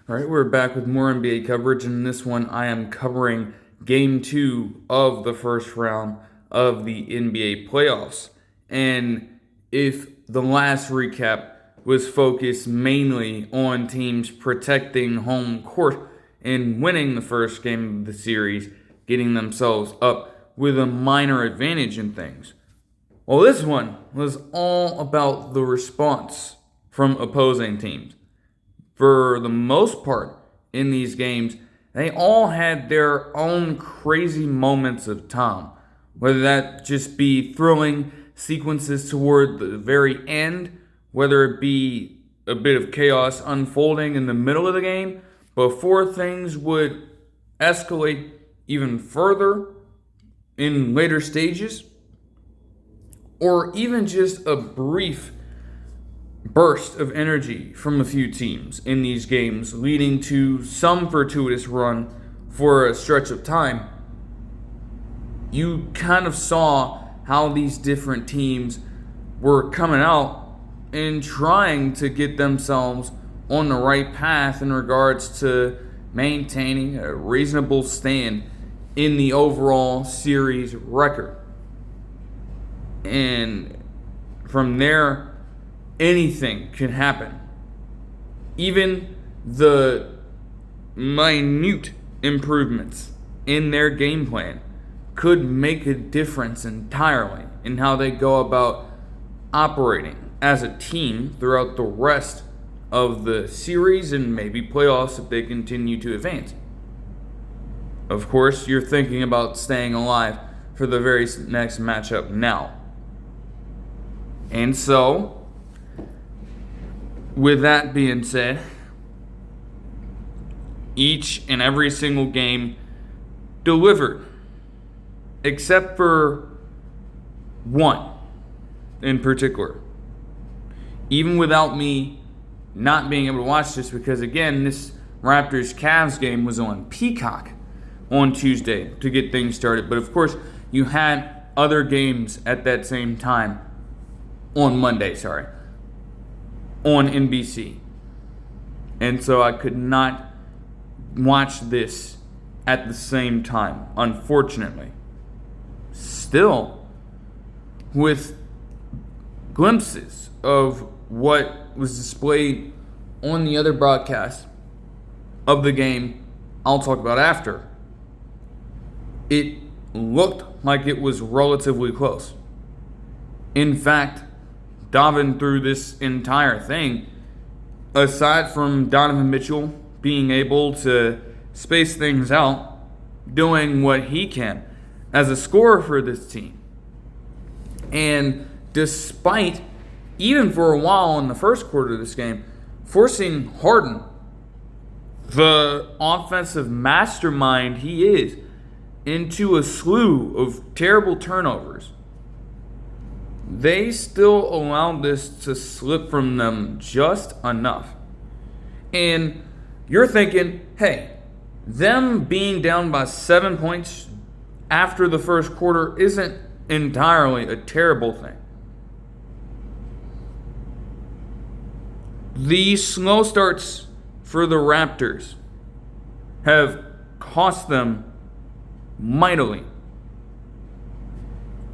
All right, we're back with more NBA coverage. In this one, I am covering Game 2 of the first round of the NBA playoffs. And if the last recap was focused mainly on teams protecting home court and winning the first game of the series, getting themselves up with a minor advantage in things. Well, this one was all about the response from opposing teams. For the most part in these games, they all had their own crazy moments of time. Whether that just be thrilling sequences toward the very end, whether it be a bit of chaos unfolding in the middle of the game before things would escalate even further in later stages, or even just a brief burst of energy from a few teams in these games, leading to some fortuitous run for a stretch of time. You kind of saw how these different teams were coming out and trying to get themselves on the right path in regards to maintaining a reasonable stand in the overall series record. And from there, anything can happen. Even the minute improvements in their game plan could make a difference entirely in how they go about operating as a team throughout the rest of the series and maybe playoffs if they continue to advance. Of course, you're thinking about staying alive for the very next matchup now. And so, with that being said, each and every single game delivered, except for one in particular. Even without me not being able to watch this, because again, this Raptors-Cavs game was on Peacock on Tuesday to get things started. But of course, you had other games at that same time on Monday, on NBC. And so I could not watch this at the same time, unfortunately. Still, with glimpses of what was displayed on the other broadcast of the game I'll talk about after, it looked like it was relatively close. In fact, diving through this entire thing, aside from Donovan Mitchell being able to space things out, doing what he can as a scorer for this team, and despite, even for a while in the first quarter of this game, forcing Harden, the offensive mastermind he is, into a slew of terrible turnovers, they still allowed this to slip from them just enough. And you're thinking, hey, them being down by 7 points after the first quarter isn't entirely a terrible thing. The slow starts for the Raptors have cost them mightily.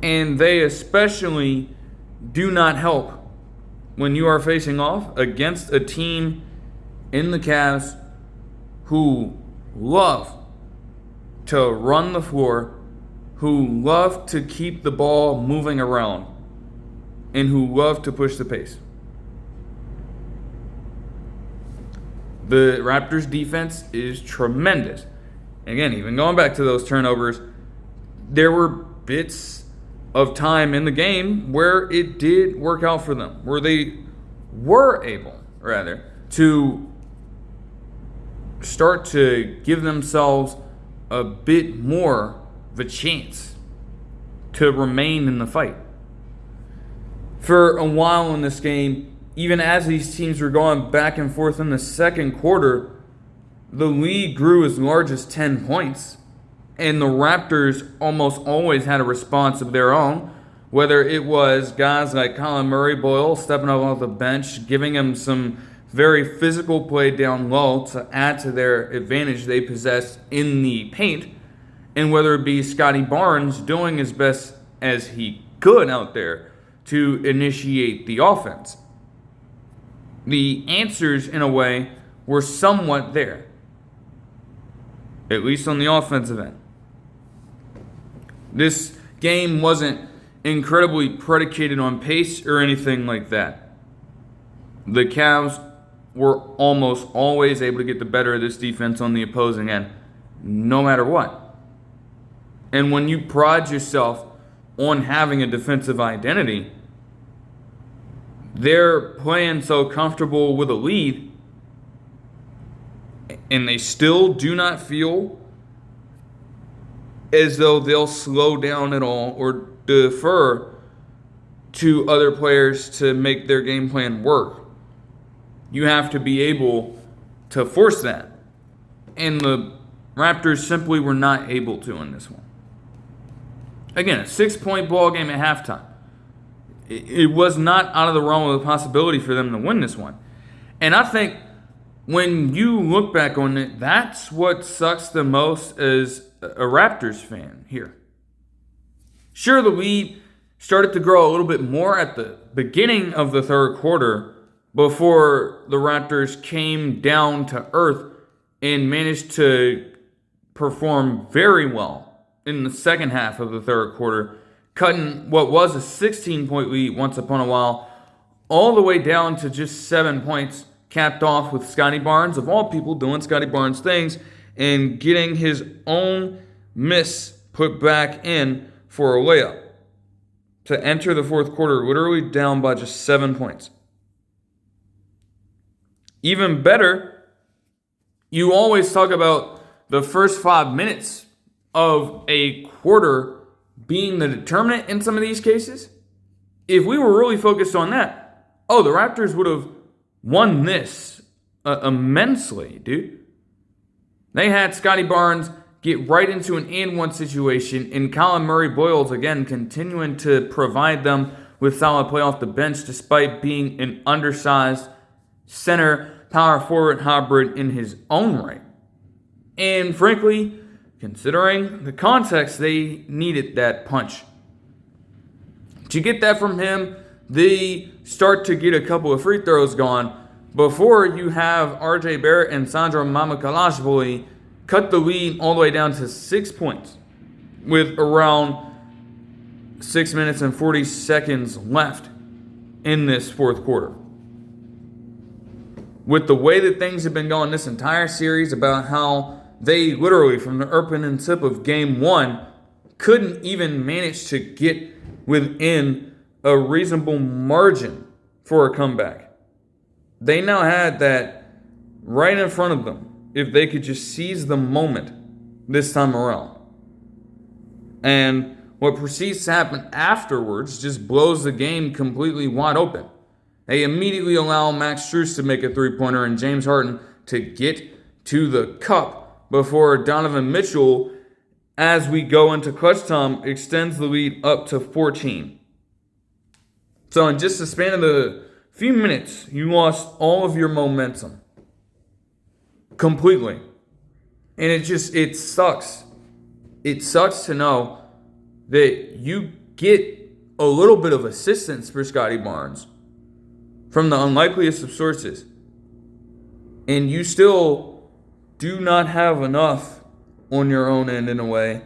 And they especially do not help when you are facing off against a team in the Cavs who love to run the floor, who love to keep the ball moving around, and who love to push the pace. The Raptors defense is tremendous. Again, even going back to those turnovers, there were bits of time in the game where it did work out for them, where they were able, to start to give themselves a bit more of a chance to remain in the fight. For a while in this game, even as these teams were going back and forth in the second quarter, the lead grew as large as 10 points. And the Raptors almost always had a response of their own, whether it was guys like Colin Murray-Boyle stepping up off the bench, giving him some very physical play down low to add to their advantage they possess in the paint, and whether it be Scotty Barnes doing as best as he could out there to initiate the offense. The answers, in a way, were somewhat there, at least on the offensive end. This game wasn't incredibly predicated on pace or anything like that. The Cavs were almost always able to get the better of this defense on the opposing end, no matter what. And when you pride yourself on having a defensive identity, they're playing so comfortable with a lead, and they still do not feel as though they'll slow down at all or defer to other players to make their game plan work. You have to be able to force that. And the Raptors simply were not able to in this one. Again, a 6-point ball game at halftime. It was not out of the realm of the possibility for them to win this one. And I think when you look back on it, that's what sucks the most as a Raptors fan here. Sure, the lead started to grow a little bit more at the beginning of the third quarter before the Raptors came down to earth and managed to perform very well in the second half of the third quarter, cutting what was a 16-point lead once upon a while all the way down to just 7 points, capped off with Scotty Barnes, of all people, doing Scotty Barnes things and getting his own miss put back in for a layup to enter the fourth quarter literally down by just 7 points. Even better, you always talk about the first 5 minutes of a quarter being the determinant in some of these cases. If we were really focused on that, the Raptors would have won this immensely, dude. They had Scotty Barnes get right into an and-one situation, and Colin Murray-Boyles, again, continuing to provide them with solid play off the bench despite being an undersized center power forward hybrid in his own right. And frankly, considering the context, they needed that punch. To get that from him, they start to get a couple of free throws gone before you have R.J. Barrett and Sandro Mamukelashvili cut the lead all the way down to 6 points with around 6 minutes and 40 seconds left in this fourth quarter. With the way that things have been going this entire series, about how they literally, from the opening tip of game one, couldn't even manage to get within a reasonable margin for a comeback. They now had that right in front of them if they could just seize the moment this time around. And what proceeds to happen afterwards just blows the game completely wide open. They immediately allow Max Strus to make a three-pointer and James Harden to get to the cup before Donovan Mitchell, as we go into clutch time, extends the lead up to 14. So in just the span of a few minutes, you lost all of your momentum. Completely. And it sucks. It sucks to know that you get a little bit of assistance for Scotty Barnes from the unlikeliest of sources, and you still do not have enough on your own end in a way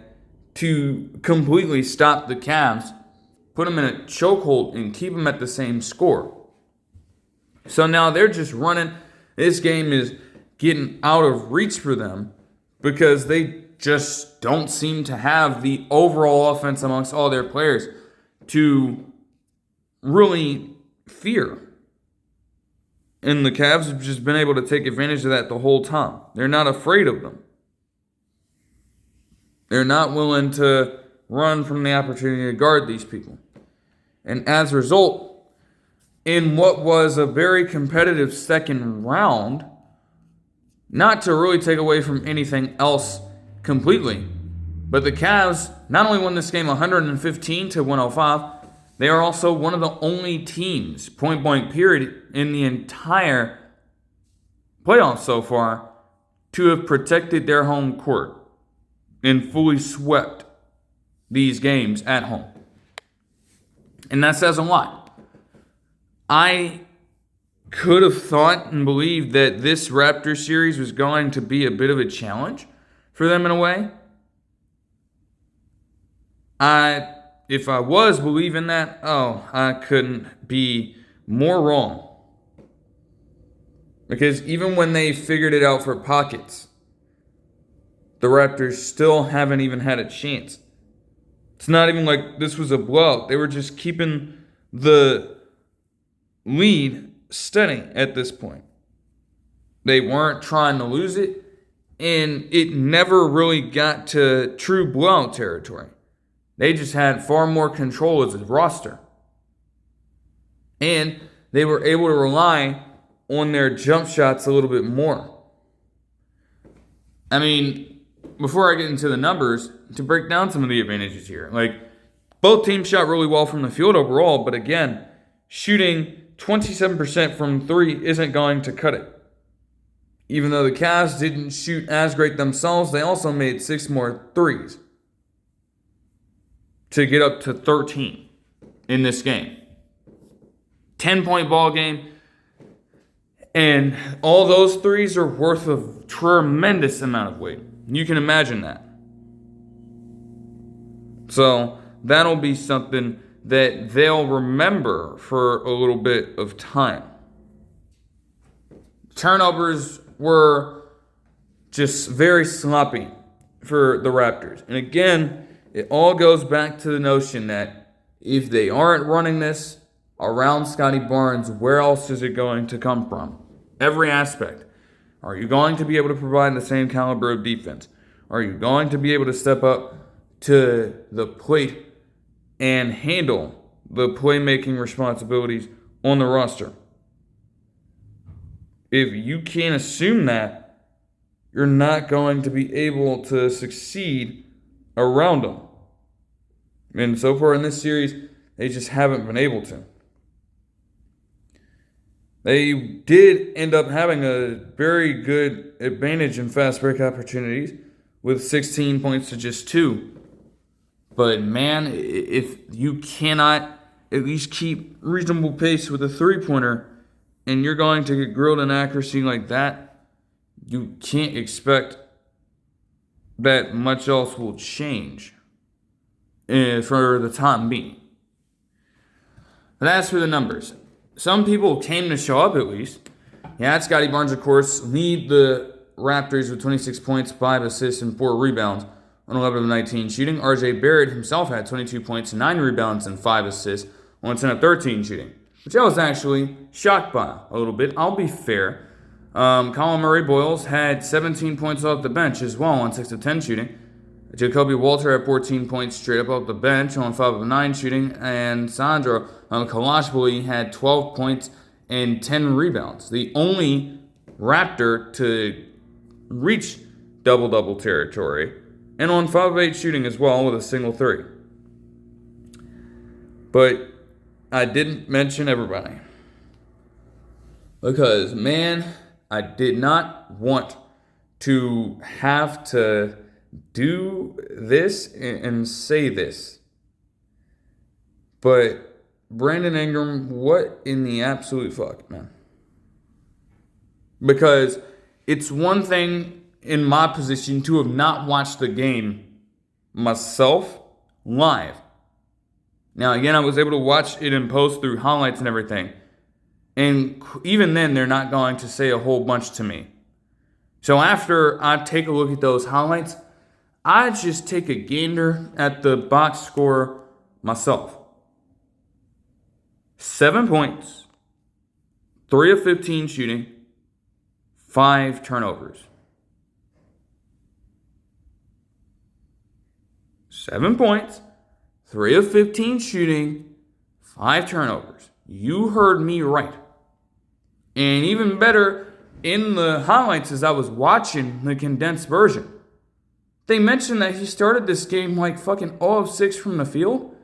to completely stop the Cavs, put them in a chokehold, and keep them at the same score. So now they're just running. This game is getting out of reach for them because they just don't seem to have the overall offense amongst all their players to really fear. And the Cavs have just been able to take advantage of that the whole time. They're not afraid of them. They're not willing to run from the opportunity to guard these people. And as a result, in what was a very competitive second round, not to really take away from anything else completely, but the Cavs not only won this game 115 to 105, they are also one of the only teams, point blank period, in the entire playoffs so far to have protected their home court and fully swept these games at home. And that says a lot. I could have thought and believed that this Raptors series was going to be a bit of a challenge for them in a way. If I was believing that, I couldn't be more wrong. Because even when they figured it out for pockets, the Raptors still haven't even had a chance. It's not even like this was a blowout. They were just keeping the lead steady at this point. They weren't trying to lose it, and it never really got to true blowout territory. They just had far more control as a roster. And they were able to rely on their jump shots a little bit more. I mean, before I get into the numbers, to break down some of the advantages here. Like, both teams shot really well from the field overall, but again, shooting 27% from three isn't going to cut it. Even though the Cavs didn't shoot as great themselves, they also made 6 more threes to get up to 13 in this game. 10-point ball game. And all those threes are worth a tremendous amount of weight. You can imagine that. So that'll be something that they'll remember for a little bit of time. Turnovers were just very sloppy for the Raptors. And again, it all goes back to the notion that if they aren't running this around Scotty Barnes, where else is it going to come from? Every aspect. Are you going to be able to provide the same caliber of defense? Are you going to be able to step up to the plate and handle the playmaking responsibilities on the roster? If you can't assume that, you're not going to be able to succeed around them. And so far in this series, they just haven't been able to. They did end up having a very good advantage in fast break opportunities with 16 points to just 2. But man, if you cannot at least keep reasonable pace with a three-pointer and you're going to get grilled in accuracy like that, you can't expect that much else will change for the time being. But as for the numbers, some people came to show up at least. Yeah, Scotty Barnes, of course, lead the Raptors with 26 points, 5 assists, and 4 rebounds on 11 of 19 shooting. RJ Barrett himself had 22 points, 9 rebounds, and 5 assists on 10 of 13 shooting, which I was actually shocked by a little bit. I'll be fair. Colin Murray-Boyles had 17 points off the bench as well on 6 of 10 shooting. Jacoby Walter had 14 points straight up off the bench on 5 of 9 shooting, and Sandro Kalashvili had 12 points and 10 rebounds. The only Raptor to reach double-double territory, and on 5 of 8 shooting as well with a single 3. But I didn't mention everybody. Because, man, I did not want to have to do this and say this. But Brandon Ingram, what in the absolute fuck, man? Because it's one thing in my position to have not watched the game myself live. Now, again, I was able to watch it in post through highlights and everything. And even then, they're not going to say a whole bunch to me. So after I take a look at those highlights, I just take a gander at the box score myself. 7 points, 3 of 15 shooting, 5 turnovers. 7 points, 3 of 15 shooting, 5 turnovers. You heard me right. And even better, in the highlights as I was watching the condensed version, they mentioned that he started this game like fucking 0 of 6 from the field.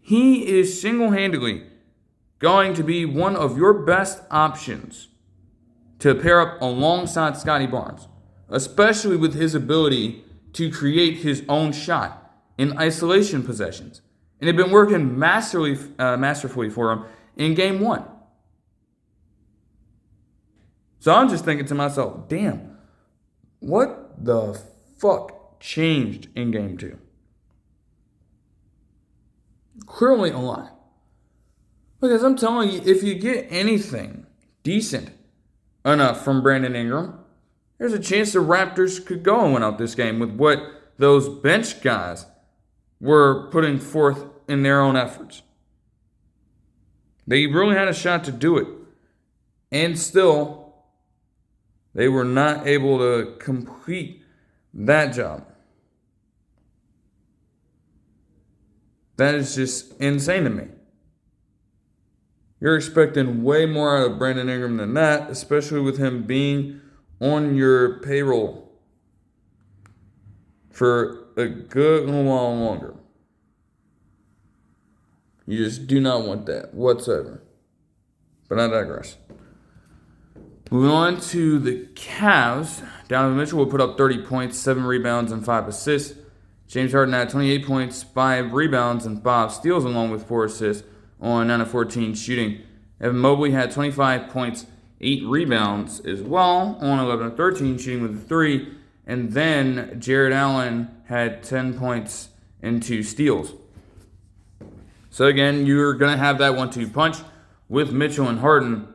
He is single-handedly going to be one of your best options to pair up alongside Scotty Barnes, especially with his ability to create his own shot in isolation possessions. And it had been working masterfully for him in game 1. So I'm just thinking to myself, damn, what the fuck changed in game 2? Clearly a lot. Because I'm telling you, if you get anything decent enough from Brandon Ingram, there's a chance the Raptors could go and win out this game with what those bench guys were putting forth in their own efforts. They really had a shot to do it. And still, they were not able to complete that job. That is just insane to me. You're expecting way more out of Brandon Ingram than that, especially with him being on your payroll for a good little while longer. You just do not want that whatsoever. But I digress. Moving on to the Cavs. Donovan Mitchell will put up 30 points, 7 rebounds, and 5 assists. James Harden had 28 points, 5 rebounds, and 5 steals, along with 4 assists on 9 of 14 shooting. Evan Mobley had 25 points, 8 rebounds as well on 11 of 13 shooting with a 3. And then Jared Allen had 10 points and 2 steals. So again, you're going to have that 1-2 punch with Mitchell and Harden.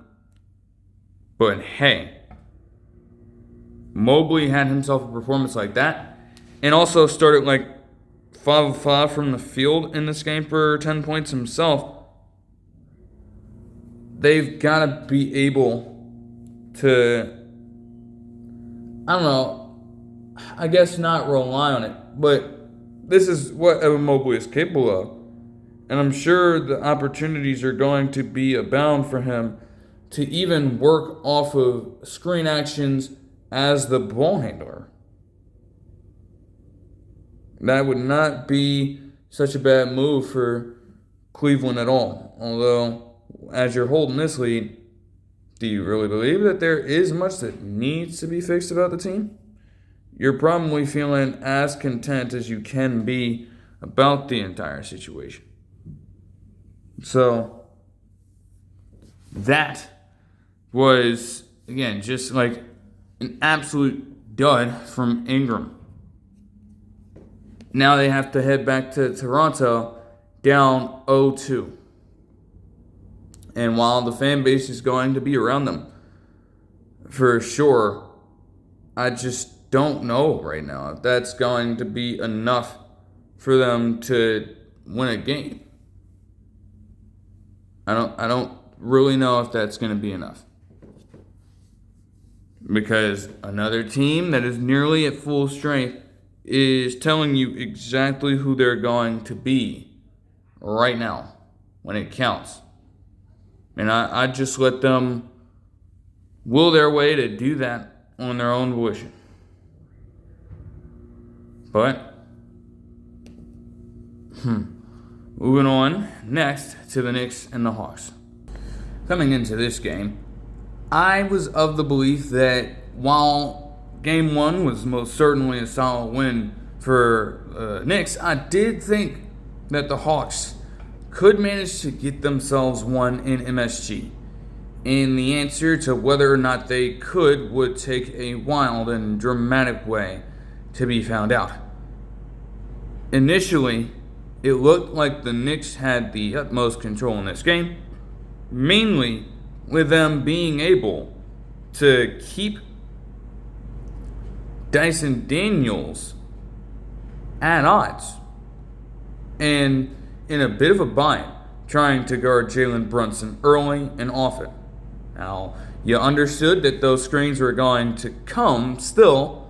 But hey, Mobley had himself a performance like that. And also started like 5 of 5 from the field in this game for 10 points himself. They've got to be able to, I don't know, I guess not rely on it. But this is what Evan Mobley is capable of. And I'm sure the opportunities are going to be abound for him to even work off of screen actions as the ball handler. That would not be such a bad move for Cleveland at all. Although, as you're holding this lead, do you really believe that there is much that needs to be fixed about the team? You're probably feeling as content as you can be about the entire situation. So, that was, again, just like an absolute dud from Ingram. Now they have to head back to Toronto down 0-2. And while the fan base is going to be around them for sure, I just don't know right now if that's going to be enough for them to win a game. I don't really know if that's going to be enough. Because another team that is nearly at full strength is telling you exactly who they're going to be right now when it counts. And I just let them will their way to do that on their own volition. But, moving on next to the Knicks and the Hawks. Coming into this game, I was of the belief that while Game 1 was most certainly a solid win for Knicks, I did think that the Hawks could manage to get themselves one in MSG. And the answer to whether or not they could would take a wild and dramatic way to be found out. Initially, it looked like the Knicks had the utmost control in this game, mainly with them being able to keep Dyson Daniels at odds and in a bit of a bind trying to guard Jalen Brunson early and often. Now, you understood that those screens were going to come still,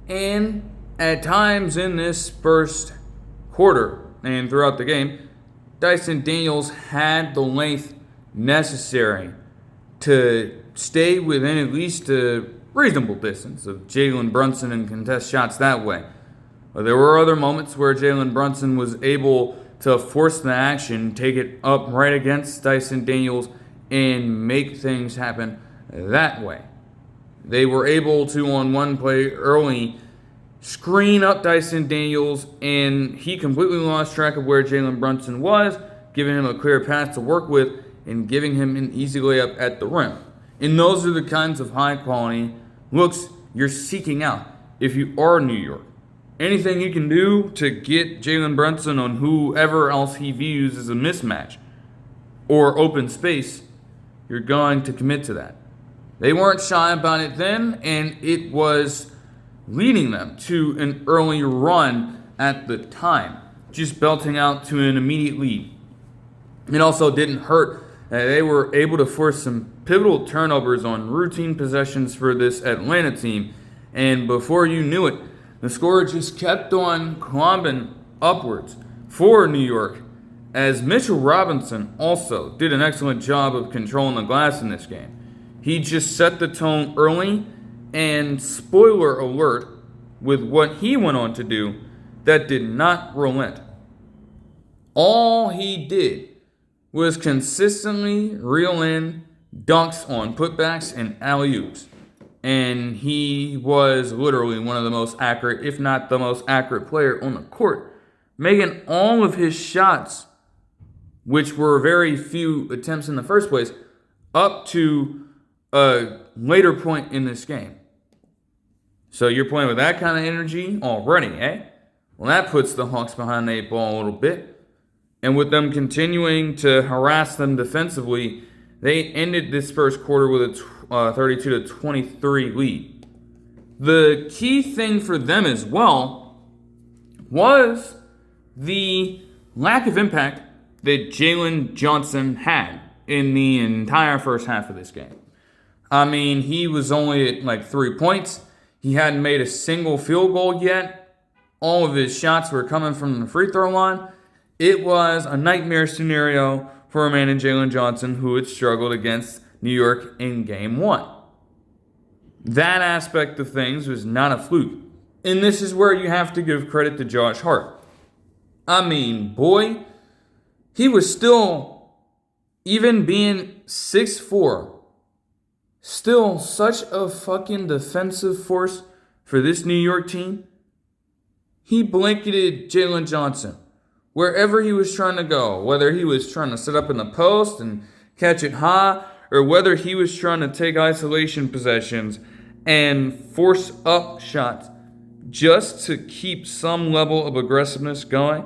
and at times in this first quarter and throughout the game, Dyson Daniels had the length necessary to stay within at least a reasonable distance of Jalen Brunson and contest shots that way. But there were other moments where Jalen Brunson was able to force the action, take it up right against Dyson Daniels, and make things happen that way. They were able to, on one play early, screen up Dyson Daniels, and he completely lost track of where Jalen Brunson was, giving him a clear path to work with and giving him an easy layup at the rim. And those are the kinds of high-quality looks you're seeking out if you are New York. Anything you can do to get Jalen Brunson on whoever else he views as a mismatch or open space, you're going to commit to that. They weren't shy about it then, and it was leading them to an early run at the time, just belting out to an immediate lead. It also didn't hurt. They were able to force some pivotal turnovers on routine possessions for this Atlanta team, and before you knew it, the score just kept on climbing upwards for New York, as Mitchell Robinson also did an excellent job of controlling the glass in this game. He just set the tone early, and spoiler alert, with what he went on to do, that did not relent. All he did was consistently reel in dunks on putbacks and alley-oops. And he was literally one of the most accurate, if not the most accurate player on the court, making all of his shots, which were very few attempts in the first place, up to a later point in this game. So you're playing with that kind of energy already, eh? Well, that puts the Hawks behind the 8 ball a little bit. And with them continuing to harass them defensively, they ended this first quarter with a 32-23 lead. The key thing for them as well was the lack of impact that Jalen Johnson had in the entire first half of this game. I mean, he was only at like 3 points. He hadn't made a single field goal yet. All of his shots were coming from the free throw line. It was a nightmare scenario for a man in Jalen Johnson who had struggled against New York in Game 1. That aspect of things was not a fluke. And this is where you have to give credit to Josh Hart. I mean, boy, he was still, even being 6'4", still such a fucking defensive force for this New York team. He blanketed Jalen Johnson wherever he was trying to go, whether he was trying to set up in the post and catch it high, or whether he was trying to take isolation possessions and force up shots just to keep some level of aggressiveness going.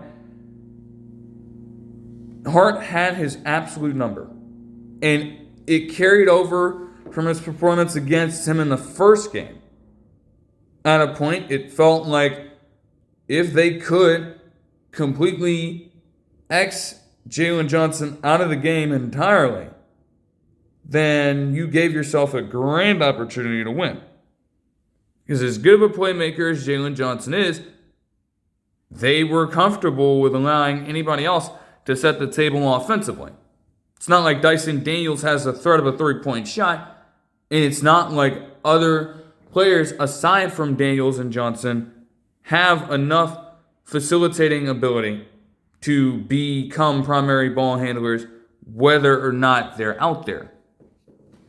Hart had his absolute number, and it carried over from his performance against him in the first game. At a point, it felt like if they could completely X Jalen Johnson out of the game entirely, then you gave yourself a grand opportunity to win. Because as good of a playmaker as Jalen Johnson is, they were comfortable with allowing anybody else to set the table offensively. It's not like Dyson Daniels has a threat of a three-point shot, and it's not like other players aside from Daniels and Johnson have enough facilitating ability to become primary ball handlers whether or not they're out there.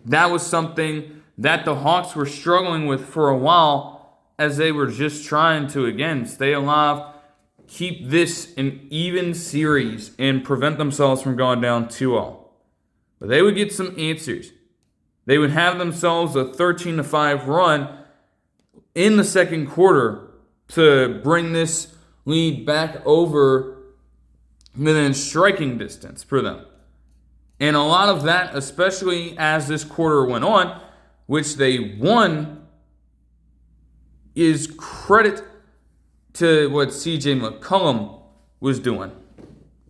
That was something that the Hawks were struggling with for a while as they were just trying to, again, stay alive, keep this an even series, and prevent themselves from going down 2-0. But they would get some answers. They would have themselves a 13-5 run in the second quarter to bring this lead back over within striking distance for them. And a lot of that, especially as this quarter went on, which they won, is credit to what CJ McCollum was doing.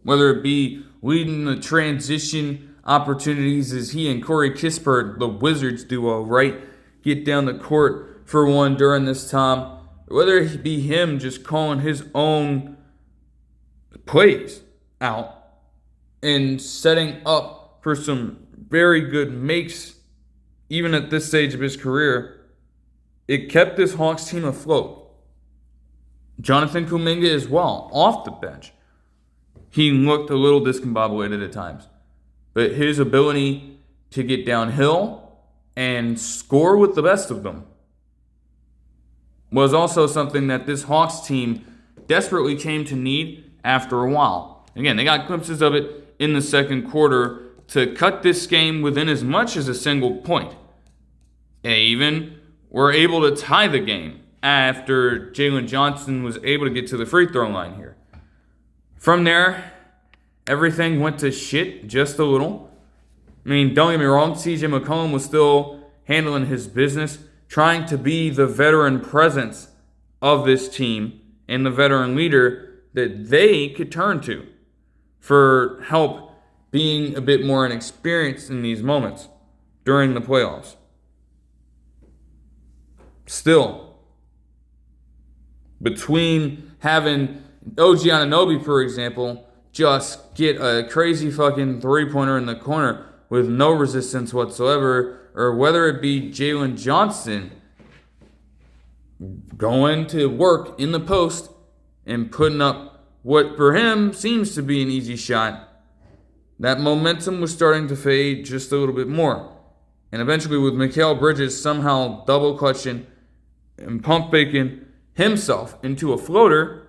Whether it be leading the transition opportunities as he and Corey Kispert, the Wizards duo, right, get down the court for one during this time. Whether it be him just calling his own plays out and setting up for some very good makes, even at this stage of his career, it kept this Hawks team afloat. Jonathan Kuminga as well, off the bench. he looked a little discombobulated at times. But his ability to get downhill and score with the best of them was also something that this Hawks team desperately came to need after a while. Again, they got glimpses of it in the second quarter to cut this game within as much as a single point. They even were able to tie the game after Jalen Johnson was able to get to the free throw line here. From there, everything went to shit just a little. I mean, don't get me wrong, CJ McCollum was still handling his business, trying to be the veteran presence of this team and the veteran leader that they could turn to for help being a bit more inexperienced in these moments during the playoffs. Still, between having OG Anunoby, for example, just get a crazy fucking three-pointer in the corner with no resistance whatsoever, or whether it be Jalen Johnson going to work in the post and putting up what for him seems to be an easy shot, that momentum was starting to fade just a little bit more. And eventually with Mikal Bridges somehow double clutching and pump faking himself into a floater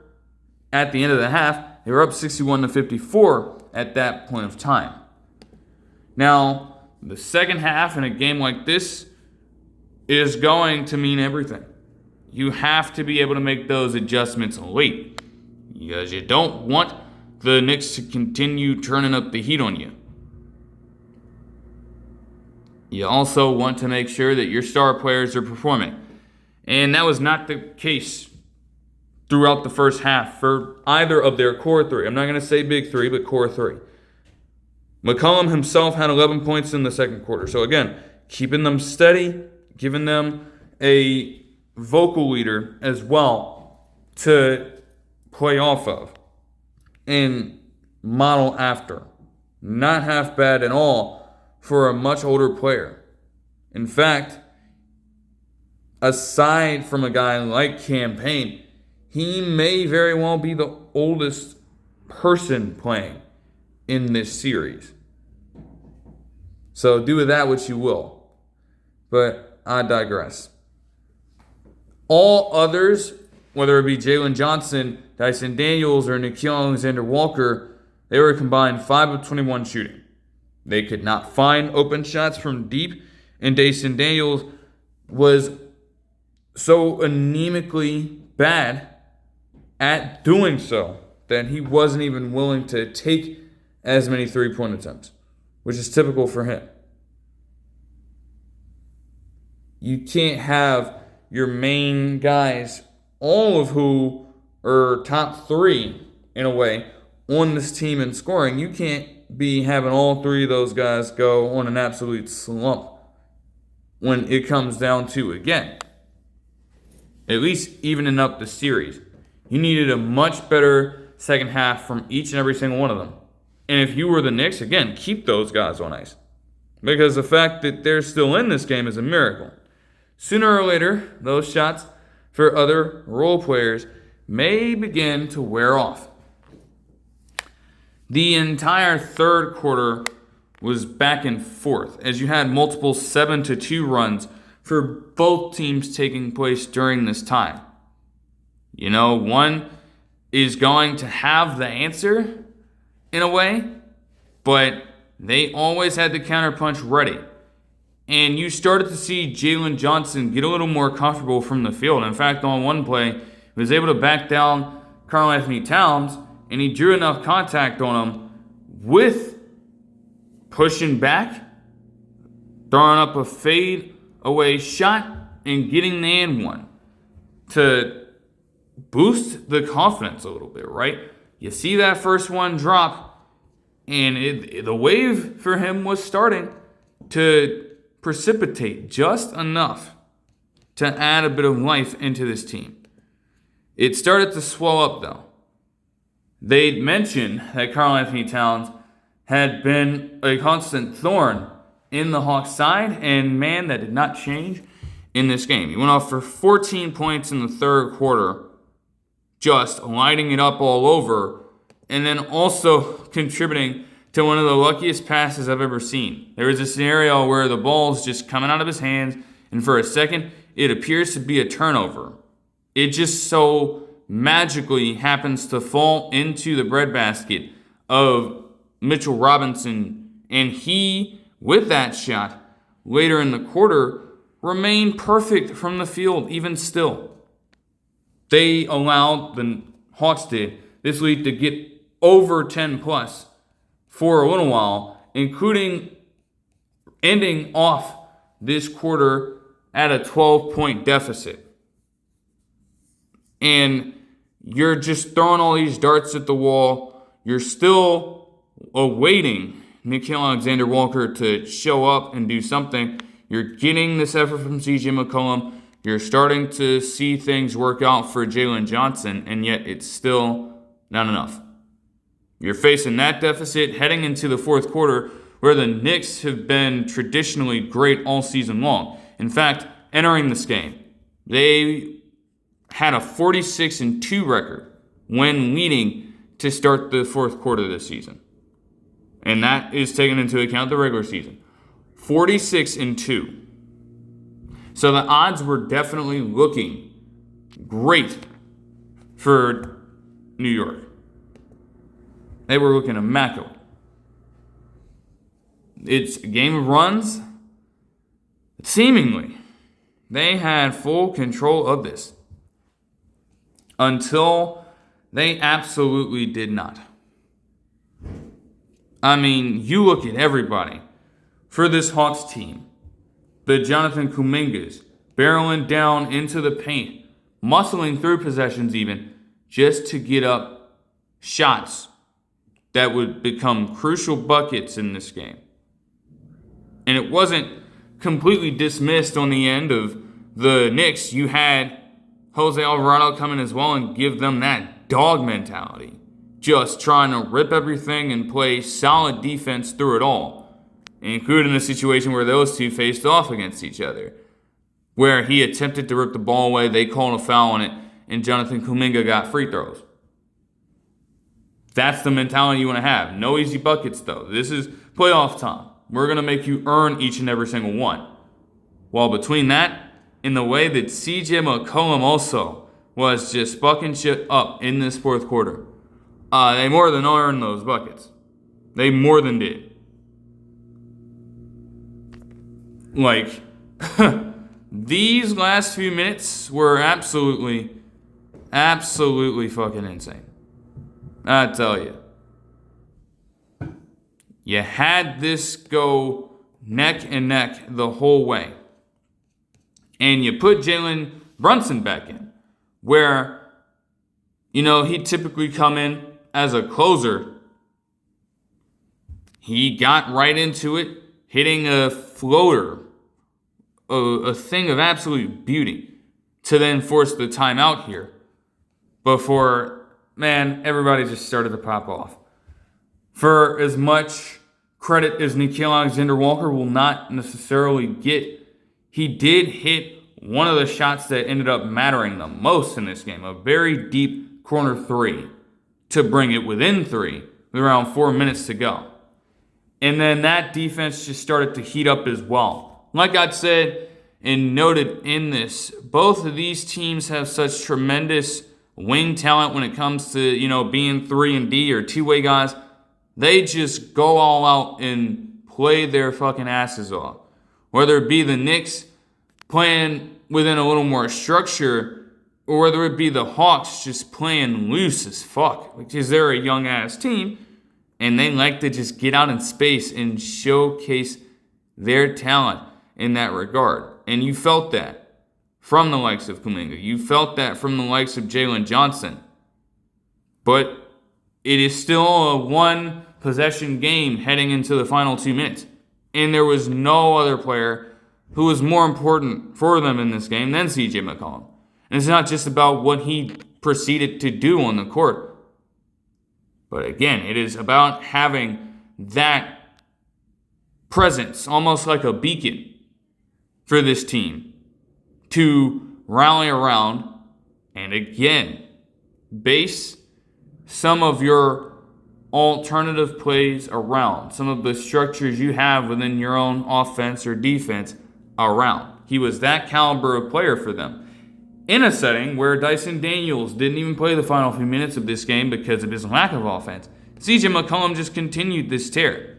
at the end of the half, they were up 61-54 at that point of time. Now, the second half in a game like this is going to mean everything. You have to be able to make those adjustments late because you don't want the Knicks to continue turning up the heat on you. You also want to make sure that your star players are performing. And that was not the case throughout the first half for either of their core three. I'm not going to say big three, but core three. McCollum himself had 11 points in the second quarter. So again, keeping them steady, giving them a vocal leader as well to play off of and model after. Not half bad at all for a much older player. In fact, aside from a guy like Cam Payne, he may very well be the oldest person playing in this series. So do with that what you will. But I digress. All others, whether it be Jalen Johnson, Dyson Daniels, or Nickeil Alexander-Walker, they were combined 5 of 21 shooting. They could not find open shots from deep, and Dyson Daniels was so anemically bad at doing so that he wasn't even willing to take as many three-point attempts, which is typical for him. You can't have your main guys, all of who are top three in a way, on this team in scoring. You can't be having all three of those guys go on an absolute slump when it comes down to, again, at least evening up the series. You needed a much better second half from each and every single one of them. And if you were the Knicks, again, keep those guys on ice. Because the fact that they're still in this game is a miracle. Sooner or later, those shots for other role players may begin to wear off. The entire third quarter was back and forth as you had multiple 7-2 runs for both teams taking place during this time. You know, one is going to have the answer in a way, but they always had the counterpunch ready. And you started to see Jalen Johnson get a little more comfortable from the field. In fact, on one play, he was able to back down Karl-Anthony Towns, and he drew enough contact on him with pushing back, throwing up a fade away shot, and getting the and one to boost the confidence a little bit, right? You see that first one drop, and the wave for him was starting to precipitate just enough to add a bit of life into this team. It started to swell up, though. They'd mentioned that Karl-Anthony Towns had been a constant thorn in the Hawks' side, and man, that did not change in this game. He went off for 14 points in the third quarter, just lighting it up all over and then also contributing to one of the luckiest passes I've ever seen. There was a scenario where the ball's just coming out of his hands, and for a second, it appears to be a turnover. It just so magically happens to fall into the breadbasket of Mitchell Robinson, and he, with that shot, later in the quarter, remained perfect from the field, even still. They allowed, the Hawks did, this lead to get over 10 plus for a little while, including ending off this quarter at a 12-point deficit. And you're just throwing all these darts at the wall. You're still awaiting Nickeil Alexander-Walker to show up and do something. You're getting this effort from C.J. McCollum. You're starting to see things work out for Jalen Johnson, and yet it's still not enough. You're facing that deficit heading into the fourth quarter, where the Knicks have been traditionally great all season long. In fact, entering this game, they had a 46-2 record when leading to start the fourth quarter this season. And that is taking into account the regular season. 46-2. So the odds were definitely looking great for New York. They were looking immaculate. It's a game of runs. Seemingly, they had full control of this until they absolutely did not. I mean, you look at everybody for this Hawks team. The Jonathan Kumingas barreling down into the paint, muscling through possessions even, just to get up shots that would become crucial buckets in this game. And it wasn't completely dismissed on the end of the Knicks. You had Jose Alvarado come in as well and give them that dog mentality. Just trying to rip everything and play solid defense through it all, including a situation where those two faced off against each other, where he attempted to rip the ball away, they called a foul on it, and Jonathan Kuminga got free throws. That's the mentality you want to have. No easy buckets, though. This is playoff time. We're going to make you earn each and every single one. While between that, in the way that C.J. McCollum also was just bucking shit up in this fourth quarter, they more than earned those buckets. They more than did. Like, these last few minutes were absolutely fucking insane. I tell you. You had this go neck and neck the whole way. And you put Jalen Brunson back in, where, he'd typically come in as a closer. He got right into it, hitting a floater, a thing of absolute beauty, to then force the timeout here before, everybody just started to pop off. For as much credit as Nickeil Alexander-Walker will not necessarily get, he did hit one of the shots that ended up mattering the most in this game, a very deep corner three to bring it within three with around 4 minutes to go. And then that defense just started to heat up as well. Like I said and noted in this, both of these teams have such tremendous wing talent when it comes to, being 3 and D or two-way guys. They just go all out and play their fucking asses off. Whether it be the Knicks playing within a little more structure, or whether it be the Hawks just playing loose as fuck. Because they're a young-ass team, and they like to just get out in space and showcase their talent in that regard. And you felt that from the likes of Kuminga. You felt that from the likes of Jalen Johnson. But it is still a one-possession game heading into the final 2 minutes. And there was no other player who was more important for them in this game than C.J. McCollum. And it's not just about what he proceeded to do on the court. But again, it is about having that presence, almost like a beacon for this team to rally around and again base some of your alternative plays around, some of the structures you have within your own offense or defense around. He was that caliber of player for them. In a setting where Dyson Daniels didn't even play the final few minutes of this game because of his lack of offense, CJ McCollum just continued this tear.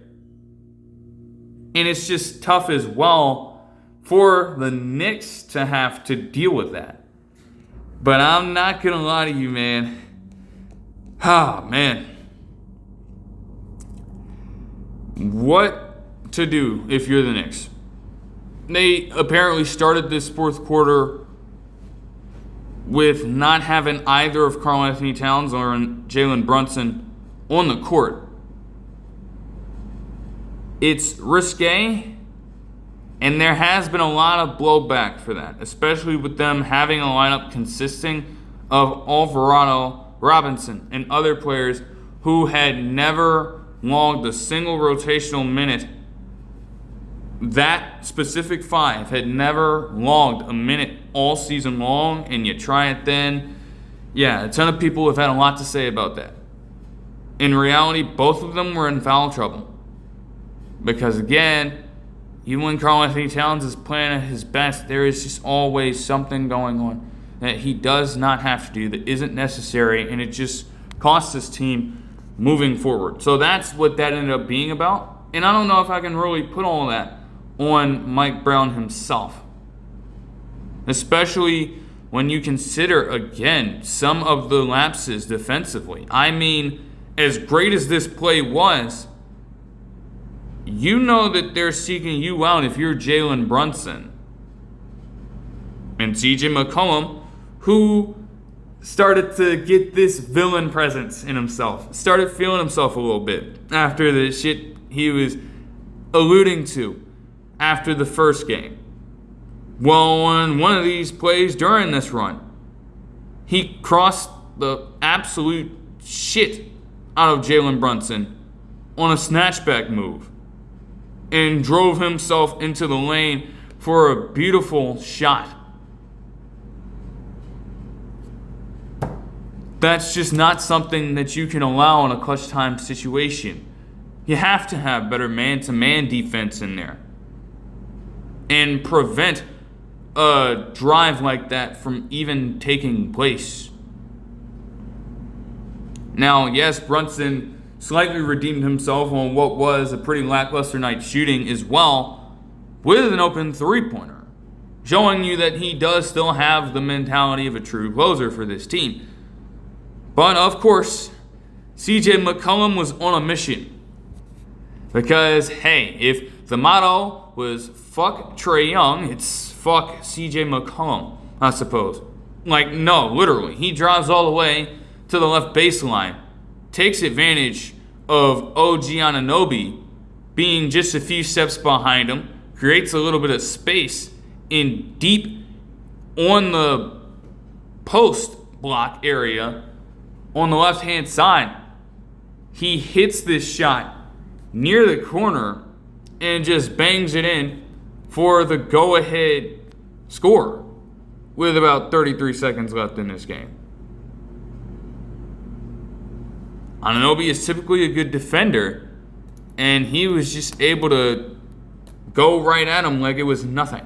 And it's just tough as well for the Knicks to have to deal with that. But I'm not going to lie to you, man. Man. What to do if you're the Knicks? They apparently started this fourth quarter with not having either of Karl-Anthony Towns or Jalen Brunson on the court. It's risque, and there has been a lot of blowback for that, especially with them having a lineup consisting of Alvarado, Robinson, and other players who had never logged a single rotational minute. That specific five had never logged a minute all season long, and you try it then. Yeah, a ton of people have had a lot to say about that. In reality, both of them were in foul trouble. Because again, even when Karl-Anthony Towns is playing at his best, there is just always something going on that he does not have to do, that isn't necessary, and it just costs his team moving forward. So that's what that ended up being about. And I don't know if I can really put all that on Mike Brown himself. Especially when you consider, again, some of the lapses defensively. I mean, as great as this play was, you know that they're seeking you out if you're Jalen Brunson. And CJ McCollum, who started to get this villain presence in himself, started feeling himself a little bit after the shit he was alluding to after the first game. Well, on one of these plays during this run, he crossed the absolute shit out of Jalen Brunson on a snatchback move and drove himself into the lane for a beautiful shot. That's just not something that you can allow in a clutch time situation. You have to have better man-to-man defense in there and prevent a drive like that from even taking place. Now, yes, Brunson slightly redeemed himself on what was a pretty lackluster night shooting as well with an open three-pointer, showing you that he does still have the mentality of a true closer for this team. But, of course, CJ McCollum was on a mission. Because, hey, if the motto was fuck Trae Young, it's fuck CJ McCollum, I suppose. Like, no, literally. He drives all the way to the left baseline, takes advantage of OG Anunoby being just a few steps behind him, creates a little bit of space in deep on the post block area on the left-hand side. He hits this shot near the corner and just bangs it in for the go-ahead score with about 33 seconds left in this game. Anunoby is typically a good defender, and he was just able to go right at him like it was nothing.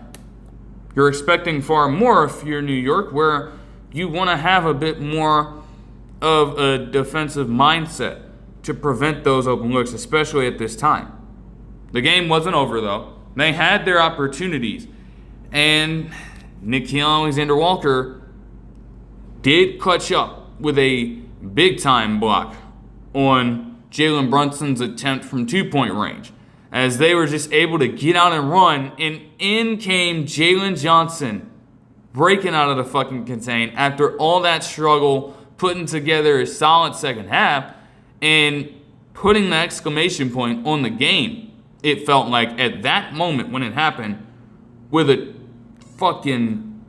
You're expecting far more if you're New York, where you want to have a bit more of a defensive mindset to prevent those open looks, especially at this time. The game wasn't over, though. They had their opportunities, and Nickeil Alexander-Walker did clutch up with a big-time block on Jalen Brunson's attempt from two-point range, as they were just able to get out and run, and in came Jalen Johnson breaking out of the fucking contain after all that struggle, putting together a solid second half, and putting the exclamation point on the game, it felt like, at that moment when it happened, with a fucking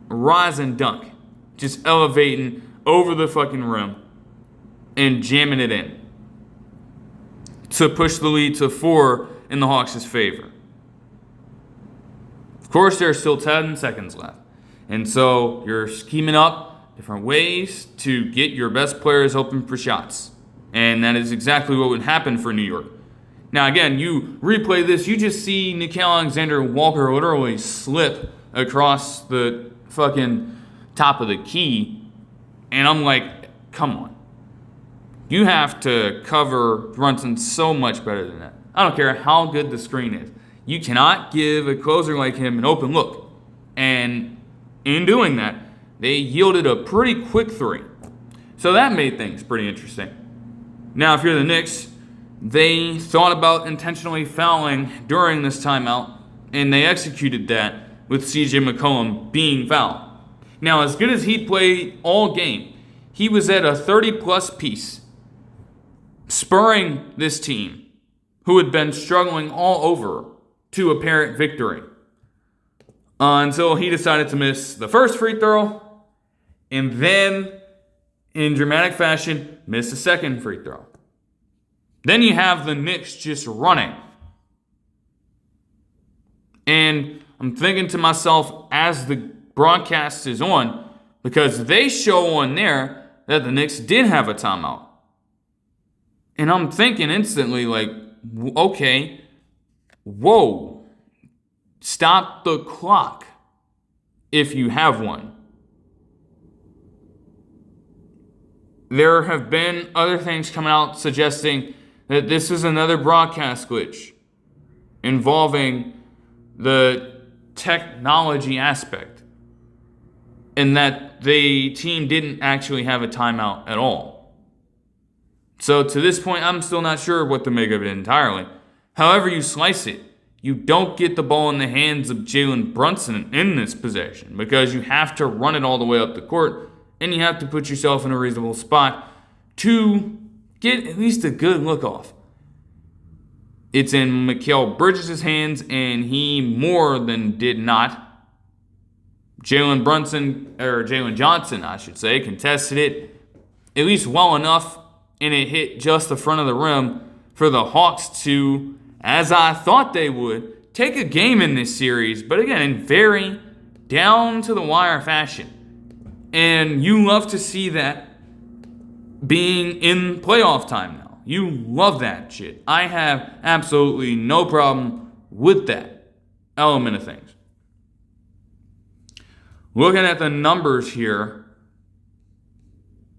rise and dunk, just elevating over the fucking rim and jamming it in to push the lead to 4 in the Hawks' favor. Of course, there are still 10 seconds left. And so you're scheming up different ways to get your best players open for shots. And that is exactly what would happen for New York. Now, again, you replay this, you just see Nickeil Alexander-Walker literally slip across the fucking top of the key. And I'm like, come on. You have to cover Brunson so much better than that. I don't care how good the screen is. You cannot give a closer like him an open look. And in doing that, they yielded a pretty quick three. So that made things pretty interesting. Now, if you're the Knicks, they thought about intentionally fouling during this timeout, and they executed that with C.J. McCollum being fouled. Now, as good as he played all game, he was at a 30-plus piece, spurring this team, who had been struggling all over, to apparent victory. Until he decided to miss the first free throw, and then, in dramatic fashion, miss the second free throw. Then you have the Knicks just running. And I'm thinking to myself as the broadcast is on, because they show on there that the Knicks did have a timeout. And I'm thinking instantly, like, okay, whoa, stop the clock if you have one. There have been other things coming out suggesting that this is another broadcast glitch involving the technology aspect, and that the team didn't actually have a timeout at all. So to this point, I'm still not sure what to make of it entirely. However you slice it, you don't get the ball in the hands of Jalen Brunson in this possession, because you have to run it all the way up the court, and you have to put yourself in a reasonable spot to get at least a good look off. It's in Mikal Bridges' hands, and he more than did not. Jalen Johnson, I should say, contested it at least well enough, and it hit just the front of the rim for the Hawks to, as I thought they would, take a game in this series, but again, in very down-to-the-wire fashion. And you love to see that being in playoff time now. You love that shit. I have absolutely no problem with that element of things. Looking at the numbers here,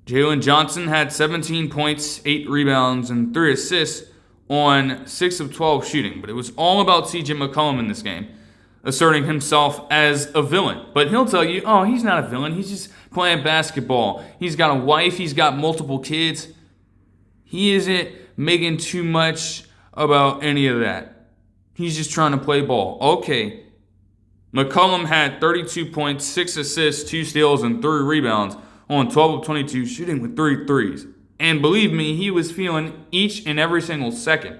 Jalen Johnson had 17 points, 8 rebounds, and 3 assists on 6 of 12 shooting. But it was all about C.J. McCollum in this game, asserting himself as a villain. But he'll tell you, oh, he's not a villain. He's just playing basketball. He's got a wife. He's got multiple kids. He isn't making too much about any of that. He's just trying to play ball. Okay. McCollum had 32 points, 6 assists, 2 steals, and 3 rebounds on 12 of 22 shooting with 3 threes. And believe me, he was feeling each and every single second.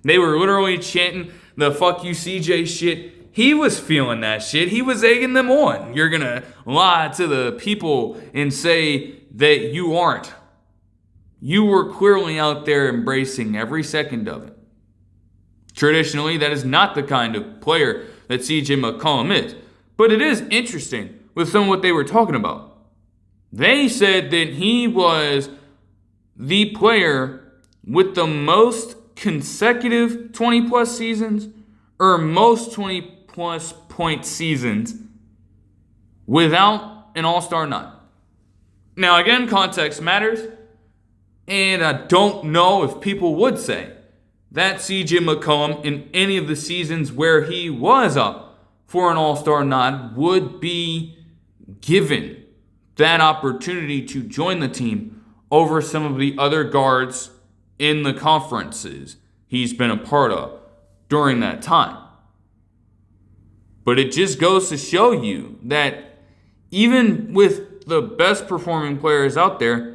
They were literally chanting the fuck you CJ shit. He was feeling that shit. He was egging them on. You're going to lie to the people and say that you aren't. You were clearly out there embracing every second of it. Traditionally, that is not the kind of player that C.J. McCollum is. But it is interesting with some of what they were talking about. They said that he was the player with the most consecutive 20-plus seasons or most 20-plus point seasons without an all-star nod. Now, again, context matters. And I don't know if people would say that C.J. McCollum in any of the seasons where he was up for an all-star nod would be given that opportunity to join the team over some of the other guards in the conferences he's been a part of during that time. But it just goes to show you that even with the best performing players out there,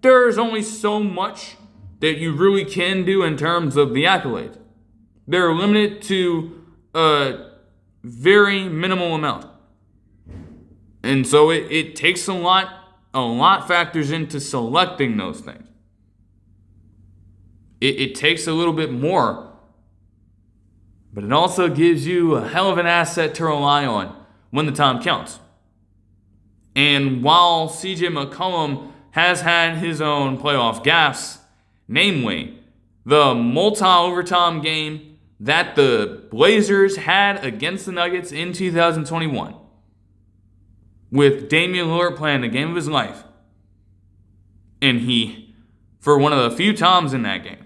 there's only so much that you really can do in terms of the accolades. They're limited to a very minimal amount. And so it takes a lot factors into selecting those things. It takes a little bit more, but it also gives you a hell of an asset to rely on when the time counts. And while C.J. McCollum has had his own playoff gaffes, namely the multi-overtime game that the Blazers had against the Nuggets in 2021, with Damian Lillard playing the game of his life. And he, for one of the few times in that game,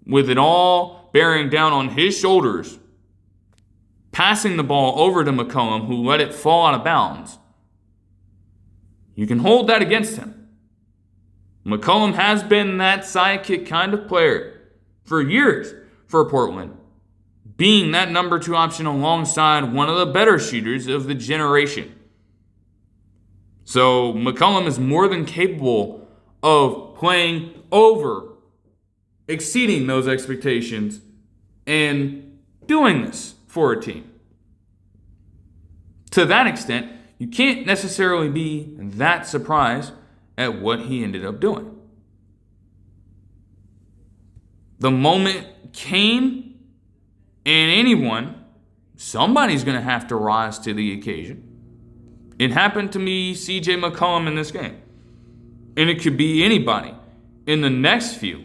with it all bearing down on his shoulders, passing the ball over to McCollum, who let it fall out of bounds. You can hold that against him. McCollum has been that sidekick kind of player for years for Portland, being that number 2 option alongside one of the better shooters of the generation. So McCollum is more than capable of playing over, exceeding those expectations, and doing this for a team. To that extent, you can't necessarily be that surprised at what he ended up doing. The moment came, and somebody's going to have to rise to the occasion. It happened to me, CJ McCollum, in this game. And it could be anybody in the next few.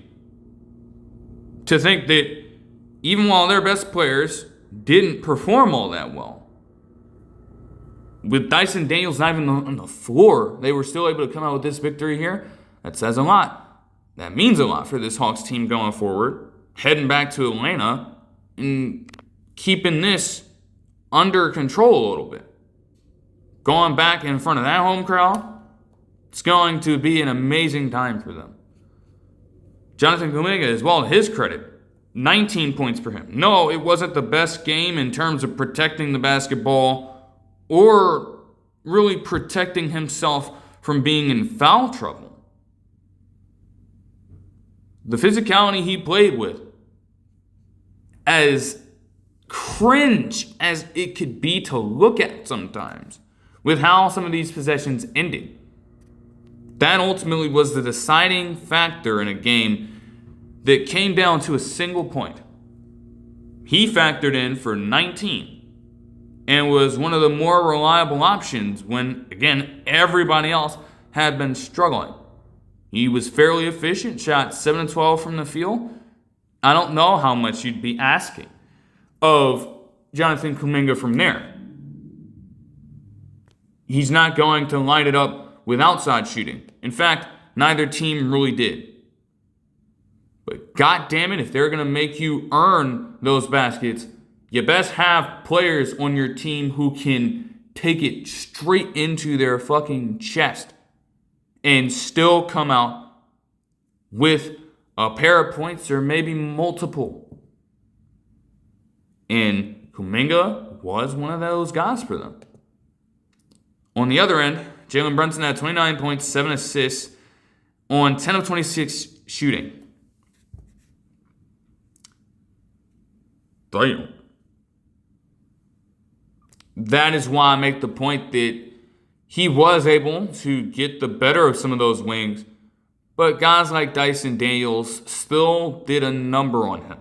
To think that even while their best players didn't perform all that well, with Dyson Daniels not even on the floor, they were still able to come out with this victory here. That says a lot. That means a lot for this Hawks team going forward, heading back to Atlanta, and keeping this under control a little bit. Going back in front of that home crowd, it's going to be an amazing time for them. Jonathan Kuminga, as well, to his credit, 19 points for him. No, it wasn't the best game in terms of protecting the basketball or really protecting himself from being in foul trouble. The physicality he played with, as cringe as it could be to look at sometimes, with how some of these possessions ended, that ultimately was the deciding factor in a game that came down to a single point. He factored in for 19 and was one of the more reliable options when, again, everybody else had been struggling. He was fairly efficient, shot 7-12 from the field. I don't know how much you'd be asking of Jonathan Kuminga from there. He's not going to light it up with outside shooting. In fact, neither team really did. But God damn it, if they're going to make you earn those baskets, you best have players on your team who can take it straight into their fucking chest and still come out with a pair of points or maybe multiple. And Kuminga was one of those guys for them. On the other end, Jalen Brunson had 29 points, 7 assists on 10 of 26 shooting. Damn. That is why I make the point that he was able to get the better of some of those wings, but guys like Dyson Daniels still did a number on him.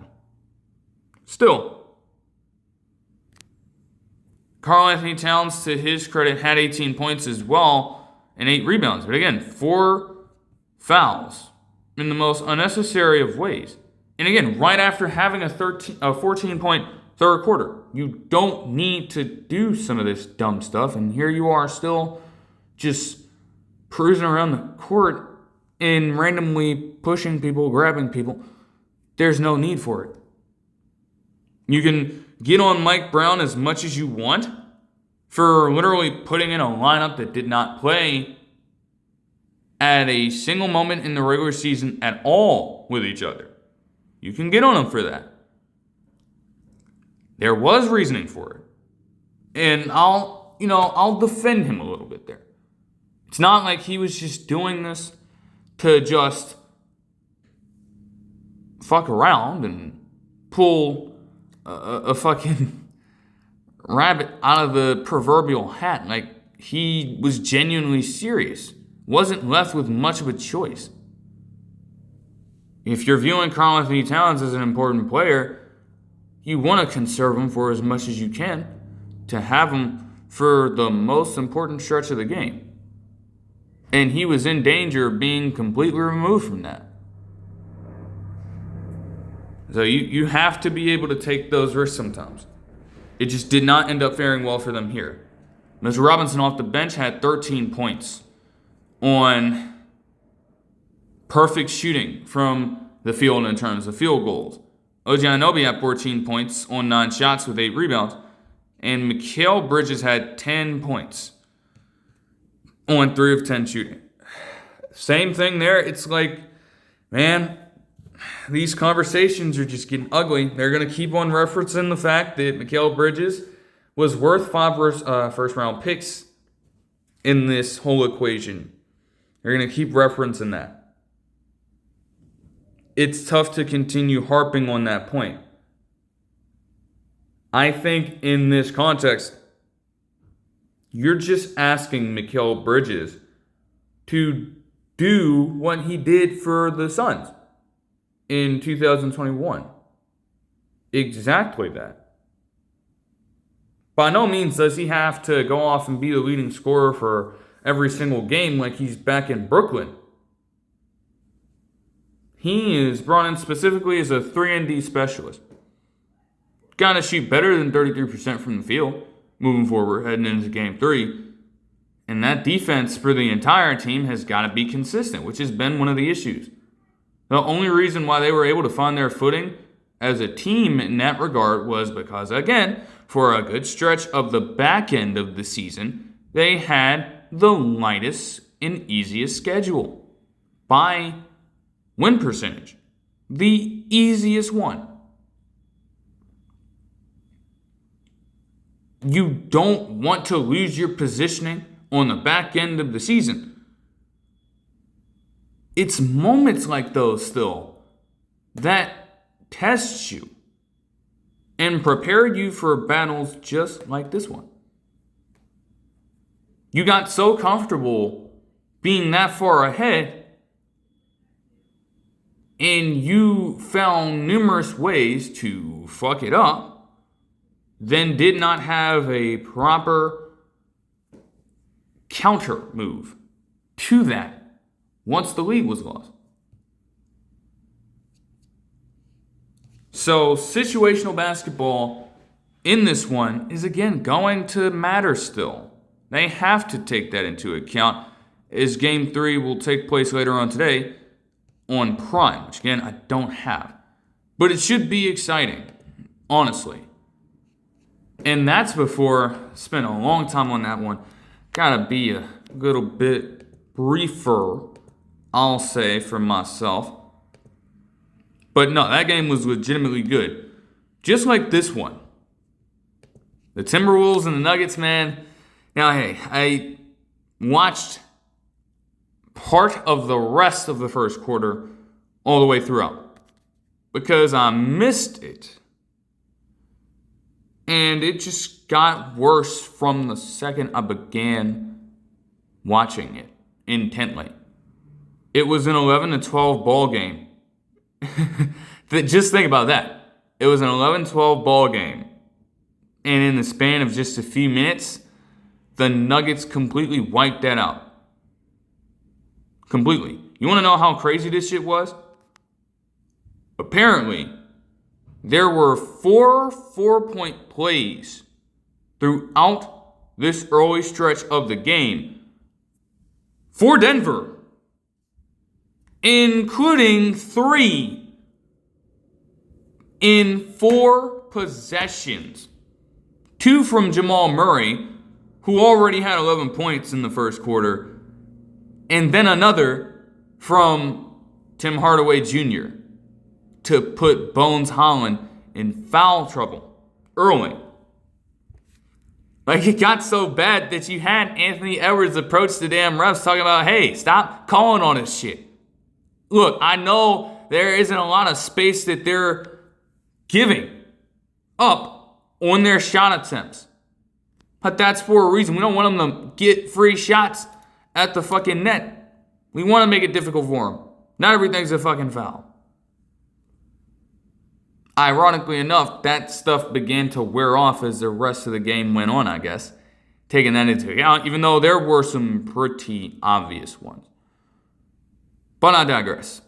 Still. Karl-Anthony Towns, to his credit, had 18 points as well and 8 rebounds. But again, 4 fouls in the most unnecessary of ways. And again, right after having a 14-point third quarter, you don't need to do some of this dumb stuff. And here you are still just cruising around the court and randomly pushing people, grabbing people. There's no need for it. You can get on Mike Brown as much as you want for literally putting in a lineup that did not play at a single moment in the regular season at all with each other. You can get on him for that. There was reasoning for it. And I'll defend him a little bit there. It's not like he was just doing this to just fuck around and pull a fucking rabbit out of the proverbial hat. Like, he was genuinely serious. Wasn't left with much of a choice. If you're viewing Karl-Anthony Towns as an important player, you want to conserve him for as much as you can to have him for the most important stretch of the game. And he was in danger of being completely removed from that. So you have to be able to take those risks sometimes. It just did not end up faring well for them here. Mr. Robinson off the bench had 13 points on perfect shooting from the field in terms of field goals. OG Anunoby had 14 points on 9 shots with 8 rebounds. And Mikal Bridges had 10 points on 3 of 10 shooting. Same thing there. It's like, man, these conversations are just getting ugly. They're going to keep on referencing the fact that Mikal Bridges was worth 5 first-round picks in this whole equation. They're going to keep referencing that. It's tough to continue harping on that point. I think in this context, you're just asking Mikal Bridges to do what he did for the Suns in 2021. Exactly that. By no means does he have to go off and be the leading scorer for every single game like he's back in Brooklyn. He is brought in specifically as a 3-and-D specialist. Got to shoot better than 33% from the field moving forward, heading into Game 3. And that defense for the entire team has got to be consistent, which has been one of the issues. The only reason why they were able to find their footing as a team in that regard was because, again, for a good stretch of the back end of the season, they had the lightest and easiest schedule by win percentage. The easiest one. You don't want to lose your positioning on the back end of the season. It's moments like those still that test you and prepare you for battles just like this one. You got so comfortable being that far ahead, and you found numerous ways to fuck it up, then did not have a proper counter move to that once the lead was lost. So situational basketball in this one is again going to matter still. They have to take that into account as Game 3 will take place later on today on Prime, which again I don't have. But it should be exciting, honestly. And that's before, spent a long time on that one. Gotta be a little bit briefer, I'll say, for myself. But no, that game was legitimately good. Just like this one. The Timberwolves and the Nuggets, man. Now, hey, I watched part of the rest of the first quarter all the way throughout because I missed it. And it just got worse from the second I began watching it intently. It was an 11-12 ball game. Just think about that. It was an 11-12 ball game. And in the span of just a few minutes, the Nuggets completely wiped that out. Completely. You want to know how crazy this shit was? Apparently, there were 4 4-point plays throughout this early stretch of the game for Denver, including 3 in 4 possessions. 2 from Jamal Murray, who already had 11 points in the first quarter, and then another from Tim Hardaway Jr. to put Bones Holland in foul trouble early. Like, it got so bad that you had Anthony Edwards approach the damn refs talking about, hey, stop calling on this shit. Look, I know there isn't a lot of space that they're giving up on their shot attempts. But that's for a reason. We don't want them to get free shots at the fucking net. We want to make it difficult for them. Not everything's a fucking foul. Ironically enough, that stuff began to wear off as the rest of the game went on, I guess. Taking that into account, even though there were some pretty obvious ones. But I digress.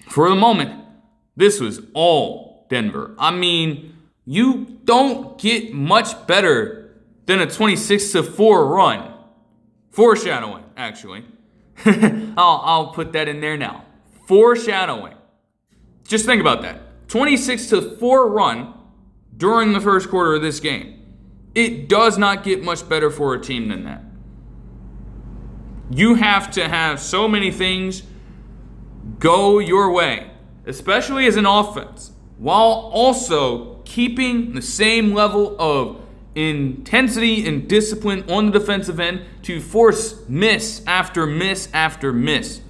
For the moment, This was all Denver. I mean, you don't get much better than a 26-4 run. Foreshadowing, actually. I'll put that in there now. Foreshadowing. Just think about that. 26-4 run during the first quarter of this game. It does not get much better for a team than that. You have to have so many things go your way, especially as an offense, while also keeping the same level of intensity and discipline on the defensive end to force miss after miss after miss.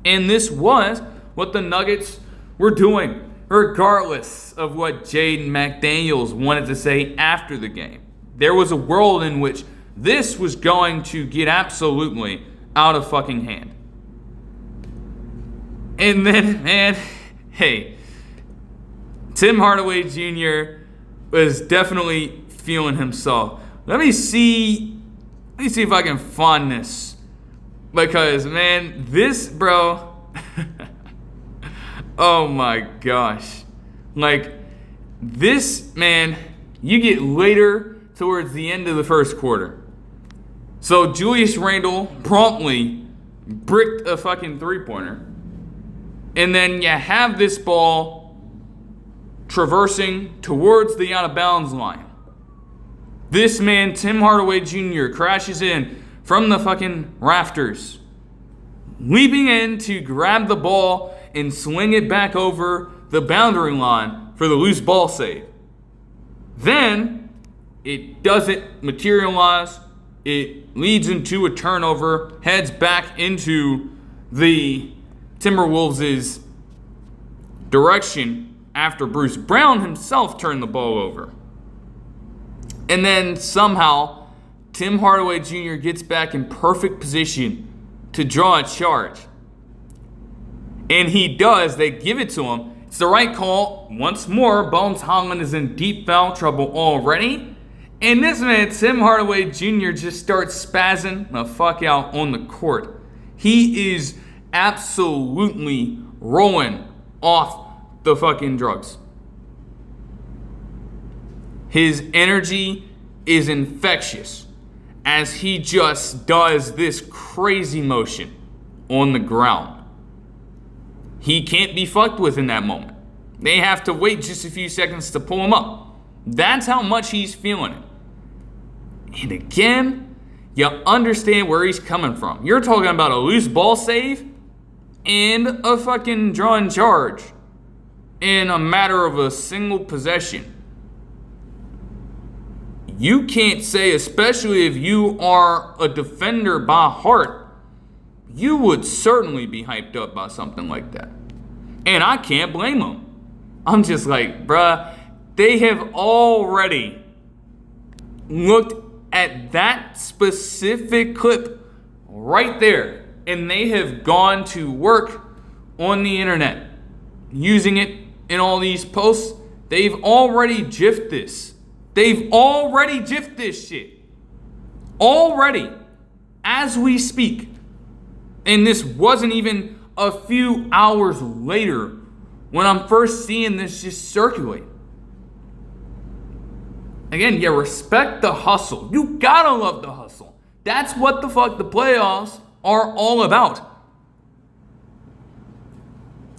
And this was what the Nuggets were doing, regardless of what Jaden McDaniels wanted to say after the game. There was a world in which this was going to get absolutely out of fucking hand. And then, man, hey, Tim Hardaway Jr. was definitely feeling himself. Let me see if I can find this. Because, man, this, bro, oh my gosh. Like, this, man, you get later towards the end of the first quarter. So Julius Randle promptly bricked a fucking three-pointer. And then you have this ball traversing towards the out-of-bounds line. This man, Tim Hardaway Jr., crashes in from the fucking rafters, leaping in to grab the ball and swing it back over the boundary line for the loose ball save. Then it doesn't materialize. It leads into a turnover, heads back into the Timberwolves' direction after Bruce Brown himself turned the ball over. And then somehow Tim Hardaway Jr. gets back in perfect position to draw a charge. And he does. They give it to him. It's the right call. Once more, Bones Holland is in deep foul trouble already. And this man, Tim Hardaway Jr., just starts spazzing the fuck out on the court. He is absolutely rolling off the fucking drugs. His energy is infectious as he just does this crazy motion on the ground. He can't be fucked with in that moment. They have to wait just a few seconds to pull him up. That's how much he's feeling it. And again, you understand where he's coming from. You're talking about a loose ball save and a fucking drawn charge in a matter of a single possession. You can't say, especially if you are a defender by heart, you would certainly be hyped up by something like that. And I can't blame them. I'm just like, bruh, they have already looked at that specific clip right there, and they have gone to work on the internet, using it in all these posts. They've already jiffed this. They've already jiffed this shit. Already, as we speak. And this wasn't even a few hours later when I'm first seeing this just circulate. Again, you respect the hustle. You gotta love the hustle. That's what the fuck the playoffs are all about.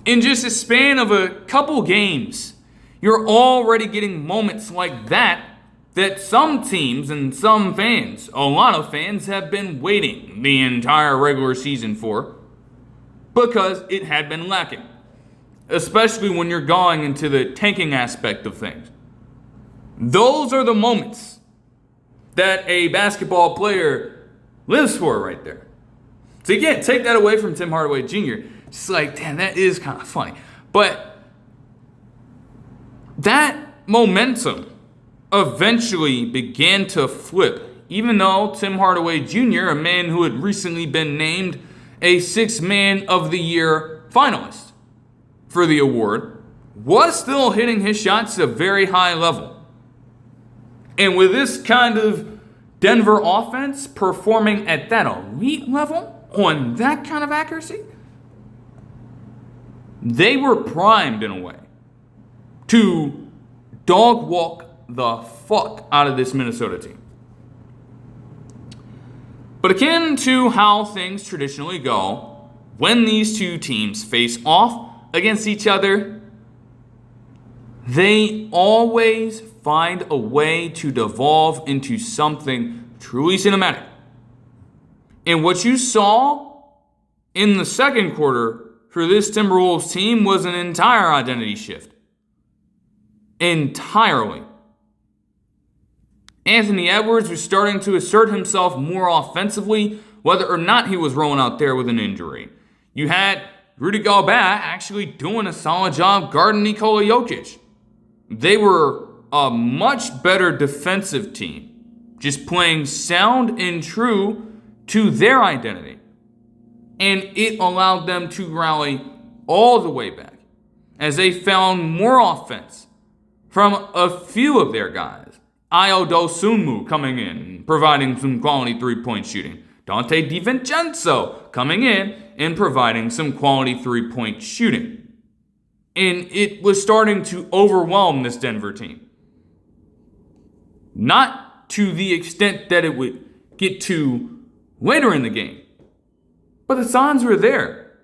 In just a span of a couple games, you're already getting moments like that some teams and some fans, a lot of fans, have been waiting the entire regular season for, because it had been lacking. Especially when you're going into the tanking aspect of things. Those are the moments that a basketball player lives for right there. So again, take that away from Tim Hardaway Jr. Just like, damn, that is kind of funny. But that momentum eventually began to flip, even though Tim Hardaway Jr., a man who had recently been named a Sixth Man of the Year finalist for the award, was still hitting his shots at a very high level. And with this kind of Denver offense performing at that elite level on that kind of accuracy, they were primed in a way to dog walk the fuck out of this Minnesota team. But akin to how things traditionally go, when these two teams face off against each other, they always find a way to devolve into something truly cinematic. And what you saw in the second quarter for this Timberwolves team was an entire identity shift. Entirely. Anthony Edwards was starting to assert himself more offensively, whether or not he was rolling out there with an injury. You had Rudy Gobert actually doing a solid job guarding Nikola Jokic. They were a much better defensive team, just playing sound and true to their identity. And it allowed them to rally all the way back as they found more offense from a few of their guys. Ayo Dosunmu coming in, providing some quality three-point shooting. Dante DiVincenzo coming in and providing some quality three-point shooting. And it was starting to overwhelm this Denver team. Not to the extent that it would get to later in the game. But the signs were there.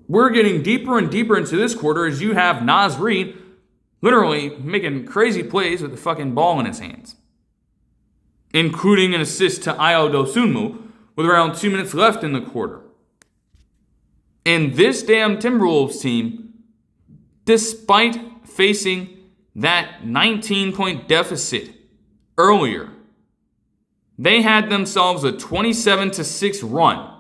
We're getting deeper and deeper into this quarter as you have Naz Reid literally making crazy plays with the fucking ball in his hands. Including an assist to Ayo Dosunmu with around 2 minutes left in the quarter. And this damn Timberwolves team, despite facing that 19-point deficit earlier, they had themselves a 27-6 run.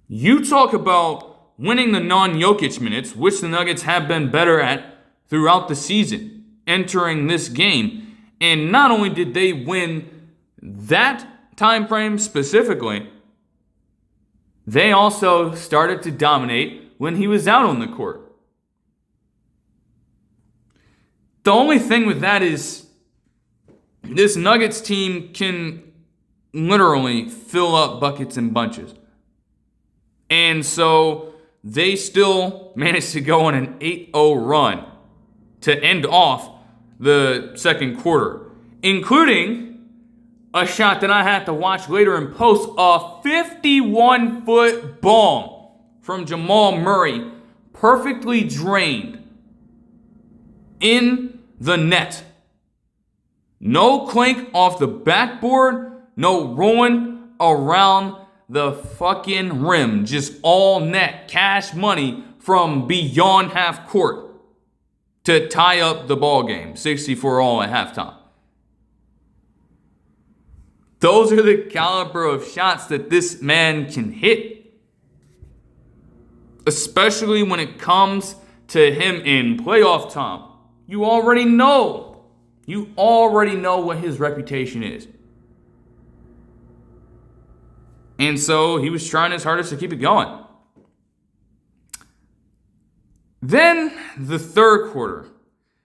You talk about winning the non-Jokic minutes, which the Nuggets have been better at throughout the season, entering this game. And not only did they win that time frame specifically, they also started to dominate when he was out on the court. The only thing with that is this Nuggets team can literally fill up buckets and bunches. And so they still managed to go on an 8-0 run to end off the second quarter, including a shot that I had to watch later in post, a 51-foot bomb from Jamal Murray, perfectly drained in the net. No clank off the backboard, no rolling around the fucking rim, just all net cash money from beyond half court to tie up the ball game, 64-all at halftime. Those are the caliber of shots that this man can hit. Especially when it comes to him in playoff time. You already know what his reputation is. And so he was trying his hardest to keep it going. Then the third quarter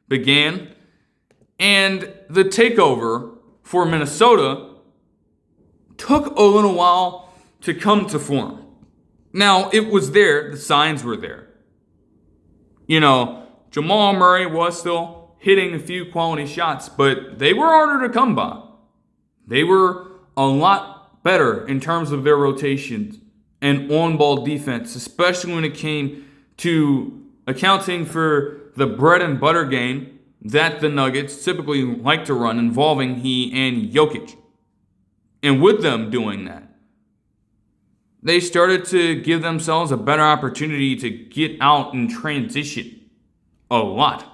began, and the takeover for Minnesota took a little while to come to form. Now, it was there. The signs were there. You know, Jamal Murray was still hitting a few quality shots, but they were harder to come by. They were a lot better in terms of their rotations and on-ball defense, especially when it came to accounting for the bread and butter game that the Nuggets typically like to run involving he and Jokic. And with them doing that, they started to give themselves a better opportunity to get out and transition a lot.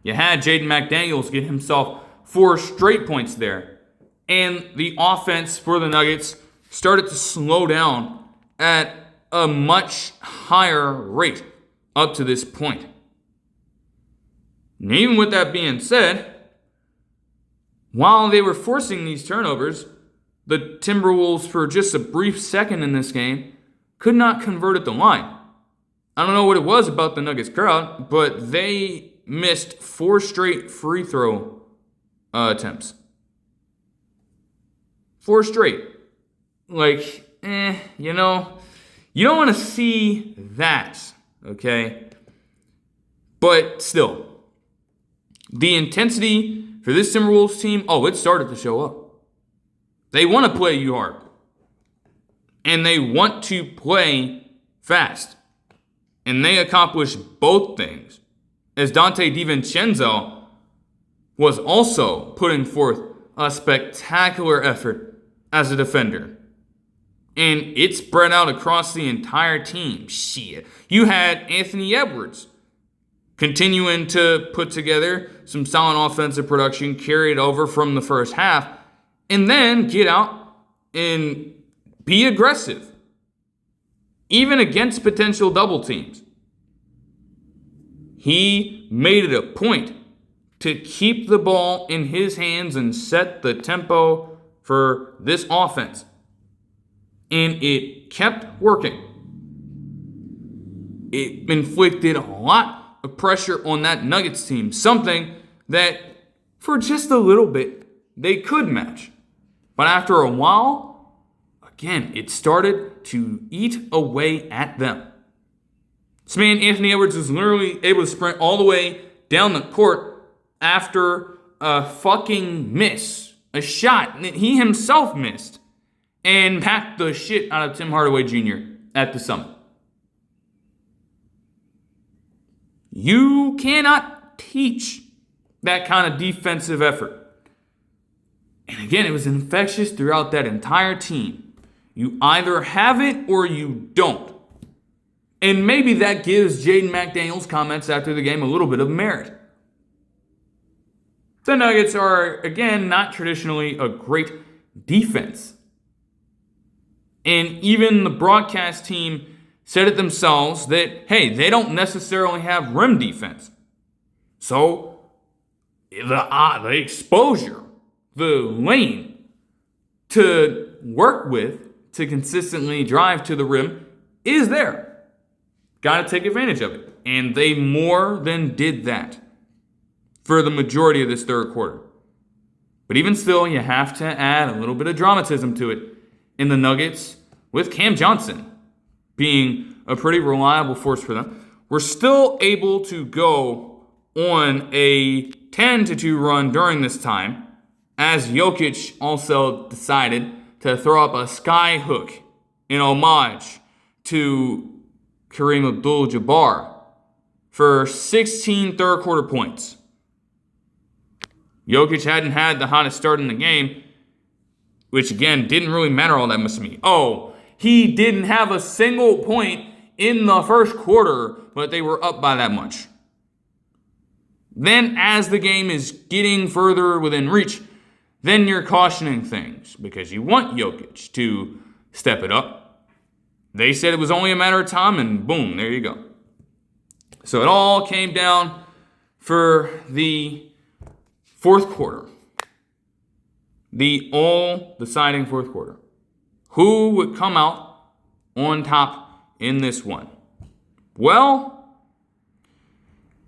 You had Jaden McDaniels get himself 4 straight points there. And the offense for the Nuggets started to slow down at a much higher rate up to this point. And even with that being said, while they were forcing these turnovers, the Timberwolves, for just a brief second in this game, could not convert at the line. I don't know what it was about the Nuggets crowd, but they missed 4 straight free throw attempts. 4 straight. You You don't want to see that, okay? But still, the intensity for this Timberwolves team, it started to show up. They want to play you hard. And they want to play fast. And they accomplish both things. As Dante DiVincenzo was also putting forth a spectacular effort as a defender. And it spread out across the entire team. Shit. You had Anthony Edwards continuing to put together some solid offensive production, carry it over from the first half, and then get out and be aggressive, even against potential double teams. He made it a point to keep the ball in his hands and set the tempo for this offense. And it kept working. It inflicted a lot of pressure on that Nuggets team, something that for just a little bit they could match. But after a while, again, it started to eat away at them. This man, Anthony Edwards, was literally able to sprint all the way down the court after a fucking miss. A shot that he himself missed. And packed the shit out of Tim Hardaway Jr. at the Summit. You cannot teach that kind of defensive effort. And again, it was infectious throughout that entire team. You either have it or you don't. And maybe that gives Jaden McDaniels' comments after the game a little bit of merit. The Nuggets are, again, not traditionally a great defense. And even the broadcast team said it themselves that, hey, they don't necessarily have rim defense. So, the exposure, the lane to work with, to consistently drive to the rim, is there. Got to take advantage of it. And they more than did that for the majority of this third quarter. But even still, you have to add a little bit of dramatism to it. In the Nuggets, with Cam Johnson being a pretty reliable force for them, we're still able to go on a 10-2 run during this time, as Jokic also decided to throw up a sky hook in homage to Kareem Abdul-Jabbar for 16 third quarter points. Jokic hadn't had the hottest start in the game, which again didn't really matter all that much to me. He didn't have a single point in the first quarter, but they were up by that much. Then as the game is getting further within reach, then you're cautioning things because you want Jokic to step it up. They said it was only a matter of time, and boom, there you go. So it all came down for the fourth quarter. The all-deciding fourth quarter. Who would come out on top in this one? Well,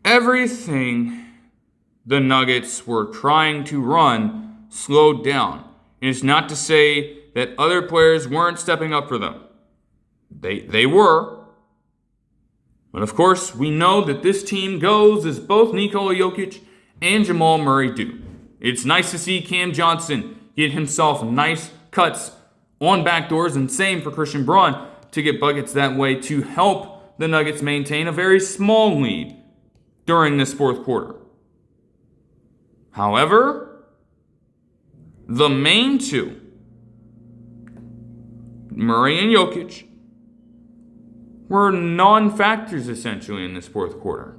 everything the Nuggets were trying to run slowed down. And it's not to say that other players weren't stepping up for them. They were. But of course, we know that this team goes as both Nikola Jokic and Jamal Murray do. It's nice to see Cam Johnson get himself nice cuts on backdoors, and same for Christian Braun to get buckets that way to help the Nuggets maintain a very small lead during this fourth quarter. However, the main two, Murray and Jokic, were non-factors essentially in this fourth quarter,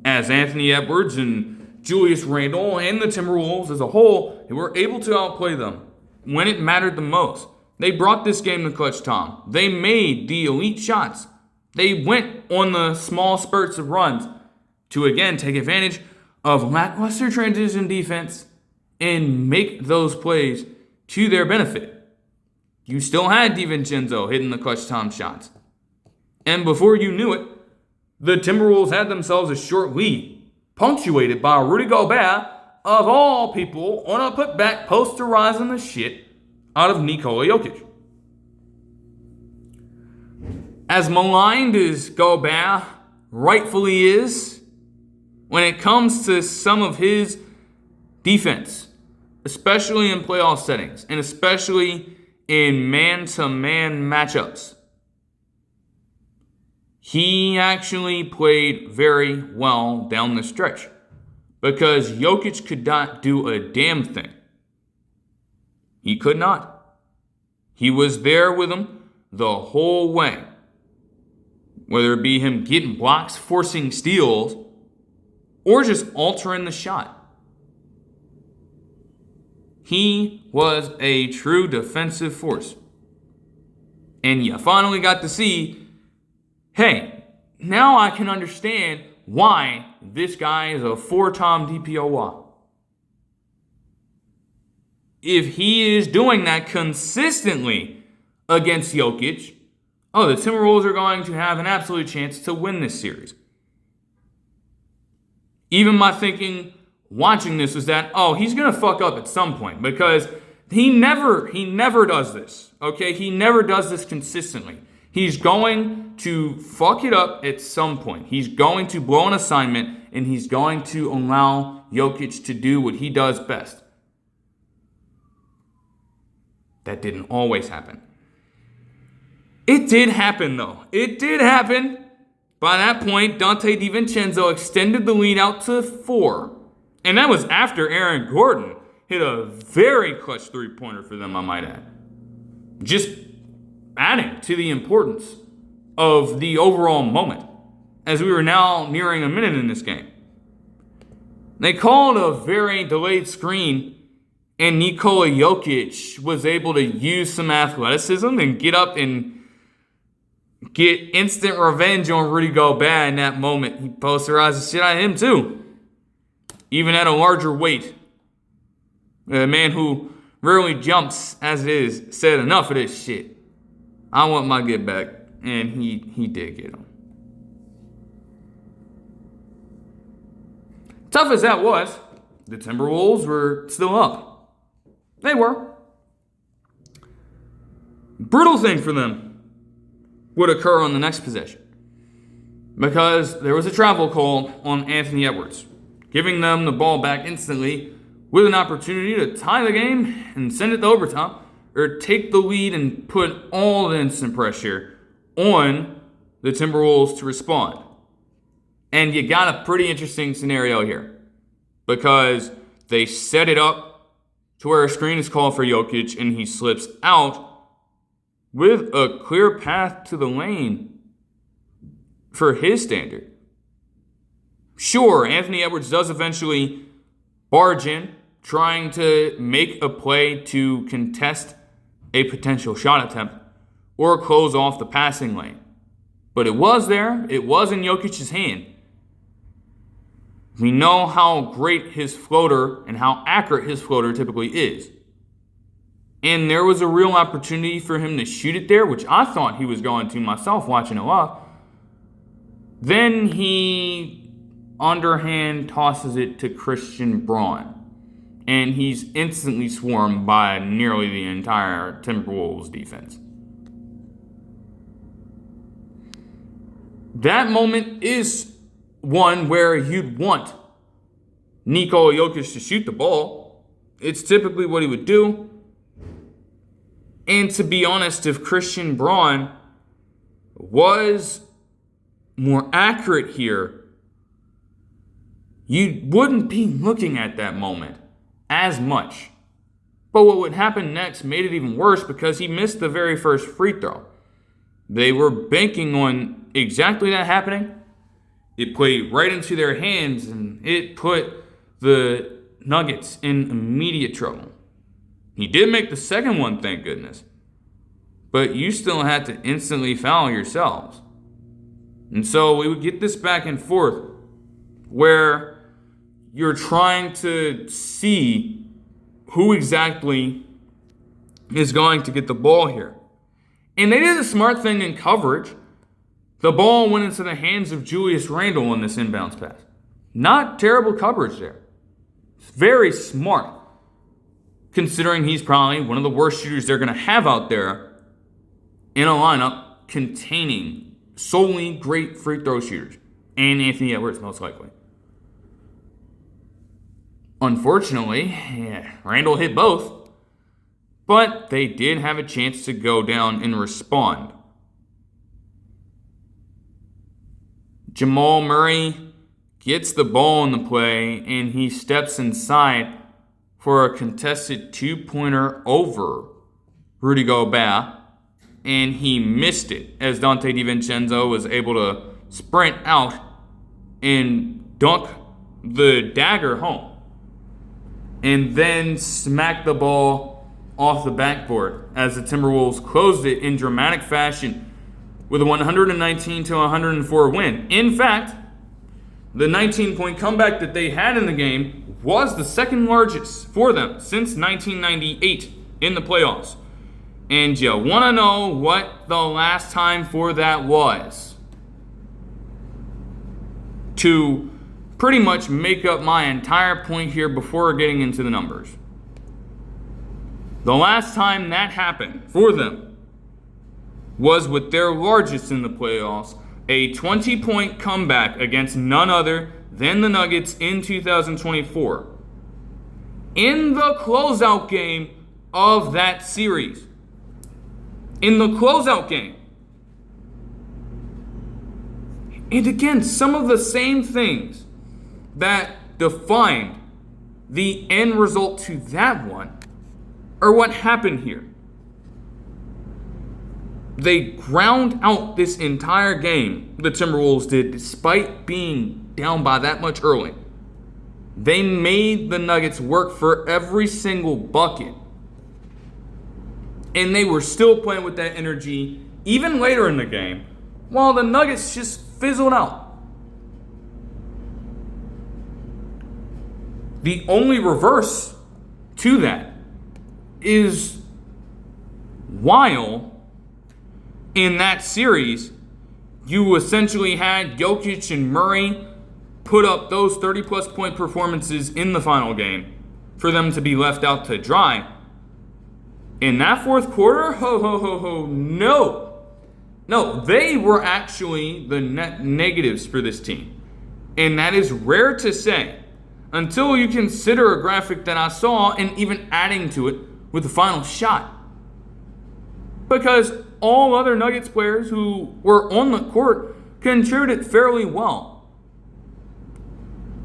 as Anthony Edwards and Julius Randle and the Timberwolves as a whole, they were able to outplay them when it mattered the most. They brought this game to clutch time. They made the elite shots. They went on the small spurts of runs to again take advantage of lackluster transition defense and make those plays to their benefit. You still had DiVincenzo hitting the clutch time shots. And before you knew it, the Timberwolves had themselves a short lead, punctuated by Rudy Gobert, of all people, on a putback posterizing the shit out of Nikola Jokic. As maligned as Gobert rightfully is, when it comes to some of his defense, especially in playoff settings, and especially in man-to-man matchups, he actually played very well down the stretch because Jokic could not do a damn thing. He could not. He was there with him the whole way. Whether it be him getting blocks, forcing steals, or just altering the shot. He was a true defensive force. And you finally got to see, hey, now I can understand why this guy is a 4-time DPOY. If he is doing that consistently against Jokic, the Timberwolves are going to have an absolute chance to win this series. Even my thinking watching this was that, he's going to fuck up at some point because he never does this, okay? He never does this consistently. He's going to fuck it up at some point. He's going to blow an assignment, and he's going to allow Jokic to do what he does best. That didn't always happen. It did happen, though. It did happen. By that point, Dante DiVincenzo extended the lead out to 4. And that was after Aaron Gordon hit a very clutch three-pointer for them, I might add. Just adding to the importance of the overall moment, as we were now nearing a minute in this game. They called a very delayed screen, and Nikola Jokic was able to use some athleticism and get up and get instant revenge on Rudy Gobert in that moment. He posterized the shit out of him too. Even at a larger weight. A man who rarely jumps as it is said, enough of this shit. I want my get back. And he did get him. Tough as that was, the Timberwolves were still up. They were. Brutal thing for them would occur on the next possession, because there was a travel call on Anthony Edwards, giving them the ball back instantly with an opportunity to tie the game and send it to overtime, or take the lead and put all the instant pressure on the Timberwolves to respond. And you got a pretty interesting scenario here, because they set it up to where a screen is called for Jokic and he slips out with a clear path to the lane for his standard. Sure, Anthony Edwards does eventually barge in, trying to make a play to contest a potential shot attempt or close off the passing lane. But it was there. It was in Jokic's hand. We know how great his floater and how accurate his floater typically is. And there was a real opportunity for him to shoot it there, which I thought he was going to myself watching it live. Then he underhand tosses it to Christian Braun. And he's instantly swarmed by nearly the entire Timberwolves defense. That moment is one where you'd want Nikola Jokic to shoot the ball. It's typically what he would do. And to be honest, if Christian Braun was more accurate here, you wouldn't be looking at that moment as much. But what would happen next made it even worse, because he missed the very first free throw. They were banking on exactly that happening. It played right into their hands, and it put the Nuggets in immediate trouble. He did make the second one, thank goodness. But you still had to instantly foul yourselves. And so we would get this back and forth where you're trying to see who exactly is going to get the ball here. And they did a smart thing in coverage. The ball went into the hands of Julius Randle on this inbounds pass. Not terrible coverage there. It's very smart, considering he's probably one of the worst shooters they're going to have out there in a lineup containing solely great free throw shooters. And Anthony Edwards, most likely. Unfortunately, Randall hit both. But they did have a chance to go down and respond. Jamal Murray gets the ball in the play, and he steps inside for a contested two-pointer over Rudy Gobert, and he missed it as Dante DiVincenzo was able to sprint out and dunk the dagger home, and then smack the ball off the backboard as the Timberwolves closed it in dramatic fashion with a 119-104 win. In fact, the 19-point comeback that they had in the game was the second largest for them since 1998 in the playoffs. And you want to know what the last time for that was? To pretty much make up my entire point here before getting into the numbers. The last time that happened for them was with their largest in the playoffs, a 20-point comeback against none other than the Nuggets in 2024. In the closeout game of that series. In the closeout game. And again, some of the same things that defined the end result to that one are what happened here. They ground out this entire game, the Timberwolves did, despite being down by that much early. They made the Nuggets work for every single bucket. And they were still playing with that energy even later in the game, while the Nuggets just fizzled out. The only reverse to that is while in that series, you essentially had Jokic and Murray put up those 30-plus point performances in the final game for them to be left out to dry. In that fourth quarter, no. No, they were actually the net negatives for this team. And that is rare to say until you consider a graphic that I saw and even adding to it with the final shot. Because all other Nuggets players who were on the court contributed fairly well.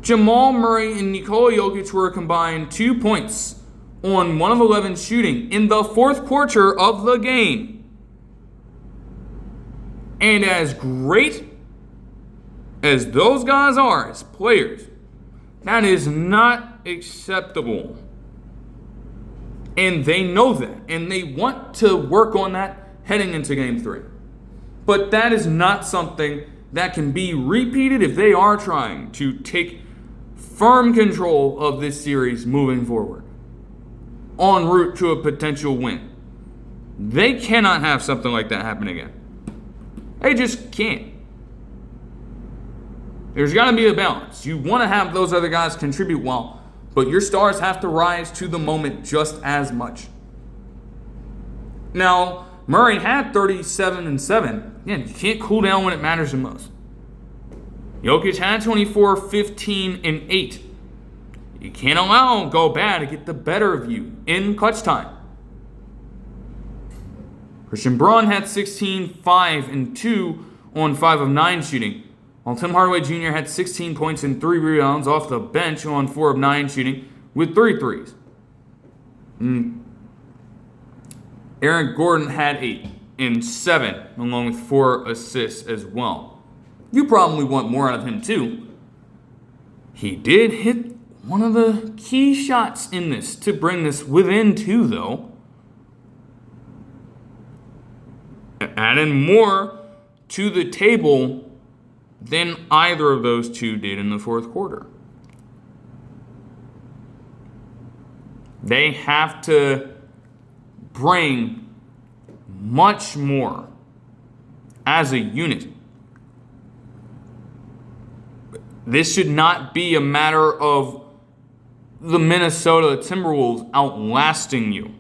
Jamal Murray and Nikola Jokic were combined 2 points on 1 of 11 shooting in the fourth quarter of the game. And as great as those guys are as players, that is not acceptable. And they know that, and they want to work on that heading into Game 3. But that is not something that can be repeated if they are trying to take firm control of this series moving forward, en route to a potential win. They cannot have something like that happen again. They just can't. There's got to be a balance. You want to have those other guys contribute well, but your stars have to rise to the moment just as much. Now, Murray had 37 and 7. Again, you can't cool down when it matters the most. Jokic had 24, 15, and 8. You can't allow Gobert to get the better of you in clutch time. Christian Braun had 16, 5, and 2 on 5 of 9 shooting, while Tim Hardaway Jr. had 16 points and 3 rebounds off the bench on 4 of 9 shooting with 3 threes. Aaron Gordon had 8 and 7, along with 4 assists as well. You probably want more out of him too. He did hit one of the key shots in this to bring this within 2, though. Adding more to the table than either of those two did in the fourth quarter. They have to bring much more as a unit. This should not be a matter of the Minnesota Timberwolves outlasting you.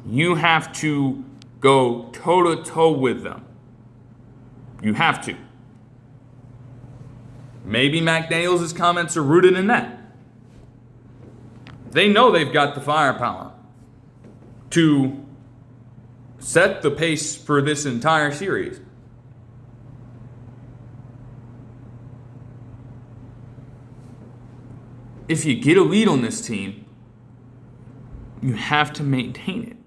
You have to go toe-to-toe with them. You have to. Maybe McDaniels' comments are rooted in that. They know they've got the firepower to set the pace for this entire series. If you get a lead on this team, you have to maintain it.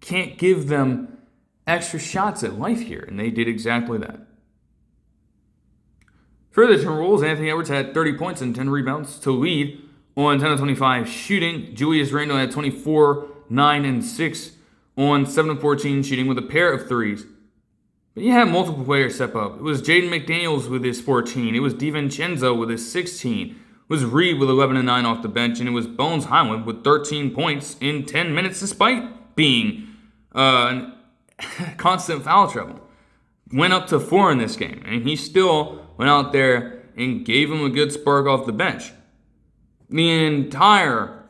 Can't give them extra shots at life here, and they did exactly that. For the Timberwolves, Anthony Edwards had 30 points and 10 rebounds to lead on 10 of 25 shooting. Julius Randle had 24, 9, and 6 on 7 of 14 shooting with a pair of threes. But you had multiple players step up. It was Jaden McDaniels with his 14. It was DiVincenzo with his 16. It was Reed with 11 and 9 off the bench. And it was Bones Highland with 13 points in 10 minutes despite being constant foul trouble. Went up to 4 in this game. And he still went out there and gave him a good spark off the bench. The entire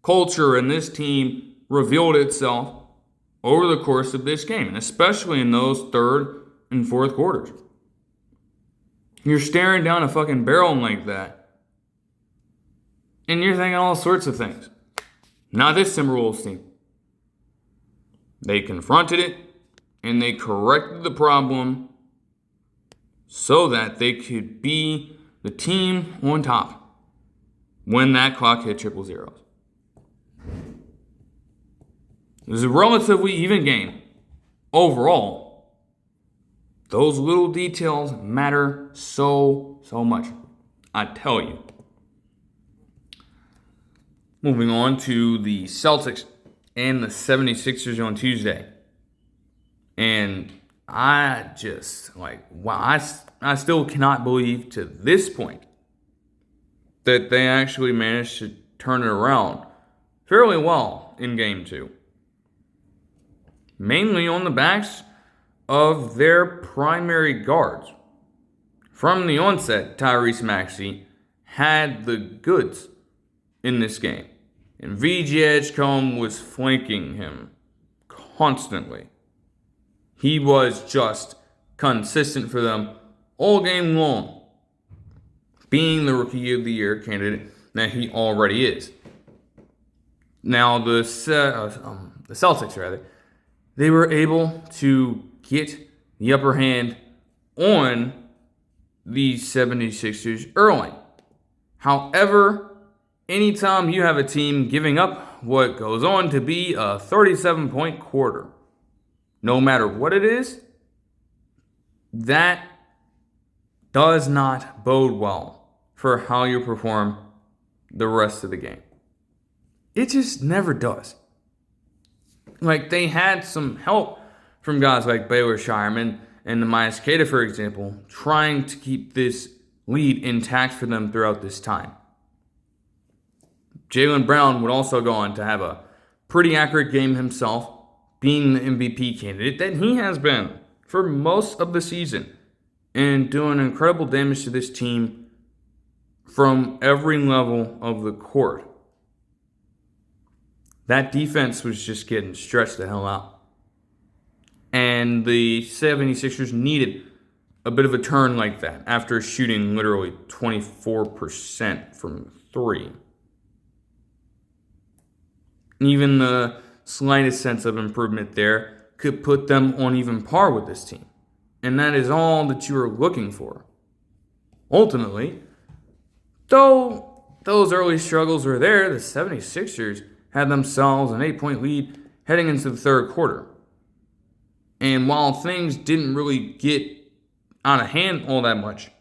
culture in this team revealed itself over the course of this game, and especially in those third and fourth quarters. You're staring down a fucking barrel like that, and you're thinking all sorts of things. Not this Timberwolves team. They confronted it, and they corrected the problem so that they could be the team on top when that clock hit triple zeros. It was a relatively even game. Overall, those little details matter so much. I tell you. Moving on to the Celtics and the 76ers on Tuesday. And I just, wow, I still cannot believe to this point that they actually managed to turn it around fairly well in Game 2. Mainly on the backs of their primary guards. From the onset, Tyrese Maxey had the goods in this game. And VJ Edgecombe was flanking him constantly. He was just consistent for them all game long, being the Rookie of the Year candidate that he already is. Now, the Celtics, they were able to get the upper hand on the 76ers early. However, anytime you have a team giving up what goes on to be a 37-point quarter, no matter what it is, that does not bode well for how you perform the rest of the game. It just never does. They had some help from guys like Baylor Shireman and the Myers Kata, for example, trying to keep this lead intact for them throughout this time. Jaylen Brown would also go on to have a pretty accurate game himself, being the MVP candidate that he has been for most of the season, and doing incredible damage to this team from every level of the court. That defense was just getting stretched the hell out. And the 76ers needed a bit of a turn like that after shooting literally 24% from 3. Even the slightest sense of improvement there could put them on even par with this team. And that is all that you are looking for. Ultimately, though those early struggles were there, the 76ers had themselves an 8-point lead heading into the third quarter. And while things didn't really get out of hand all that much,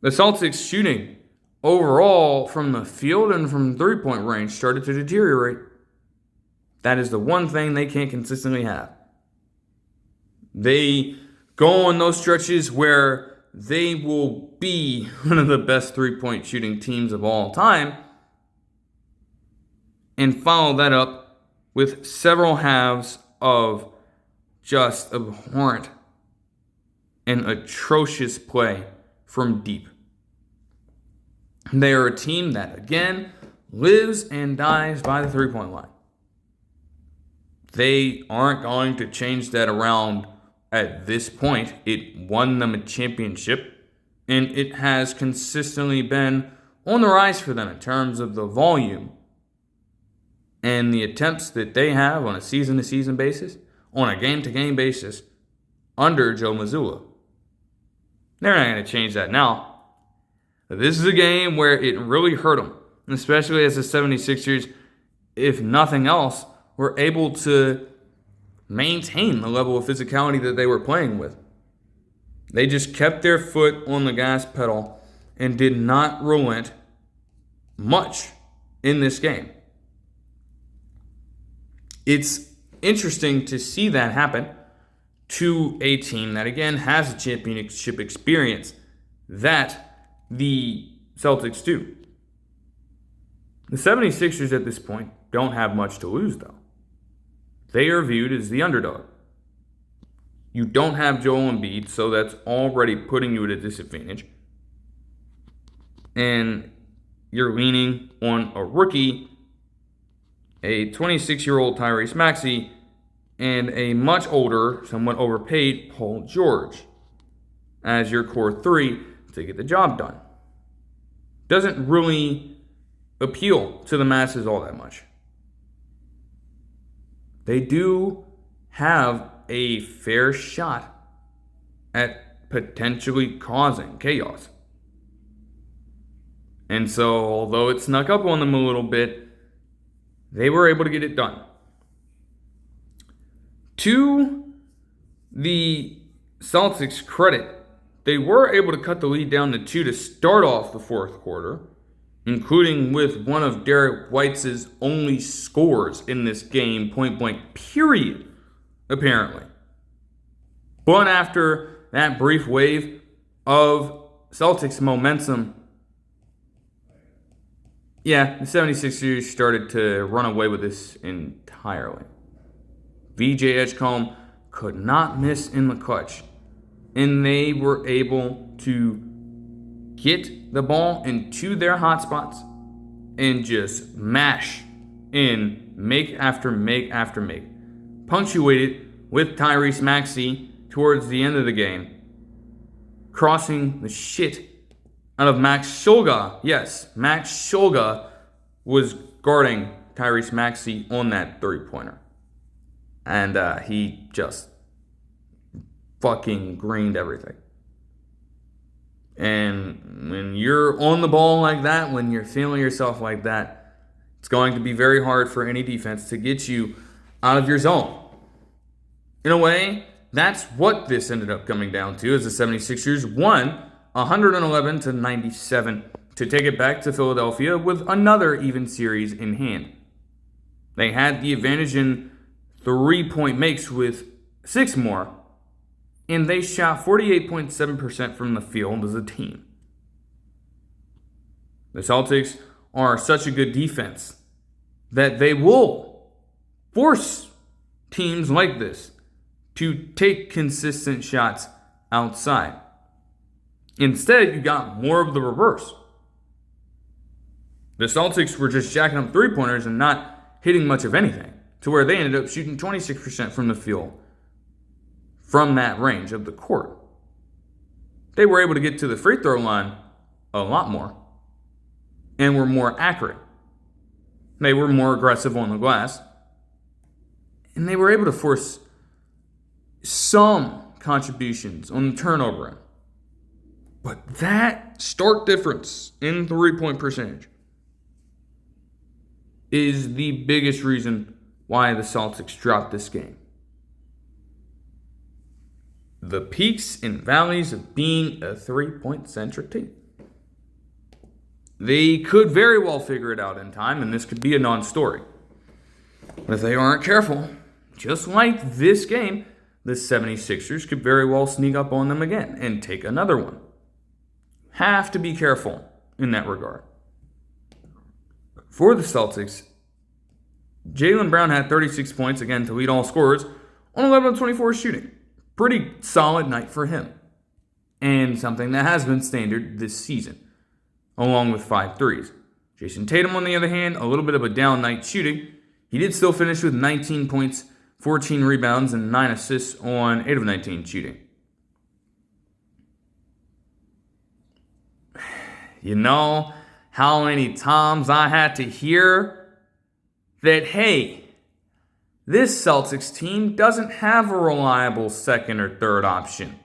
the Celtics shooting overall from the field and from three-point range started to deteriorate. That is the one thing they can't consistently have. They go on those stretches where they will be one of the best three-point shooting teams of all time, and follow that up with several halves of just abhorrent and atrocious play from deep. They are a team that, again, lives and dies by the three-point line. They aren't going to change that around at this point. It won them a championship, and it has consistently been on the rise for them in terms of the volume and the attempts that they have on a season-to-season basis, on a game-to-game basis, under Joe Mazzulla. They're not going to change that now. But this is a game where it really hurt them, especially as the 76ers, if nothing else, were able to maintain the level of physicality that they were playing with. They just kept their foot on the gas pedal and did not relent much in this game. It's interesting to see that happen to a team that, again, has a championship experience that the Celtics do. The 76ers at this point don't have much to lose, though. They are viewed as the underdog. You don't have Joel Embiid, so that's already putting you at a disadvantage. And you're leaning on a rookie, a 26-year-old Tyrese Maxey, and a much older, somewhat overpaid Paul George as your core three to get the job done. Doesn't really appeal to the masses all that much. They do have a fair shot at potentially causing chaos. And so, although it snuck up on them a little bit, they were able to get it done. To the Celtics' credit, they were able to cut the lead down to 2 to start off the fourth quarter, including with one of Derek White's only scores in this game, point blank, period, apparently. But after that brief wave of Celtics momentum, the 76ers started to run away with this entirely. VJ Edgecombe could not miss in the clutch, and they were able to get the ball into their hot spots and just mash in make after make after make. Punctuated with Tyrese Maxey towards the end of the game, crossing the shit out of Max Shulga. Yes, Max Shulga was guarding Tyrese Maxey on that three-pointer. And he just fucking greened everything. And when you're on the ball like that, when you're feeling yourself like that, it's going to be very hard for any defense to get you out of your zone. In a way, that's what this ended up coming down to, as the 76ers won 111-97 to take it back to Philadelphia with another even series in hand. They had the advantage in 3-point makes with 6 more, and they shot 48.7% from the field as a team. The Celtics are such a good defense that they will force teams like this to take consistent shots outside. Instead, you got more of the reverse. The Celtics were just jacking up three-pointers and not hitting much of anything, to where they ended up shooting 26% from the field from that range of the court. They were able to get to the free throw line a lot more and were more accurate. They were more aggressive on the glass, and they were able to force some contributions on the turnover end. But that stark difference in three-point percentage is the biggest reason why the Celtics dropped this game. The peaks and valleys of being a three-point centric team. They could very well figure it out in time, and this could be a non-story. But if they aren't careful, just like this game, the 76ers could very well sneak up on them again and take another one. Have to be careful in that regard. For the Celtics, Jaylen Brown had 36 points, again, to lead all scorers, on 11 of 24 shooting. Pretty solid night for him. And something that has been standard this season, along with 5 threes. Jason Tatum, on the other hand, a little bit of a down night shooting. He did still finish with 19 points, 14 rebounds, and 9 assists on 8 of 19 shooting. You know how many times I had to hear that, hey, this Celtics team doesn't have a reliable second or third option.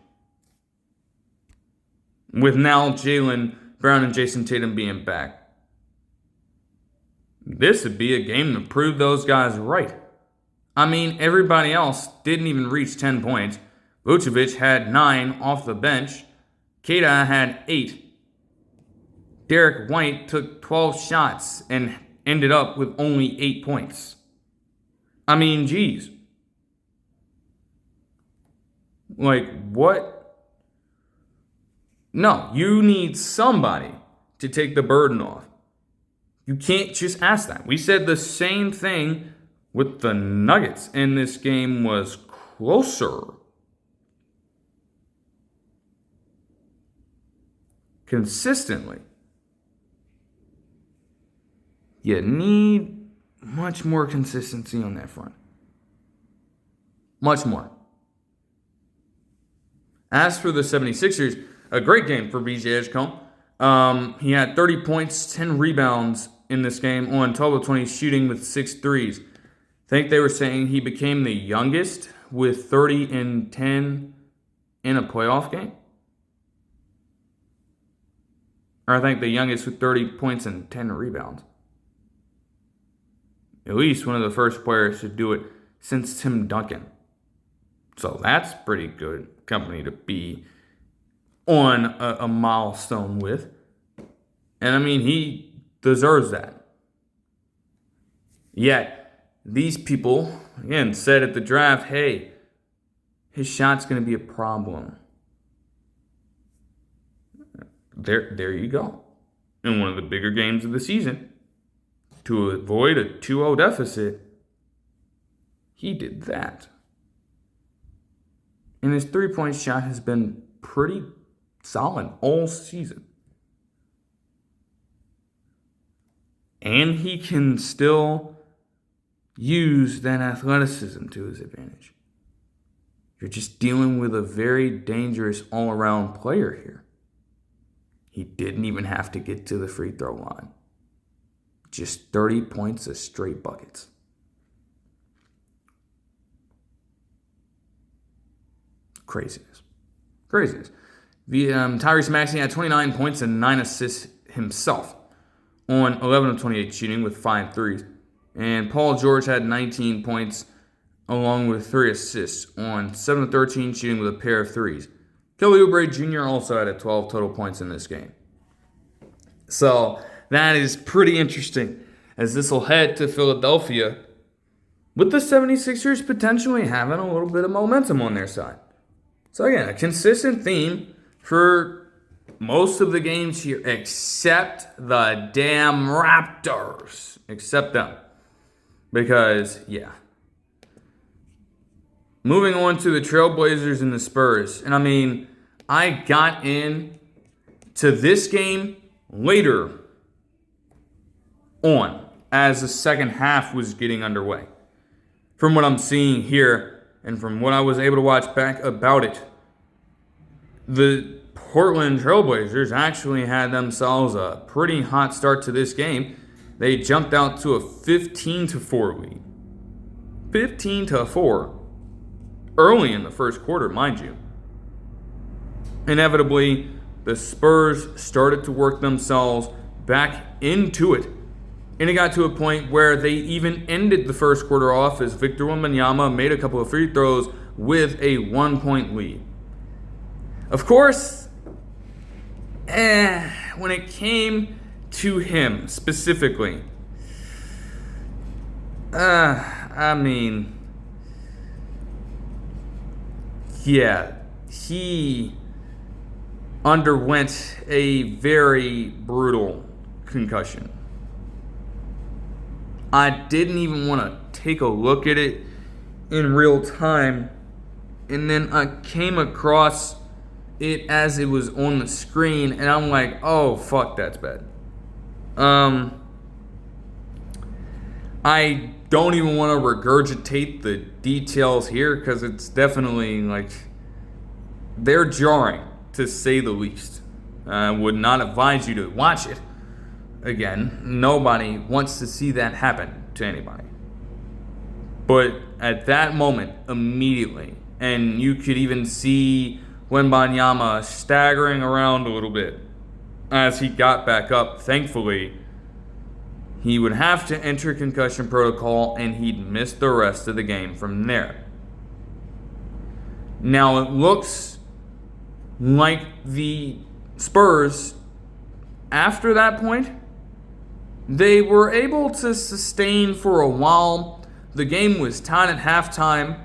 With now Jaylen Brown and Jason Tatum being back. This would be a game to prove those guys right. I mean, everybody else didn't even reach 10 points. Vucevic had 9 off the bench. Keita had 8. Derek White took 12 shots and ended up with only 8 points. I mean, geez. Like, what? No, you need somebody to take the burden off. You can't just ask that. We said the same thing with the Nuggets, and this game was closer. Consistently. You need much more consistency on that front. Much more. As for the 76ers, a great game for BJ Edgecombe. He had 30 points, 10 rebounds in this game on 12 of 20 shooting with 6 threes. I think they were saying he became the youngest with 30 and 10 in a playoff game. Or I think the youngest with 30 points and 10 rebounds. At least one of the first players to do it since Tim Duncan. So that's pretty good company to be on a milestone with. And I mean, he deserves that. Yet, these people, again, said at the draft, hey, his shot's going to be a problem. There you go. In one of the bigger games of the season, to avoid a 2-0 deficit, he did that. And his three-point shot has been pretty solid all season. And he can still use that athleticism to his advantage. You're just dealing with a very dangerous all-around player here. He didn't even have to get to the free throw line. Just 30 points of straight buckets. Craziness. Tyrese Maxey had 29 points and 9 assists himself on 11 of 28 shooting with 5 threes. And Paul George had 19 points along with 3 assists on 7 of 13 shooting with a pair of threes. Kelly Oubre Jr. also had 12 total points in this game. So that is pretty interesting, as this will head to Philadelphia with the 76ers potentially having a little bit of momentum on their side. So again, a consistent theme for most of the games here, except the damn Raptors. Except them. Because, yeah. Moving on to the Trailblazers and the Spurs. And I mean, I got in to this game later on as the second half was getting underway. From what I'm seeing here and from what I was able to watch back about it, the Portland Trailblazers actually had themselves a pretty hot start to this game. They jumped out to a 15-4 lead. 15-4. Early in the first quarter, mind you. Inevitably, the Spurs started to work themselves back into it. And it got to a point where they even ended the first quarter off as Victor Wembanyama made a couple of free throws with a 1-point lead. Of course, when it came to him specifically, he underwent a very brutal concussion. I didn't even want to take a look at it in real time, and then I came across it as it was on the screen, and I'm like, oh, fuck, that's bad. I don't even want to regurgitate the details here because it's definitely they're jarring to say the least. I would not advise you to watch it. Again, nobody wants to see that happen to anybody. But at that moment, immediately, and you could even see Wembanyama staggering around a little bit as he got back up. Thankfully, he would have to enter concussion protocol and he'd miss the rest of the game from there. Now it looks like the Spurs, after that point, they were able to sustain for a while. The game was tied at halftime.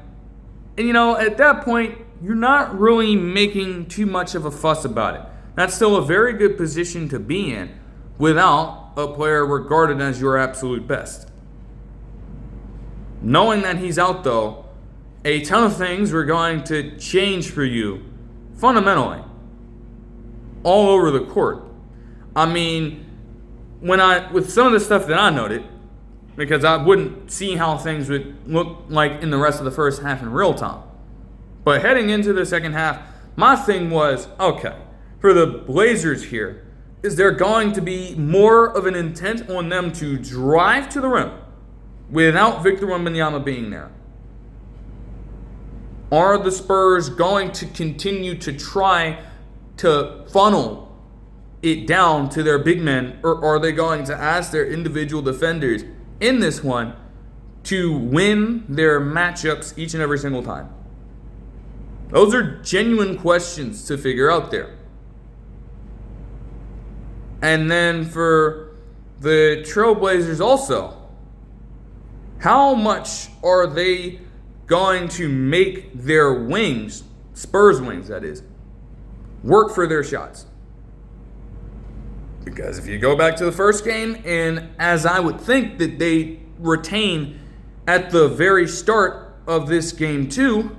And at that point, you're not really making too much of a fuss about it. That's still a very good position to be in without a player regarded as your absolute best. Knowing that he's out, though, a ton of things were going to change for you fundamentally all over the court. I mean, with some of the stuff that I noted, because I wouldn't see how things would look like in the rest of the first half in real time. But heading into the second half, my thing was, okay, for the Blazers here, is there going to be more of an intent on them to drive to the rim without Victor Wembanyama being there? Are the Spurs going to continue to try to funnel it down to their big men, or are they going to ask their individual defenders in this one to win their matchups each and every single time? Those are genuine questions to figure out there. And then for the Trailblazers also, how much are they going to make their wings, Spurs wings that is, work for their shots? Because if you go back to the first game, and as I would think that they retain at the very start of this game too,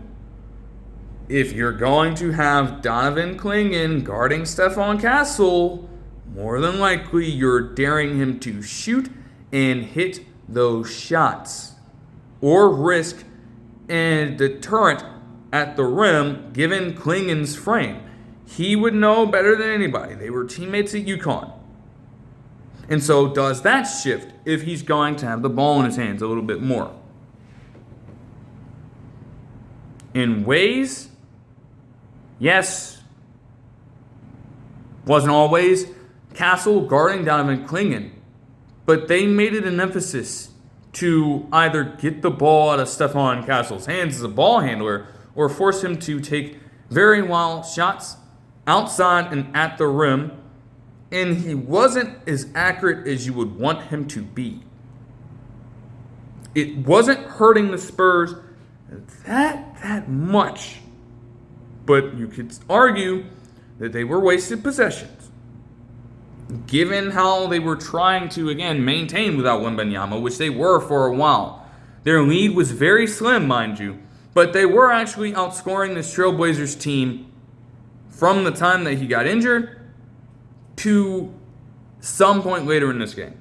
if you're going to have Donovan Clingan guarding Stephon Castle, more than likely you're daring him to shoot and hit those shots, or risk a deterrent at the rim given Clingan's frame. He would know better than anybody. They were teammates at UConn. And so does that shift if he's going to have the ball in his hands a little bit more? In ways, yes. Wasn't always Castle guarding Donovan Clingan, but they made it an emphasis to either get the ball out of Stephon Castle's hands as a ball handler or force him to take very wild shots outside and at the rim, and he wasn't as accurate as you would want him to be. It wasn't hurting the Spurs that much, but you could argue that they were wasted possessions, given how they were trying to, again, maintain without Wembanyama, which they were for a while. Their lead was very slim, mind you, but they were actually outscoring this Trailblazers team from the time that he got injured to some point later in this game.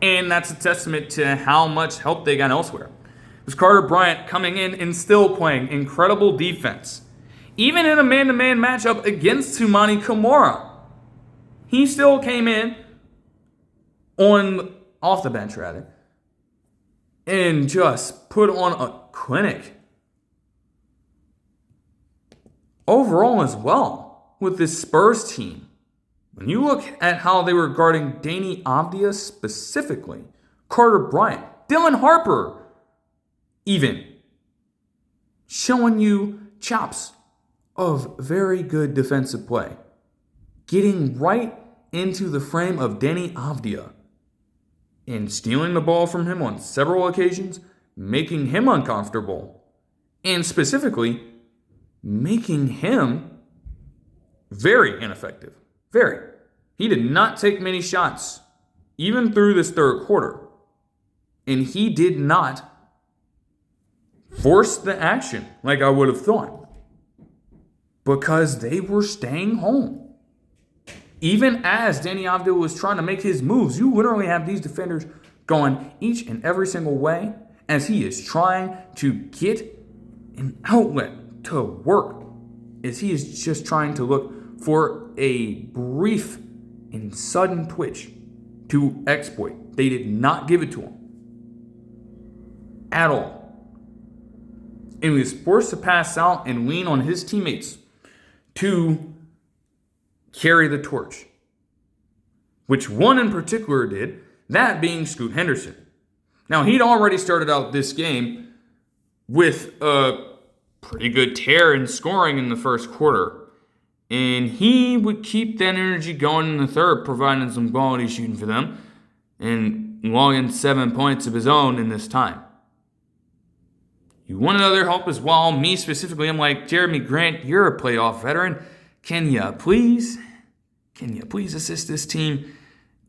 And that's a testament to how much help they got elsewhere. It was Carter Bryant coming in and still playing incredible defense. Even in a man-to-man matchup against Toumani Camara, he still came in off the bench and just put on a clinic. Overall as well, with this Spurs team, when you look at how they were guarding Deni Avdija specifically, Carter Bryant, Dylan Harper even, showing you chops of very good defensive play. Getting right into the frame of Deni Avdija and stealing the ball from him on several occasions, making him uncomfortable, and specifically making him very ineffective. Very. He did not take many shots, even through this third quarter. And he did not force the action like I would have thought, because they were staying home. Even as Danny Avdija was trying to make his moves, you literally have these defenders going each and every single way as he is trying to get an outlet to work, as he is just trying to look for a brief and sudden twitch to exploit. They did not give it to him at all. And he was forced to pass out and lean on his teammates to carry the torch, which one in particular did, that being Scoot Henderson. Now, he'd already started out this game with a pretty good tear in scoring in the first quarter, and he would keep that energy going in the third, providing some quality shooting for them, and log in 7 points of his own in this time. You wanted other help as well. Me specifically, I'm like, Jeremy Grant, you're a playoff veteran. Can you please assist this team?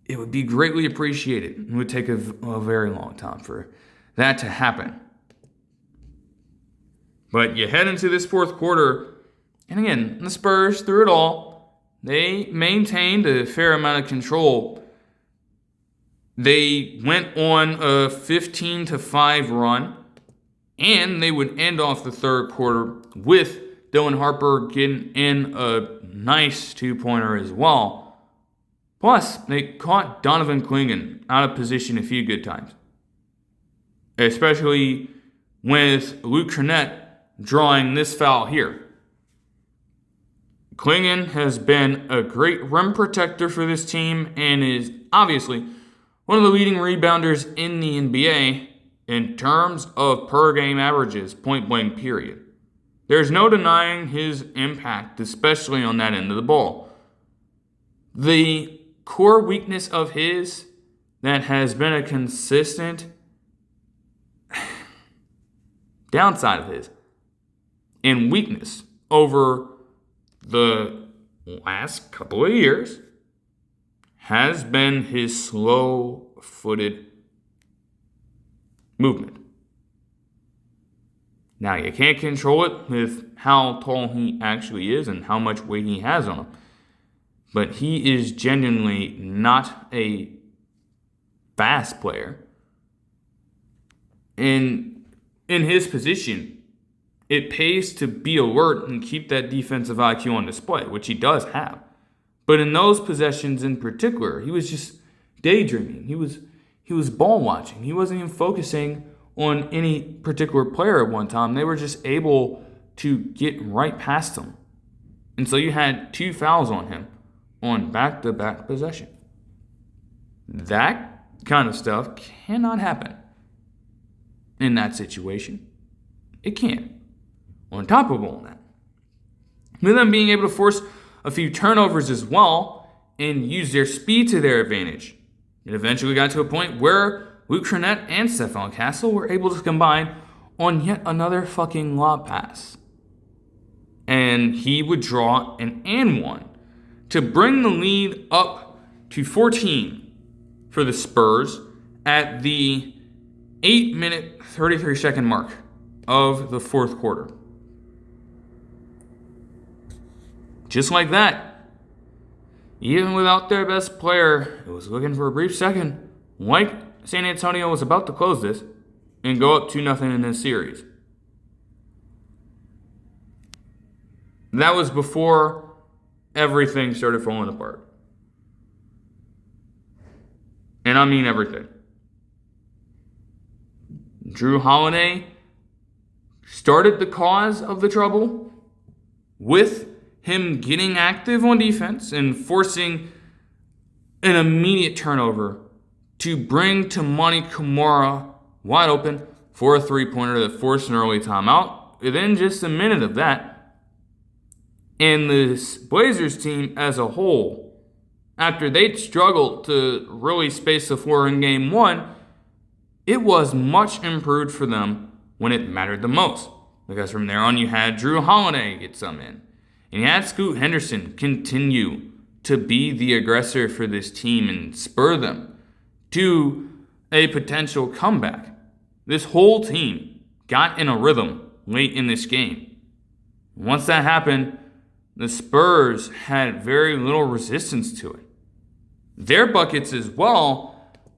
It would be greatly appreciated. It would take a very long time for that to happen. But you head into this fourth quarter, and again, the Spurs, through it all, they maintained a fair amount of control. They went on a 15-5 run, and they would end off the third quarter with Dylan Harper getting in a nice two-pointer as well. Plus, they caught Donovan Clingan out of position a few good times, especially with Luke Cornett drawing this foul here. Clingan has been a great rim protector for this team and is obviously one of the leading rebounders in the NBA in terms of per-game averages, point-blank period. There's no denying his impact, especially on that end of the ball. The core weakness of his that has been a consistent downside of his and weakness over the last couple of years has been his slow-footed movement. Now, you can't control it with how tall he actually is and how much weight he has on him. But he is genuinely not a fast player. In his position, it pays to be alert and keep that defensive IQ on display, which he does have. But in those possessions in particular, he was just daydreaming. He was ball watching. He wasn't even focusing on any particular player at one time. They were just able to get right past him. And so you had 2 fouls on him on back-to-back possession. That kind of stuff cannot happen in that situation. It can't. On top of all that, with them being able to force a few turnovers as well and use their speed to their advantage, it eventually got to a point where Luke Cornett and Stephon Castle were able to combine on yet another fucking lob pass. And he would draw an and one to bring the lead up to 14 for the Spurs at the 8-minute, 33-second mark of the fourth quarter. Just like that, even without their best player, it was looking for a brief second like San Antonio was about to close this and go up 2-0 in this series. That was before everything started falling apart. And I mean everything. Drew Holiday started the cause of the trouble with him getting active on defense and forcing an immediate turnover to bring Toumani Camara wide open for a three-pointer that forced an early timeout. Within just a minute of that, and the Blazers team as a whole, after they'd struggled to really space the floor in Game 1, it was much improved for them when it mattered the most. Because from there on, you had Drew Holiday get some in. And you had Scoot Henderson continue to be the aggressor for this team and spur them to a potential comeback. This whole team got in a rhythm late in this game. Once that happened, the Spurs had very little resistance to it. Their buckets as well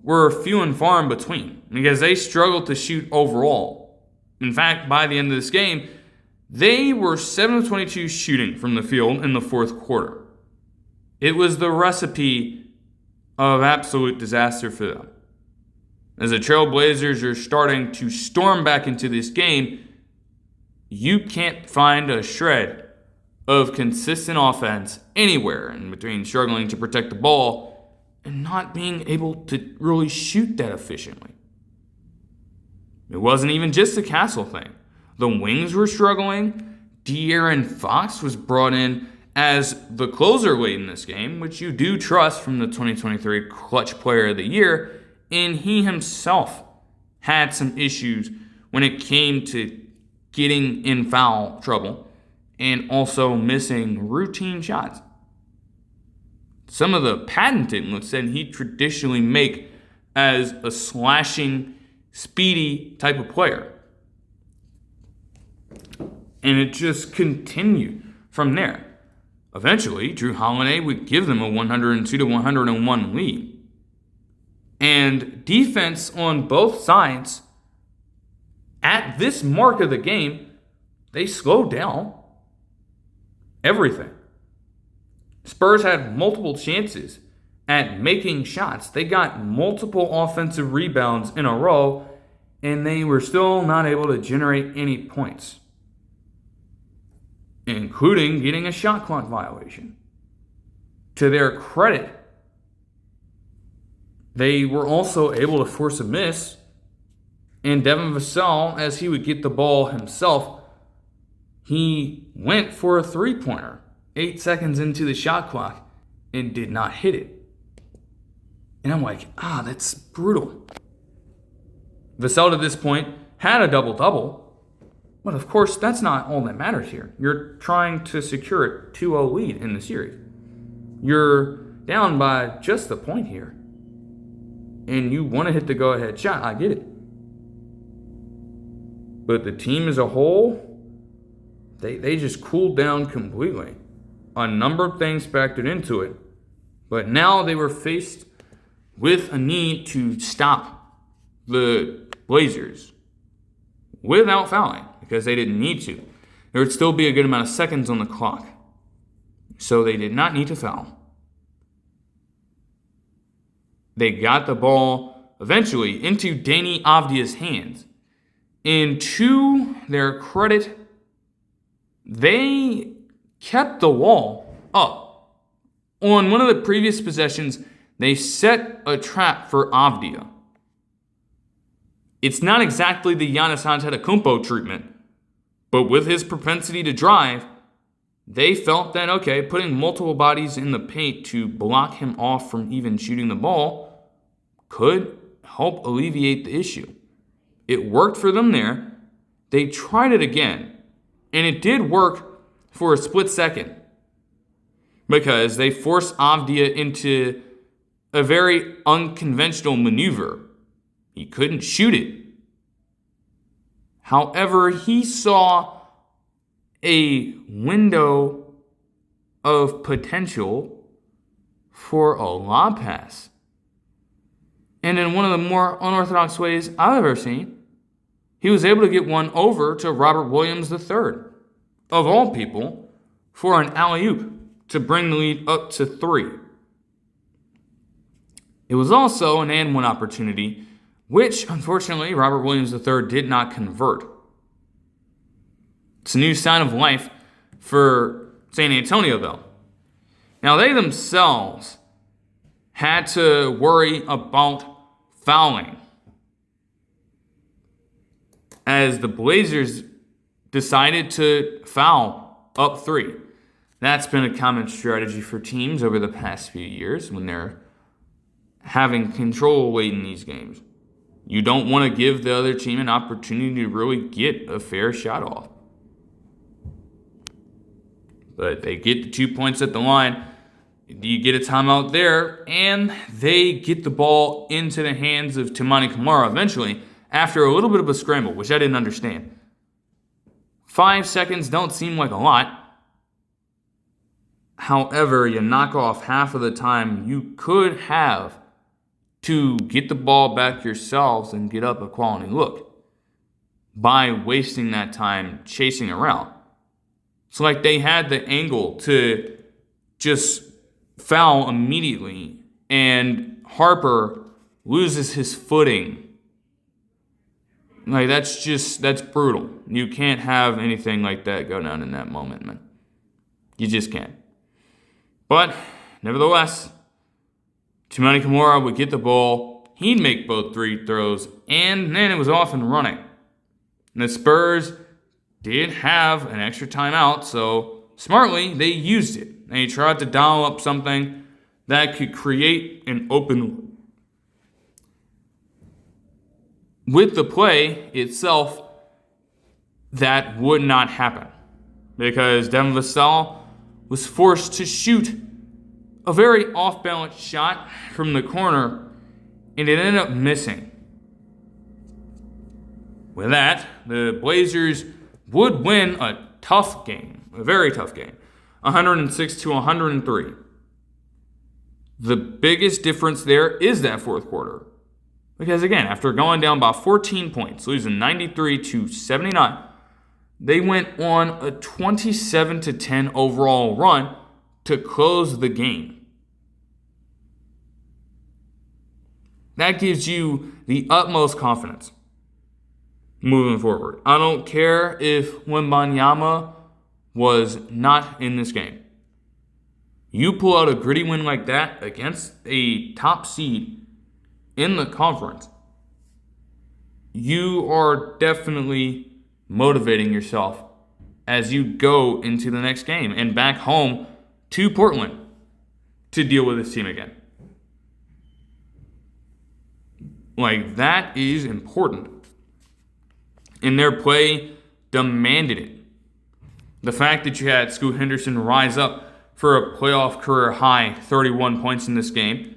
were few and far in between because they struggled to shoot overall. In fact, by the end of this game, they were 7 of 22 shooting from the field in the fourth quarter. It was the recipe of absolute disaster for them. As the Trailblazers are starting to storm back into this game, you can't find a shred of consistent offense anywhere in between struggling to protect the ball and not being able to really shoot that efficiently. It wasn't even just a Castle thing. The wings were struggling. De'Aaron Fox was brought in as the closer late in this game, which you do trust from the 2023 Clutch Player of the Year, and he himself had some issues when it came to getting in foul trouble and also missing routine shots. Some of the patented looks that he'd traditionally make as a slashing, speedy type of player. And it just continued from there. Eventually, Drew Holiday would give them a 102-101 lead. And defense on both sides, at this mark of the game, they slowed down everything. Spurs had multiple chances at making shots. They got multiple offensive rebounds in a row, and they were still not able to generate any points, including getting a shot clock violation. To their credit, they were also able to force a miss, and Devin Vassell, as he would get the ball himself, he went for a three-pointer 8 seconds into the shot clock and did not hit it. And I'm like, that's brutal. Vassell at this point had a double-double, but of course that's not all that matters here. You're trying to secure a 2-0 lead in the series. You're down by just the point here, and you want to hit the go-ahead shot. I get it. But the team as a whole, they just cooled down completely. A number of things factored into it, but now they were faced with a need to stop the Blazers without fouling because they didn't need to. There would still be a good amount of seconds on the clock, so they did not need to foul. They got the ball eventually into Deni Avdia's hands, and to their credit, they kept the wall up. On one of the previous possessions, they set a trap for Avdia. It's not exactly the Giannis Antetokounmpo treatment, but with his propensity to drive, they felt that, okay, putting multiple bodies in the paint to block him off from even shooting the ball could help alleviate the issue. It worked for them there. They tried it again, and it did work for a split second because they forced Avdia into a very unconventional maneuver. He couldn't shoot it. However, he saw a window of potential for a lob pass. And in one of the more unorthodox ways I've ever seen, he was able to get one over to Robert Williams III, of all people, for an alley-oop to bring the lead up to 3. It was also an and one opportunity, which, unfortunately, Robert Williams III did not convert. It's a new sign of life for San Antonio, though. Now, they themselves had to worry about fouling, as the Blazers decided to foul up 3. That's been a common strategy for teams over the past few years when they're having control late in these games. You don't want to give the other team an opportunity to really get a fair shot off. But they get the 2 points at the line. You get a timeout there, and they get the ball into the hands of Toumani Camara eventually after a little bit of a scramble, which I didn't understand. 5 seconds don't seem like a lot, However, you knock off half of the time you could have to get the ball back yourselves and get up a quality look by wasting that time chasing around. It's like they had the angle to just foul immediately, and Harper loses his footing. Like, that's brutal. You can't have anything like that go down in that moment, man. You just can't. But, nevertheless, Toumani Camara would get the ball, he'd make both free throws, and then it was off and running. And the Spurs did have an extra timeout, so smartly, they used it. They tried to dial up something that could create an open. With the play itself, that would not happen because Devin Vassell was forced to shoot a very off-balance shot from the corner, and it ended up missing. With that, the Blazers would win a tough game, a very tough game, 106-103. The biggest difference there is that fourth quarter. Because again, after going down by 14 points, losing 93-79, they went on a 27-10 overall run to close the game. That gives you the utmost confidence moving forward. I don't care if Wembanyama was not in this game. You pull out a gritty win like that against a top seed in the conference, you are definitely motivating yourself as you go into the next game and back home to Portland to deal with this team again. Like, that is important. And their play demanded it. The fact that you had Scoot Henderson rise up for a playoff career high 31 points in this game,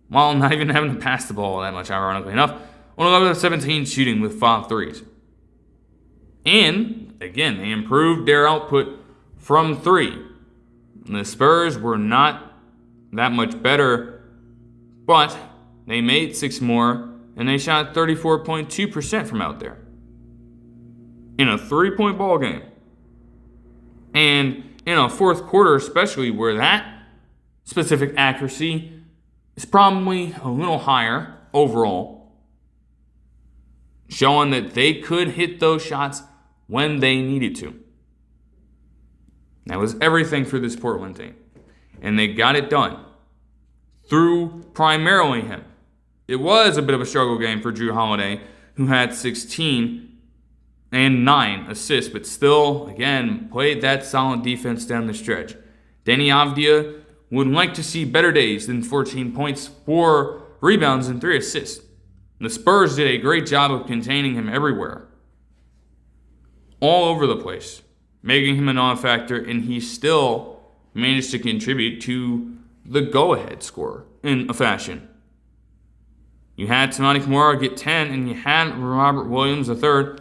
while not even having to pass the ball that much, ironically enough, on 11 of 17 shooting with 5 threes. And, again, they improved their output from 3. The Spurs were not that much better, but they made 6 more, and they shot 34.2% from out there in a 3-point ball game. And in a fourth quarter especially, where that specific accuracy is probably a little higher overall, showing that they could hit those shots when they needed to. That was everything for this Portland team. And they got it done through primarily him. It was a bit of a struggle game for Drew Holiday, who had 16 and 9 assists, but still, again, played that solid defense down the stretch. Deni Avdija would like to see better days than 14 points, 4 rebounds, and 3 assists. The Spurs did a great job of containing him everywhere, all over the place, making him a non-factor, and he still managed to contribute to the go-ahead score in a fashion. You had Toumani Camara get 10, and you had Robert Williams III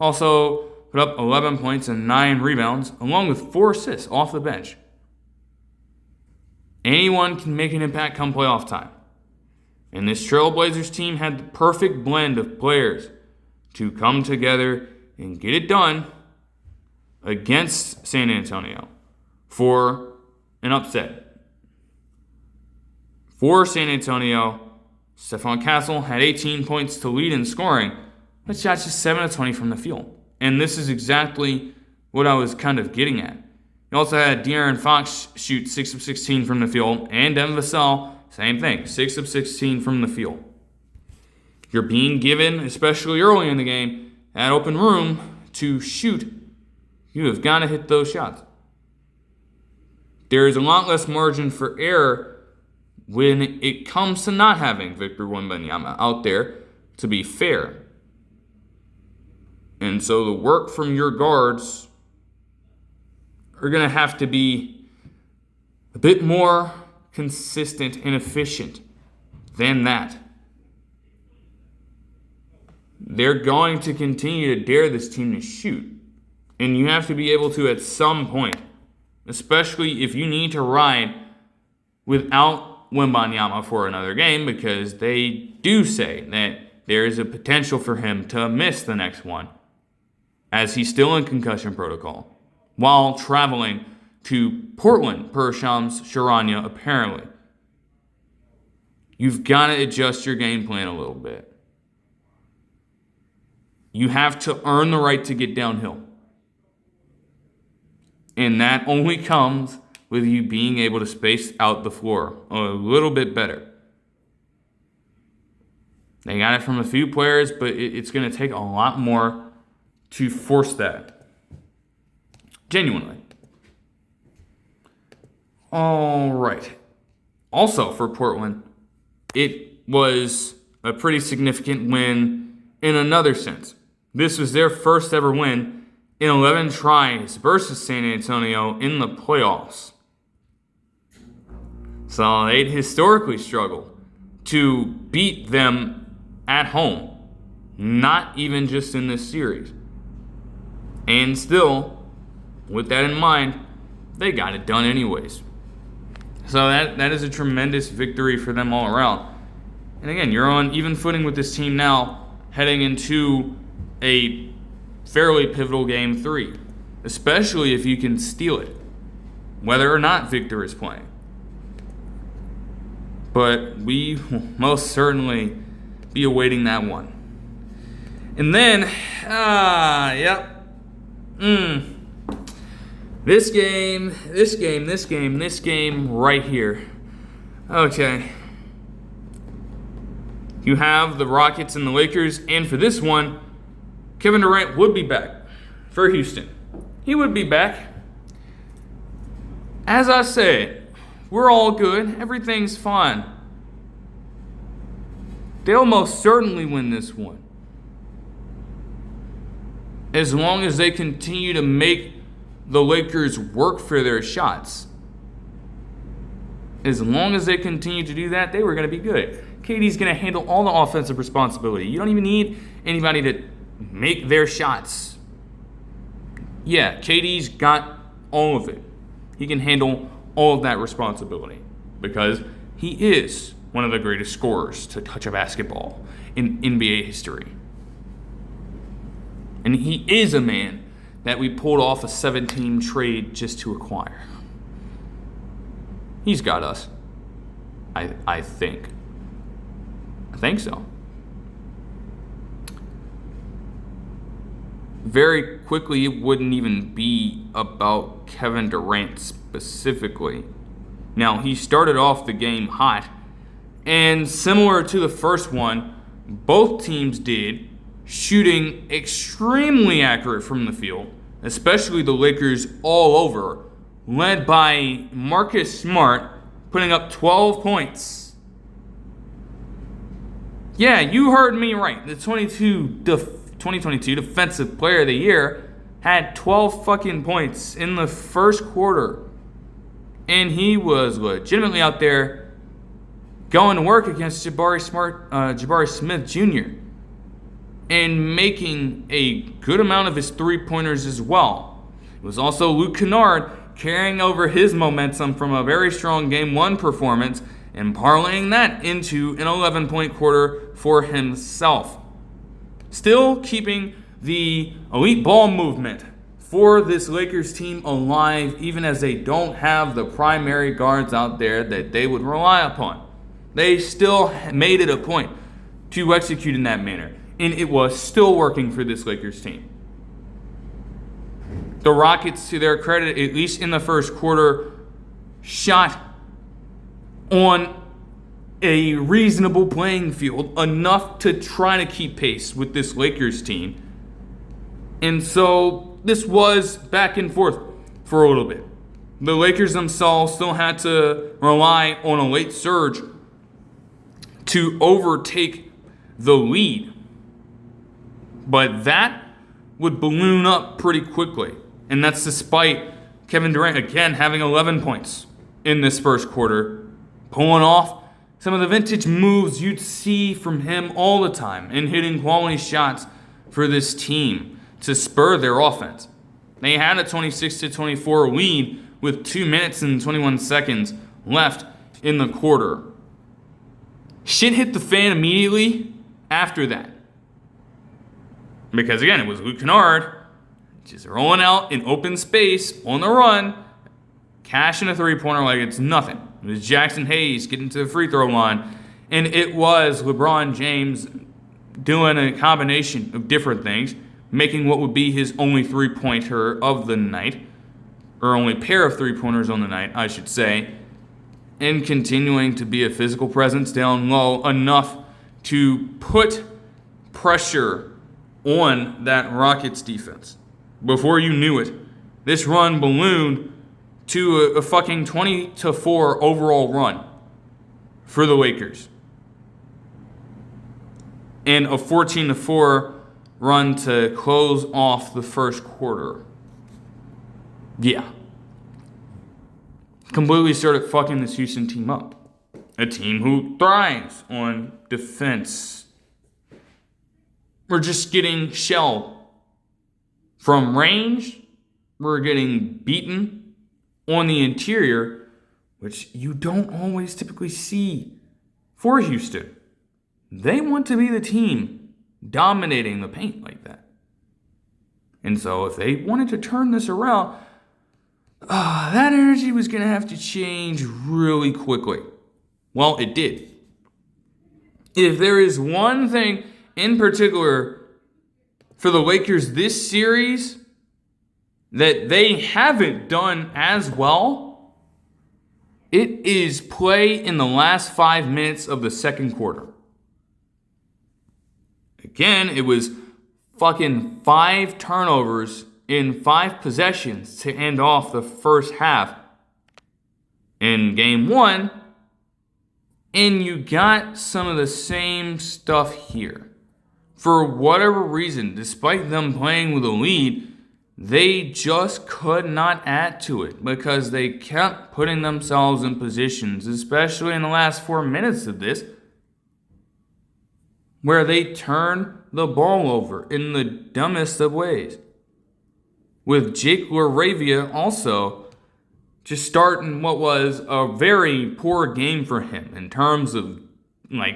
also put up 11 points and 9 rebounds, along with 4 assists off the bench. Anyone can make an impact come playoff time. And this Trailblazers team had the perfect blend of players to come together and get it done against San Antonio for an upset. For San Antonio, Stephon Castle had 18 points to lead in scoring, but shot just 7 of 20 from the field. And this is exactly what I was kind of getting at. You also had De'Aaron Fox shoot 6 of 16 from the field, and Devin Vassell, same thing, 6 of 16 from the field. You're being given, especially early in the game, that open room to shoot. You have got to hit those shots. There is a lot less margin for error when it comes to not having Victor Wembanyama out there, to be fair. And so the work from your guards are going to have to be a bit more consistent and efficient than that. They're going to continue to dare this team to shoot. And you have to be able to, at some point, especially if you need to ride without Wembanyama for another game, because they do say that there is a potential for him to miss the next one, as he's still in concussion protocol, while traveling to Portland, per Shams Charania, apparently. You've got to adjust your game plan a little bit. You have to earn the right to get downhill. And that only comes with you being able to space out the floor a little bit better. They got it from a few players, but it's going to take a lot more to force that. Genuinely. All right. Also for Portland, it was a pretty significant win in another sense. This was their first ever win in 11 tries versus San Antonio in the playoffs. So they'd historically struggled to beat them at home, not even just in this series. And still, with that in mind, they got it done anyways. So that is a tremendous victory for them all around. And again, you're on even footing with this team now, heading into a fairly pivotal Game 3, especially if you can steal it, whether or not Victor is playing. But we will most certainly be awaiting that one. And then, This game right here. Okay. You have the Rockets and the Lakers, and for this one, Kevin Durant would be back for Houston. He would be back. As I said, we're all good. Everything's fine. They'll most certainly win this one, as long as they continue to make the Lakers work for their shots. As long as they continue to do that, they were going to be good. KD's going to handle all the offensive responsibility. You don't even need anybody to make their shots. Yeah, KD's got all of it. He can handle all of that responsibility because he is one of the greatest scorers to touch a basketball in NBA history. And he is a man that we pulled off a 7-team trade just to acquire. He's got us. I think. I think so. Very quickly, it wouldn't even be about Kevin Durant specifically. Now, he started off the game hot, and similar to the first one, both teams did, shooting extremely accurate from the field, especially the Lakers all over, led by Marcus Smart, putting up 12 points. Yeah, you heard me right. The 2022 Defensive Player of the Year had 12 fucking points in the first quarter. And he was legitimately out there going to work against Jabari Smith Jr. and making a good amount of his three-pointers as well. It was also Luke Kennard carrying over his momentum from a very strong Game 1 performance and parlaying that into an 11-point quarter for himself. Still keeping the elite ball movement for this Lakers team alive, even as they don't have the primary guards out there that they would rely upon. They still made it a point to execute in that manner, and it was still working for this Lakers team. The Rockets, to their credit, at least in the first quarter, shot on a reasonable playing field, enough to try to keep pace with this Lakers team. And so this was back and forth for a little bit. The Lakers themselves still had to rely on a late surge to overtake the lead. But that would balloon up pretty quickly. And that's despite Kevin Durant, again, having 11 points in this first quarter, pulling off some of the vintage moves you'd see from him all the time and hitting quality shots for this team to spur their offense. They had a 26-24 lead with 2 minutes and 21 seconds left in the quarter. Shit hit the fan immediately after that. Because again, it was Luke Kennard just rolling out in open space on the run, cashing a three-pointer like it's nothing. It was Jackson Hayes getting to the free throw line, and it was LeBron James doing a combination of different things, making what would be his only three-pointer of the night, or only pair of three-pointers on the night, I should say, and continuing to be a physical presence down low enough to put pressure on that Rockets defense. Before you knew it, this run ballooned to a fucking 20-4 overall run for the Lakers. And a 14-4 run to close off the first quarter. Yeah. Completely started fucking this Houston team up. A team who thrives on defense. We're just getting shelled. From range, we're getting beaten on the interior, which you don't always typically see for Houston. They want to be the team dominating the paint like that. And so if they wanted to turn this around, that energy was going to have to change really quickly. Well, it did. If there is one thing in particular for the Lakers this series that they haven't done as well, it is play in the last 5 minutes of the second quarter. Again, it was fucking 5 turnovers in 5 possessions to end off the first half in game 1, and you got some of the same stuff here. For whatever reason, despite them playing with a lead, they just could not add to it because they kept putting themselves in positions, especially in the last 4 minutes of this, where they turn the ball over in the dumbest of ways. With Jake LaRavia also just starting what was a very poor game for him in terms of,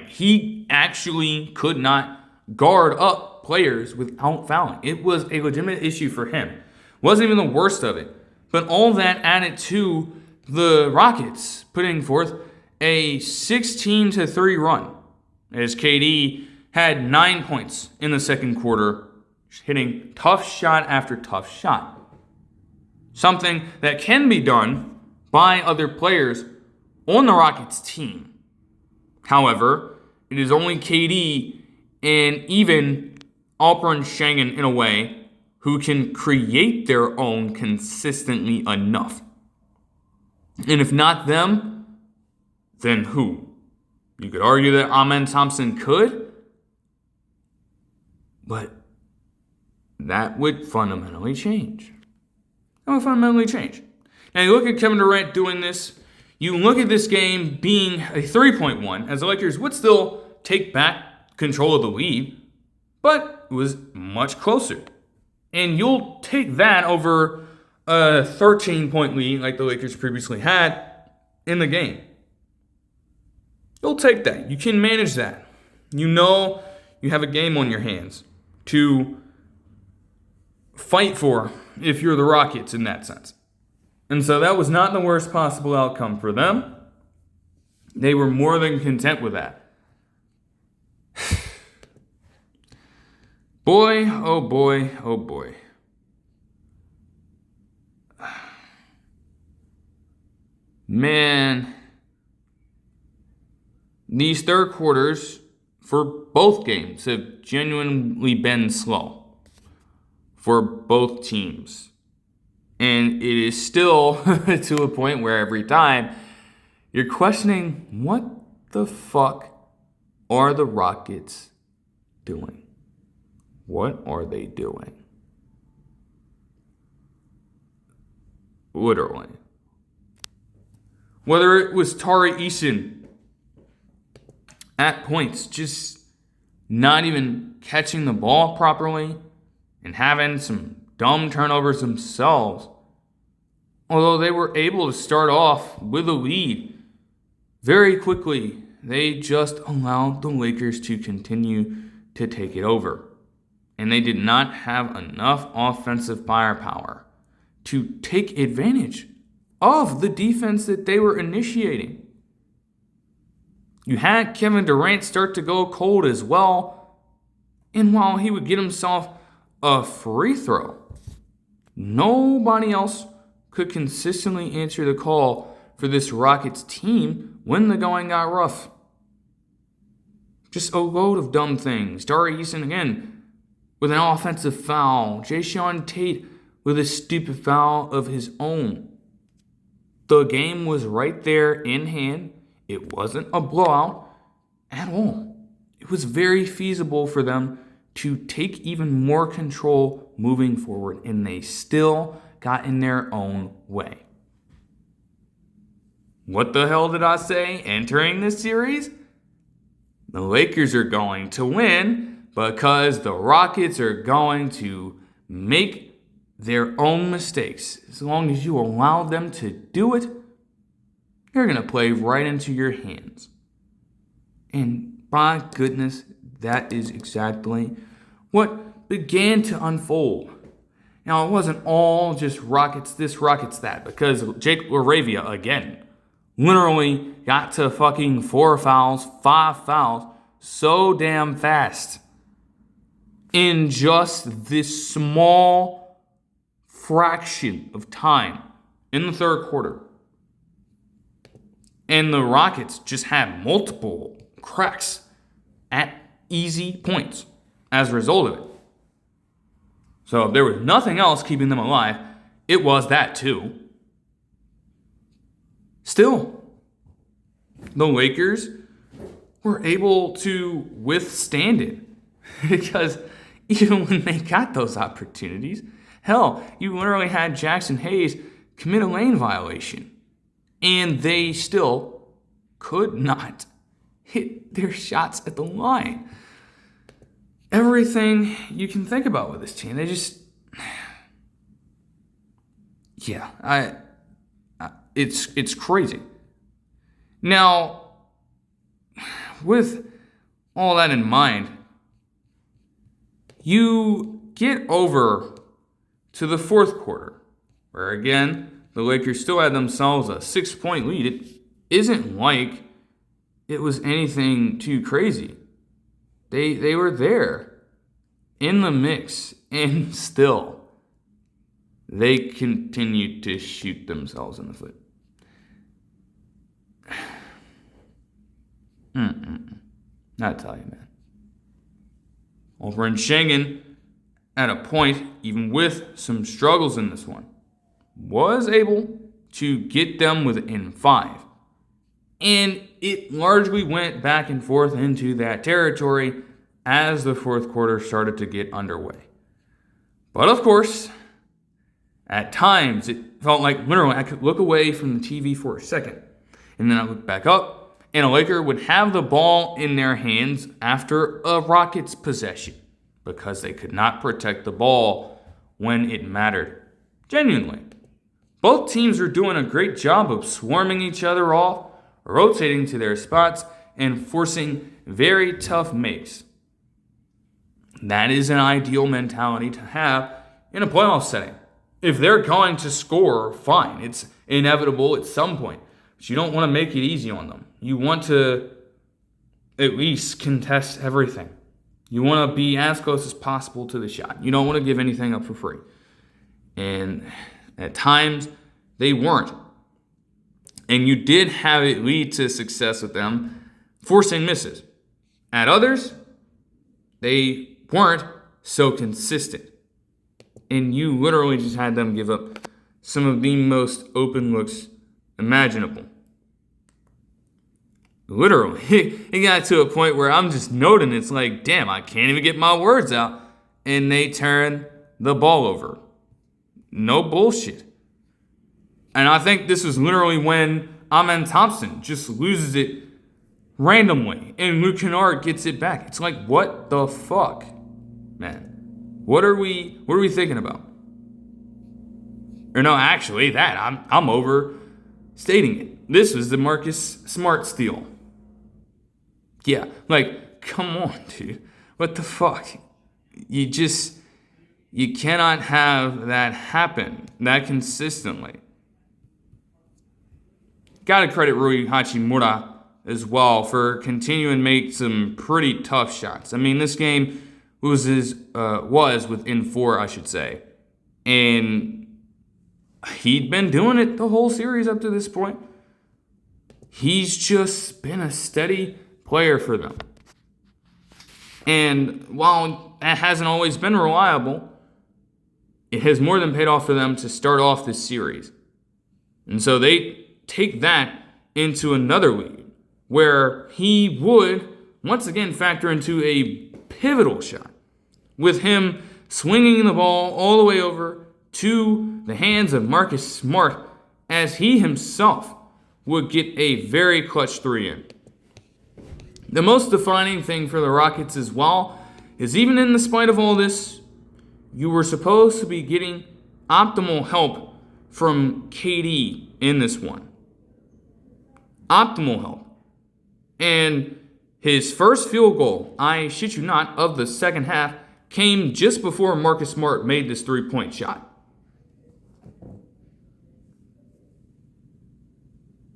he actually could not guard up players without fouling. It was a legitimate issue for him. Wasn't even the worst of it. But all that added to the Rockets putting forth a 16-3 run as KD had 9 points in the second quarter, hitting tough shot after tough shot. Something that can be done by other players on the Rockets team. However, it is only KD and even Alperen Sengun in a way who can create their own consistently enough. And if not them, then who? You could argue that Amen Thompson could, but that would fundamentally change. Now you look at Kevin Durant doing this. You look at this game being a 3-point one, as the Lakers would still take back control of the lead, but it was much closer. And you'll take that over a 13-point lead like the Lakers previously had in the game. You'll take that. You can manage that. You know you have a game on your hands to fight for if you're the Rockets in that sense. And so that was not the worst possible outcome for them. They were more than content with that. Boy, oh boy, oh boy. Man, these third quarters for both games have genuinely been slow for both teams. And it is still to a point where every time you're questioning, what the fuck are the Rockets doing? What are they doing? Literally. Whether it was Tari Eason at points, just not even catching the ball properly and having some dumb turnovers themselves, although they were able to start off with a lead very quickly, they just allowed the Lakers to continue to take it over. And they did not have enough offensive firepower to take advantage of the defense that they were initiating. You had Kevin Durant start to go cold as well. And while he would get himself a free throw, nobody else could consistently answer the call for this Rockets team when the going got rough. Just a load of dumb things. Dari Eason again with an offensive foul. Jayshawn Tate with a stupid foul of his own. The game was right there in hand. It wasn't a blowout at all. It was very feasible for them to take even more control moving forward, and they still got in their own way. What the hell did I say entering this series? The Lakers are going to win because the Rockets are going to make their own mistakes. As long as you allow them to do it, they're going to play right into your hands. And by goodness, that is exactly what began to unfold. Now, it wasn't all just Rockets this, Rockets that, because Jake LaRavia, again, literally got to fucking 5 fouls, so damn fast in just this small fraction of time in the third quarter. And the Rockets just had multiple cracks at easy points as a result of it. So if there was nothing else keeping them alive, it was that too. Still, the Lakers were able to withstand it because even when they got those opportunities, hell, you literally had Jackson Hayes commit a lane violation, and they still could not hit their shots at the line. Everything you can think about with this team, they just, it's crazy. Now, with all that in mind, you get over to the fourth quarter, where again, the Lakers still had themselves a 6-point lead. It isn't like it was anything too crazy. They were there in the mix, and still they continued to shoot themselves in the foot. I tell you, man. Over in Schengen, at a point, even with some struggles in this one, was able to get them within 5. And it largely went back and forth into that territory as the fourth quarter started to get underway. But of course, at times, it felt like literally I could look away from the TV for a second, and then I look back up, and a Laker would have the ball in their hands after a Rockets possession because they could not protect the ball when it mattered. Genuinely. Both teams are doing a great job of swarming each other off, rotating to their spots, and forcing very tough makes. That is an ideal mentality to have in a playoff setting. If they're going to score, fine. It's inevitable at some point. But you don't want to make it easy on them. You want to at least contest everything. You want to be as close as possible to the shot. You don't want to give anything up for free. And at times, they weren't. And you did have it lead to success with them forcing misses. At others, they weren't so consistent. And you literally just had them give up some of the most open looks imaginable. Literally, it got to a point where I'm just noting it's like, damn, I can't even get my words out. And they turn the ball over. No bullshit. And I think this is literally when Amen Thompson just loses it randomly. And Luke Kennard gets it back. It's like, what the fuck? Man, what are we thinking about? Or no, actually, I'm overstating it. This was the Marcus Smart steal. Yeah, like, come on, dude. What the fuck? You cannot have that happen that consistently. Gotta credit Rui Hachimura as well for continuing to make some pretty tough shots. I mean, this game was within 4, I should say. And he'd been doing it the whole series up to this point. He's just been a steady player for them. And while it hasn't always been reliable, it has more than paid off for them to start off this series. And so they take that into another lead where he would once again factor into a pivotal shot with him swinging the ball all the way over to the hands of Marcus Smart as he himself would get a very clutch 3 in. The most defining thing for the Rockets as well is even in the spite of all this, you were supposed to be getting optimal help from KD in this one. Optimal help. And his first field goal, I shit you not, of the second half came just before Marcus Smart made this 3-point shot.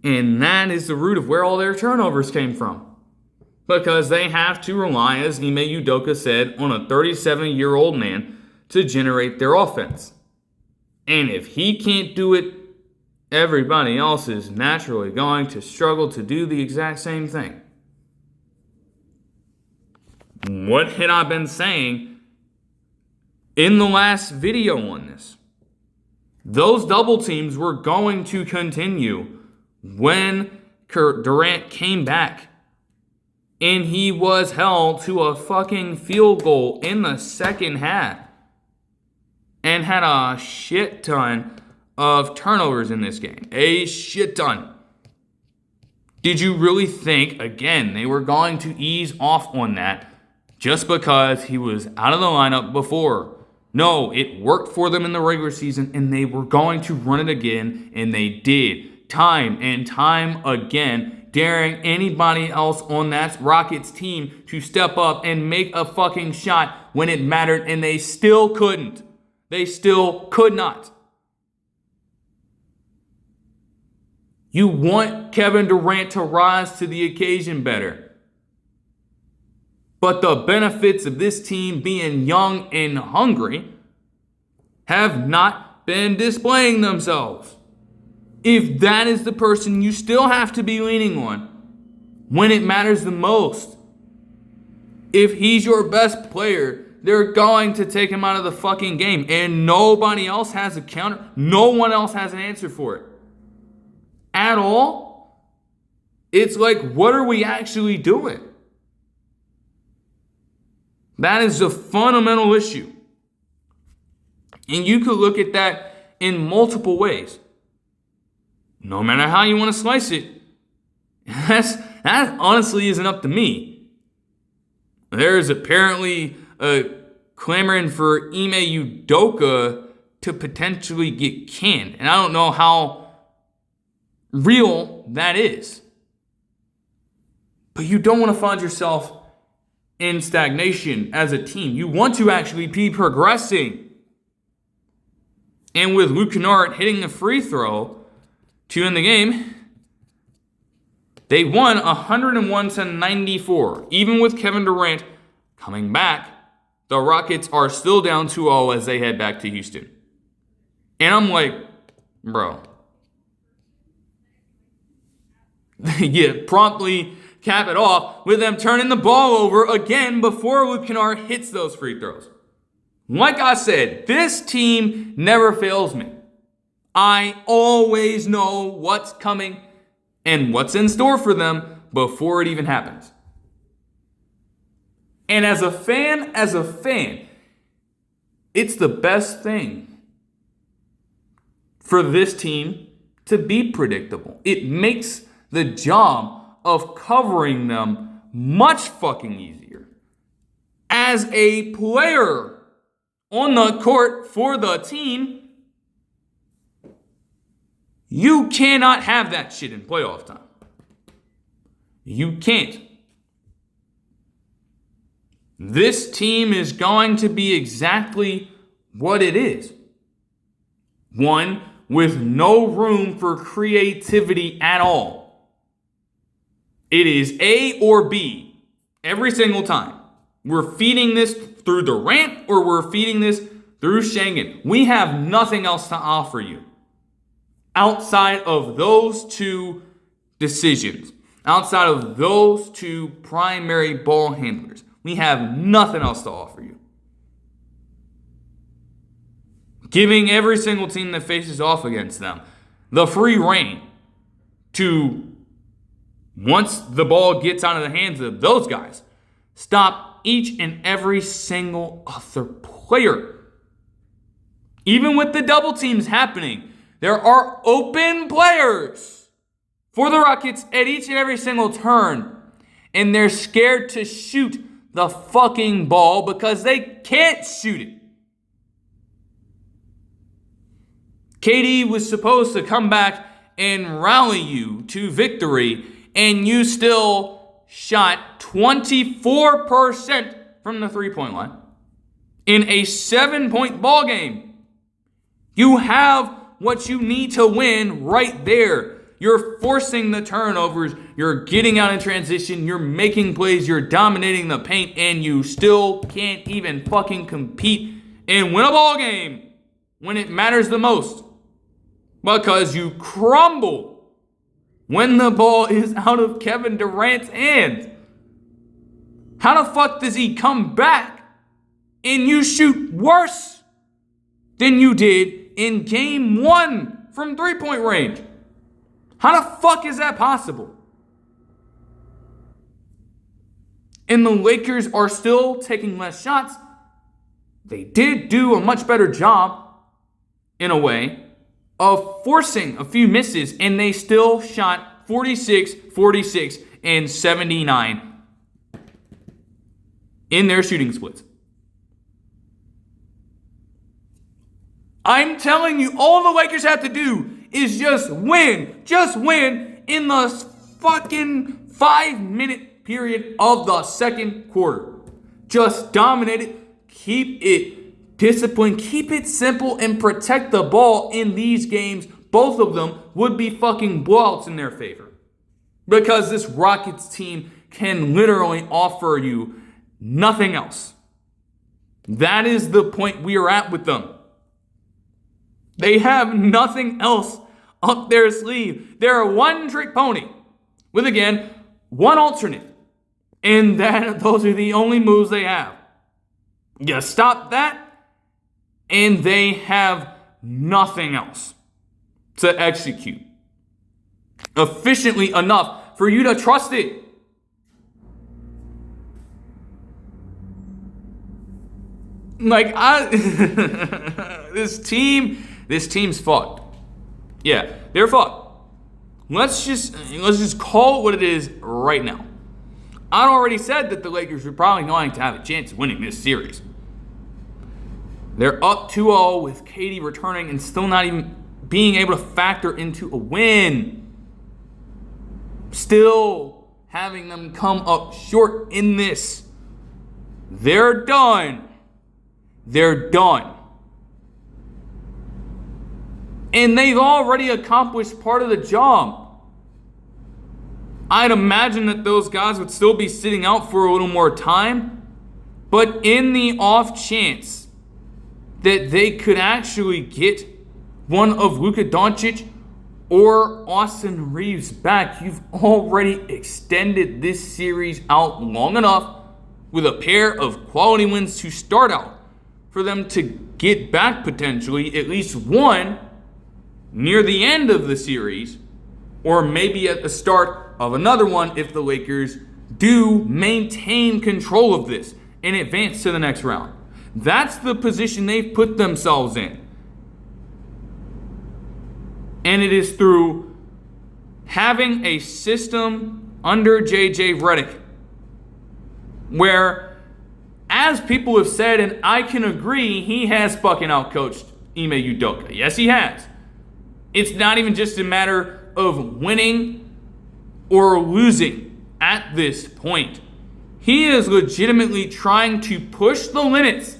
And that is the root of where all their turnovers came from. Because they have to rely, as Ime Udoka said, on a 37-year-old man to generate their offense. And if he can't do it, everybody else is naturally going to struggle to do the exact same thing. What had I been saying in the last video on this? Those double teams were going to continue when Durant came back. And he was held to a fucking field goal in the second half. And had a shit ton of turnovers in this game. A shit ton. Did you really think, again, they were going to ease off on that just because he was out of the lineup before? No, it worked for them in the regular season, and they were going to run it again, and they did. Time and time again, daring anybody else on that Rockets team to step up and make a fucking shot when it mattered, and they still couldn't. They still could not. You want Kevin Durant to rise to the occasion better. But the benefits of this team being young and hungry have not been displaying themselves. If that is the person you still have to be leaning on when it matters the most, if he's your best player, they're going to take him out of the fucking game. And nobody else has a counter. No one else has an answer for it. At all. It's like, what are we actually doing? That is a fundamental issue. And you could look at that in multiple ways. No matter how you want to slice it, that honestly isn't up to me. There is apparently a clamoring for Ime Udoka to potentially get canned. And I don't know how real that is. But you don't want to find yourself in stagnation as a team. You want to actually be progressing. And with Luke Kennard hitting the free throw to end the game, they won 101-94. Even with Kevin Durant coming back, the Rockets are still down 2-0 as they head back to Houston. And I'm like, bro. You promptly cap it off with them turning the ball over again before Luke Kennard hits those free throws. Like I said, this team never fails me. I always know what's coming and what's in store for them before it even happens. And as a fan, it's the best thing for this team to be predictable. It makes the job of covering them much fucking easier. As a player on the court for the team, You cannot have that shit in playoff time. You can't. This team is going to be exactly what it is. One with no room for creativity at all. It is A or B every single time. We're feeding this through Durant or we're feeding this through Schengen. We have nothing else to offer you outside of those two decisions, outside of those two primary ball handlers. We have nothing else to offer you. Giving every single team that faces off against them the free reign to, once the ball gets out of the hands of those guys, stop each and every single other player. Even with the double teams happening, there are open players for the Rockets at each and every single turn, and they're scared to shoot the fucking ball because they can't shoot it. KD was supposed to come back and rally you to victory, and you still shot 24% from the three-point line in a 7-point ball game. You have what you need to win right there. You're forcing the turnovers. You're getting out in transition. You're making plays. You're dominating the paint. And you still can't even fucking compete and win a ball game when it matters the most. Because you crumble when the ball is out of Kevin Durant's hands. How the fuck does he come back and you shoot worse than you did in game 1 from three-point range? How the fuck is that possible? And the Lakers are still taking less shots. They did do a much better job, in a way, of forcing a few misses, and they still shot 46, 46, and 79 in their shooting splits. I'm telling you, all the Lakers have to do is just win. Just win in the fucking 5-minute period of the second quarter. Just dominate it. Keep it disciplined. Keep it simple and protect the ball in these games. Both of them would be fucking blowouts in their favor. Because this Rockets team can literally offer you nothing else. That is the point we are at with them. They have nothing else up their sleeve. They're a one-trick pony with, again, one alternate. And those are the only moves they have. You stop that, and they have nothing else to execute efficiently enough for you to trust it. Like, this team's fucked. Yeah, they're fucked. Let's just call it what it is right now. I already said that the Lakers were probably going to have a chance of winning this series. They're up 2-0 with KD returning and still not even being able to factor into a win. Still having them come up short in this. They're done. They're done. And they've already accomplished part of the job. I'd imagine that those guys would still be sitting out for a little more time. But in the off chance that they could actually get one of Luka Doncic or Austin Reeves back, you've already extended this series out long enough with a pair of quality wins to start out for them to get back potentially at least one near the end of the series, or maybe at the start of another one if the Lakers do maintain control of this and advance to the next round. That's the position they've put themselves in. And it is through having a system under JJ Redick where, as people have said, and I can agree, he has fucking outcoached Ime Udoka. Yes, he has. It's not even just a matter of winning or losing at this point. He is legitimately trying to push the limits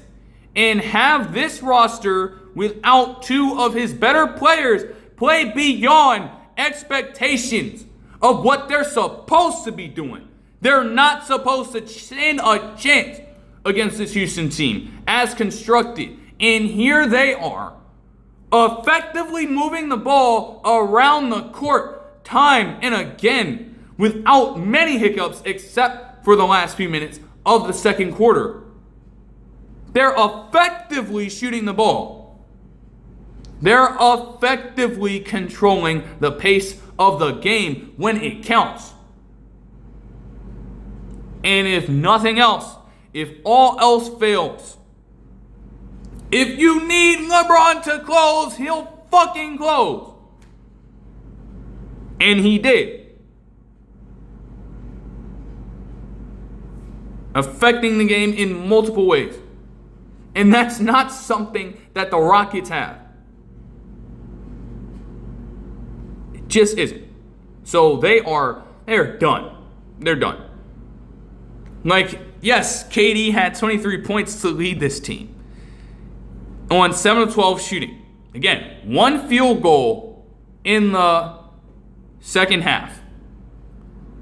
and have this roster without two of his better players play beyond expectations of what they're supposed to be doing. They're not supposed to stand a chance against this Houston team as constructed. And here they are, effectively moving the ball around the court time and again without many hiccups except for the last few minutes of the second quarter. They're effectively shooting the ball. They're effectively controlling the pace of the game when it counts. And if nothing else, if all else fails, if you need LeBron to close, he'll fucking close. And he did. Affecting the game in multiple ways. And that's not something that the Rockets have. It just isn't. So they're done. They're done. Like, yes, KD had 23 points to lead this team on 7 of 12 shooting. Again, one field goal in the second half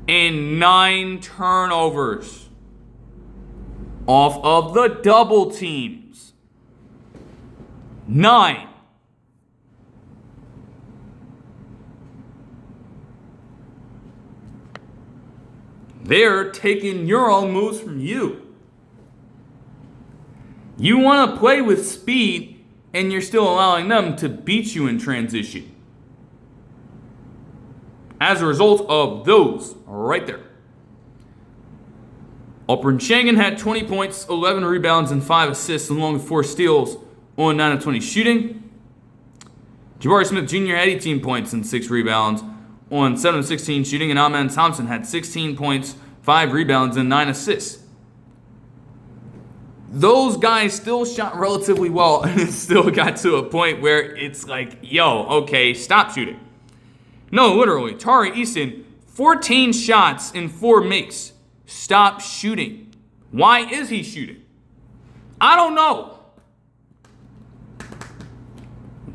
and 9 turnovers off of the double teams. 9. They're taking Euro moves from you. You want to play with speed, and you're still allowing them to beat you in transition. As a result of those right there. Alperen Sengun had 20 points, 11 rebounds, and 5 assists, along with 4 steals on 9 of 20 shooting. Jabari Smith Jr. had 18 points and 6 rebounds on 7 of 16 shooting, and Amen Thompson had 16 points, 5 rebounds, and 9 assists. Those guys still shot relatively well, and it still got to a point where it's like, yo, okay, stop shooting. No, literally, Tari Eason, 14 shots and 4 makes. Stop shooting. Why is he shooting? I don't know.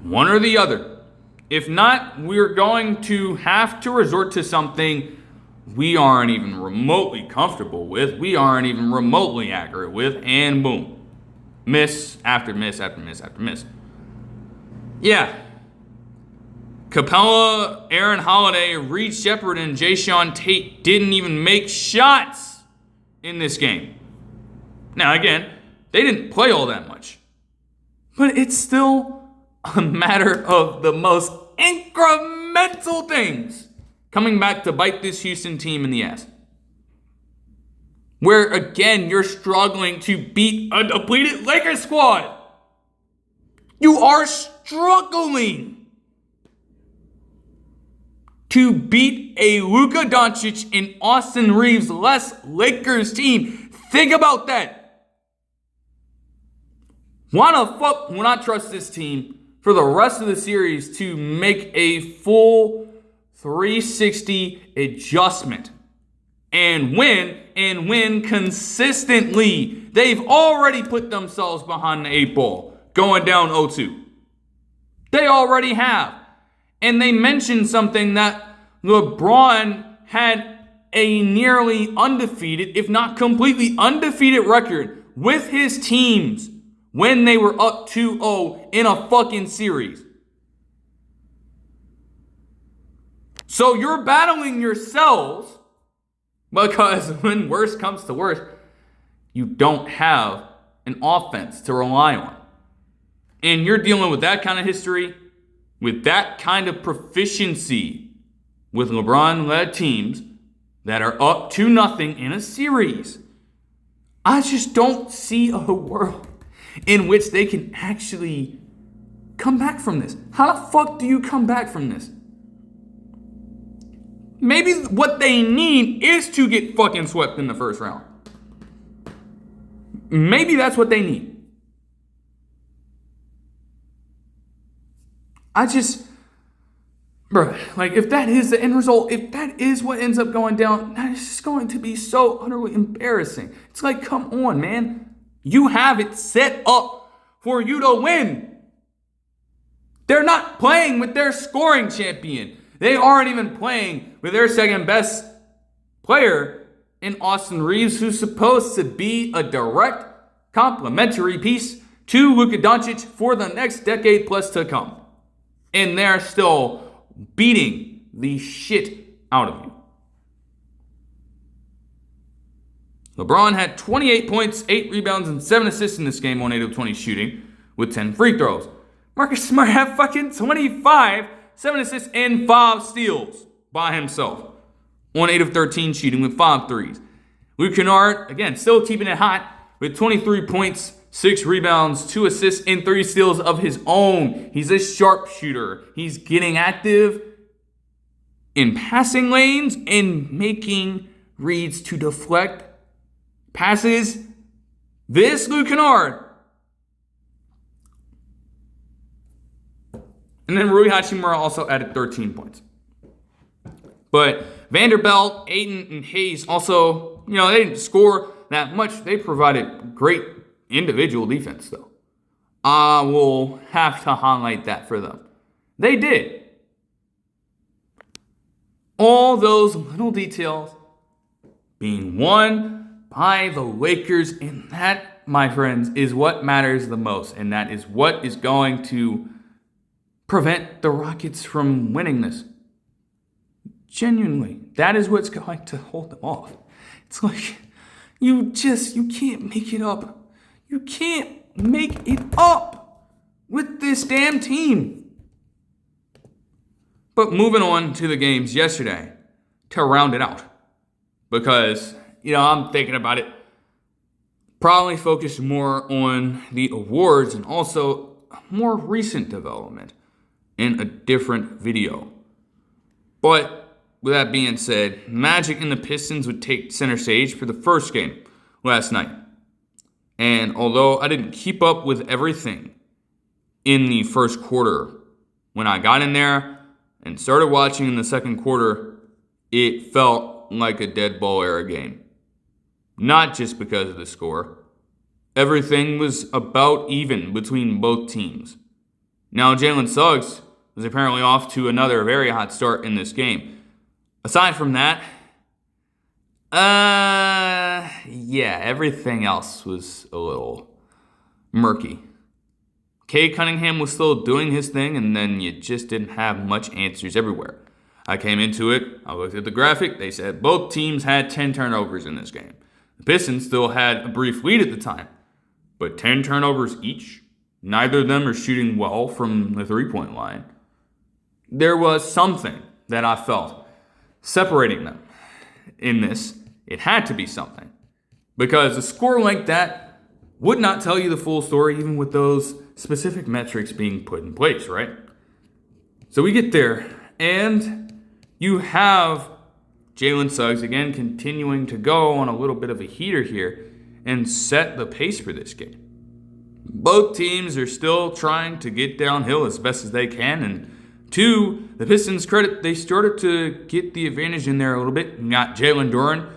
One or the other. If not, we're going to have to resort to something we aren't even remotely comfortable with, we aren't even remotely accurate with, and boom. Miss after miss after miss after miss. Yeah. Capella, Aaron Holiday, Reed Shepherd, and Jayshawn Tate didn't even make shots in this game. Now again, they didn't play all that much. But it's still a matter of the most incremental things coming back to bite this Houston team in the ass. Where, again, you're struggling to beat a depleted Lakers squad. You are struggling to beat a Luka Doncic and Austin Reeves-less Lakers team. Think about that. Why the fuck would I trust this team for the rest of the series to make a full 360 adjustment and win consistently? They've already put themselves behind the 8 ball, going down 0-2. They already have. And they mentioned something that LeBron had a nearly undefeated, if not completely undefeated record with his teams when they were up 2-0 in a fucking series. So you're battling yourselves because when worst comes to worst, you don't have an offense to rely on. And you're dealing with that kind of history, with that kind of proficiency with LeBron-led teams that are up 2-0 in a series. I just don't see a world in which they can actually come back from this. How the fuck do you come back from this? Maybe what they need is to get fucking swept in the first round. Maybe that's what they need. Bro, like, if that is the end result, if that is what ends up going down, that is just going to be so utterly embarrassing. It's like, come on, man. You have it set up for you to win. They're not playing with their scoring champion. They aren't even playing with their second best player in Austin Reeves, who's supposed to be a direct complementary piece to Luka Doncic for the next decade plus to come. And they're still beating the shit out of you. LeBron had 28 points, 8 rebounds, and 7 assists in this game on 8 of 20 shooting with 10 free throws. Marcus Smart had fucking 25, 7 assists, and 5 steals by himself on 8 of 13 shooting with 5 threes. Luke Kennard, again, still keeping it hot with 23 points, 6 rebounds, 2 assists, and 3 steals of his own. He's a sharpshooter. He's getting active in passing lanes and making reads to deflect passes. This Luke Kennard. And then Rui Hachimura also added 13 points. But Vanderbilt, Ayton, and Hayes also, they didn't score that much. They provided great individual defense, though. I will have to highlight that for them. They did. All those little details being won by the Lakers, and that, my friends, is what matters the most. And that is what is going to prevent the Rockets from winning this. Genuinely, that is what's going to hold them off. It's like, you can't make it up. You can't make it up with this damn team. But moving on to the games yesterday to round it out. Because, I'm thinking about it. Probably focus more on the awards and also a more recent development in a different video. But with that being said, Magic and the Pistons would take center stage for the first game last night. And although I didn't keep up with everything in the first quarter, when I got in there and started watching in the second quarter, it felt like a dead ball era game. Not just because of the score. Everything was about even between both teams. Now, Jalen Suggs was apparently off to another very hot start in this game. Aside from that, everything else was a little murky. Cade Cunningham was still doing his thing, and then you just didn't have much answers everywhere. I came into it, I looked at the graphic, they said both teams had 10 turnovers in this game. The Pistons still had a brief lead at the time, but 10 turnovers each. Neither of them are shooting well from the three-point line. There was something that I felt separating them in this. It had to be something. Because a score like that would not tell you the full story, even with those specific metrics being put in place, right? So we get there, and you have Jalen Suggs, again, continuing to go on a little bit of a heater here and set the pace for this game. Both teams are still trying to get downhill as best as they can, and to the Pistons' credit, they started to get the advantage in there a little bit. You got Jalen Duren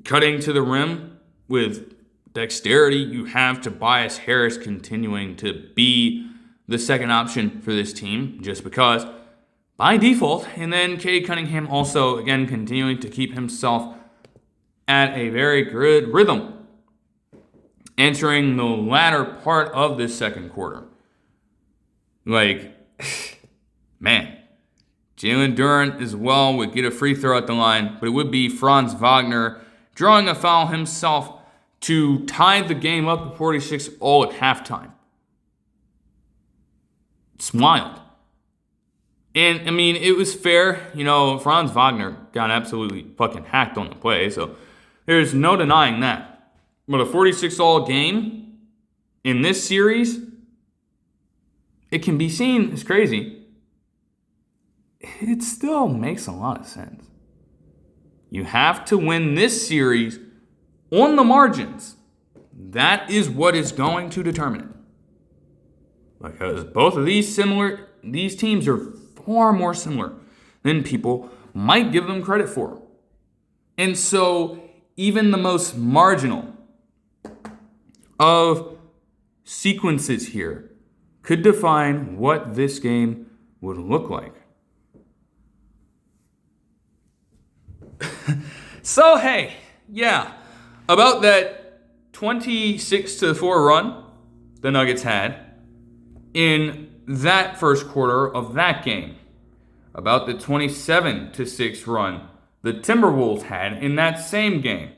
cutting to the rim with dexterity. You have Tobias Harris continuing to be the second option for this team, just because by default. And then Cade Cunningham also, again, continuing to keep himself at a very good rhythm, entering the latter part of this second quarter. Man, Jalen Duren as well would get a free throw at the line, but it would be Franz Wagner drawing a foul himself to tie the game up at 46 all at halftime. It's wild. And, it was fair. Franz Wagner got absolutely fucking hacked on the play, so there's no denying that. But a 46-all game in this series, it can be seen as crazy. It still makes a lot of sense. You have to win this series on the margins. That is what is going to determine it. Because both of these teams are far more similar than people might give them credit for. And so even the most marginal of sequences here could define what this game would look like. So, hey, yeah, about that 26-4 run the Nuggets had in that first quarter of that game, about the 27-6 run the Timberwolves had in that same game.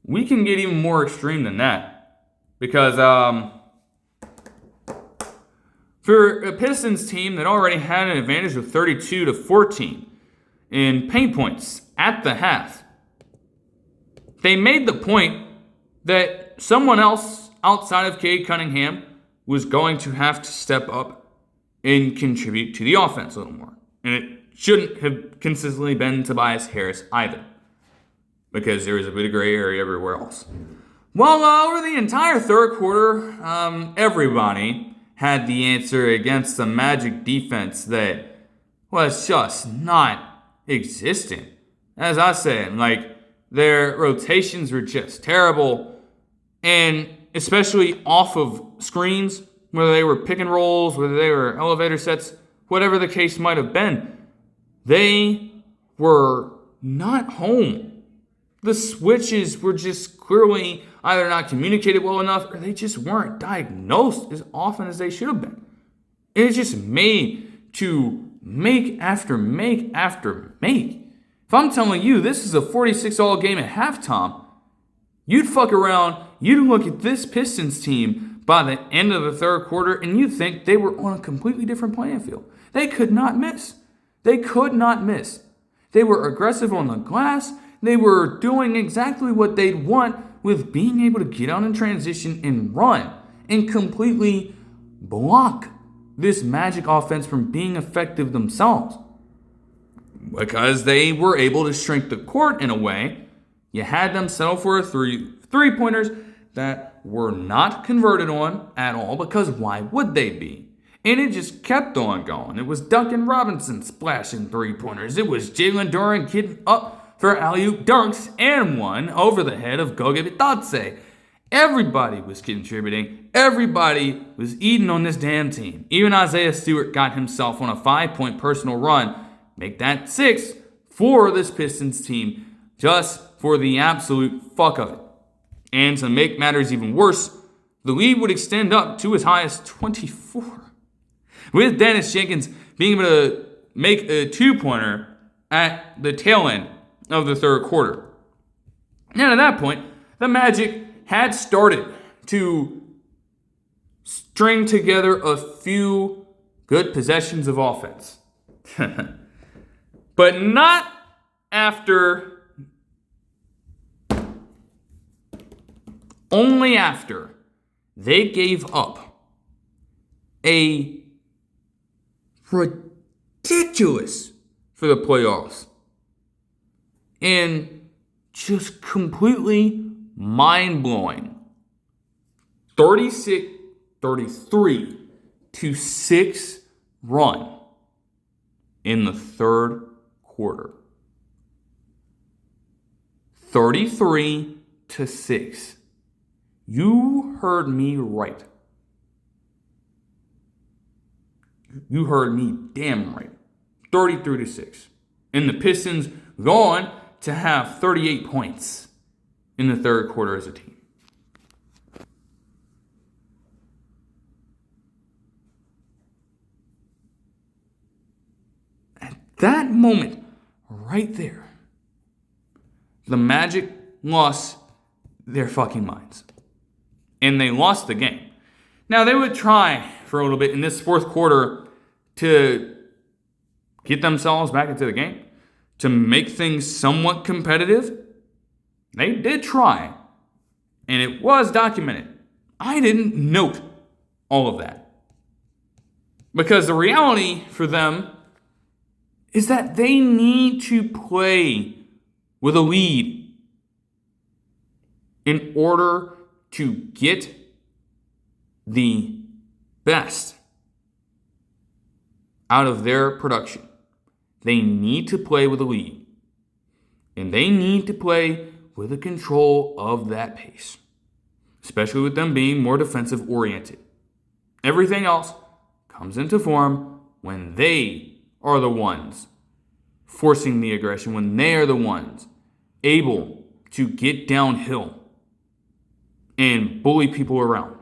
We can get even more extreme than that because for a Pistons team that already had an advantage of 32-14 in paint points at the half, they made the point that someone else outside of Cade Cunningham was going to have to step up and contribute to the offense a little more. And it shouldn't have consistently been Tobias Harris either, because there was a bit of gray area everywhere else. Well, over the entire third quarter, everybody had the answer against the Magic defense that was just not existent. As I said, their rotations were just terrible, and especially off of screens, whether they were pick and rolls, whether they were elevator sets, whatever the case might have been, they were not home. The switches were just clearly either not communicated well enough or they just weren't diagnosed as often as they should have been. And it's just made to make after make after make. If I'm telling you this is a 46-all game at halftime, you'd fuck around, you'd look at this Pistons team by the end of the third quarter and you'd think they were on a completely different playing field. They could not miss. They could not miss. They were aggressive on the glass. They were doing exactly what they'd want with being able to get out in transition and run and completely block this Magic offense from being effective themselves. Because they were able to shrink the court in a way, you had them settle for a three-pointers that were not converted on at all, because why would they be? And it just kept on going. It was Duncan Robinson splashing three-pointers. It was Jalen Duren getting up for alley-oop dunks and one over the head of Goga Bitadze. Everybody was contributing. Everybody was eating on this damn team. Even Isaiah Stewart got himself on a 5-point personal run. Make that 6 for this Pistons team just for the absolute fuck of it. And to make matters even worse, the lead would extend up to as high as 24. With Dennis Jenkins being able to make a 2-pointer at the tail end of the third quarter. And at that point, the Magic had started to string together a few good possessions of offense. But not only after they gave up a ridiculous for the playoffs and just completely mind-blowing 33-6 run in the third quarter. 33-6. You heard me right. You heard me damn right. 33-6. And the Pistons go on to have 38 points in the third quarter as a team. At that moment, right there, the Magic lost their fucking minds. And they lost the game. Now, they would try for a little bit in this fourth quarter to get themselves back into the game, to make things somewhat competitive. They did try, and it was documented. I didn't note all of that. Because the reality for them is that they need to play with a lead in order to get the best out of their production. They need to play with a lead. And they need to play with the control of that pace, especially with them being more defensive oriented. Everything else comes into form when they are the ones forcing the aggression, when they are the ones able to get downhill and bully people around.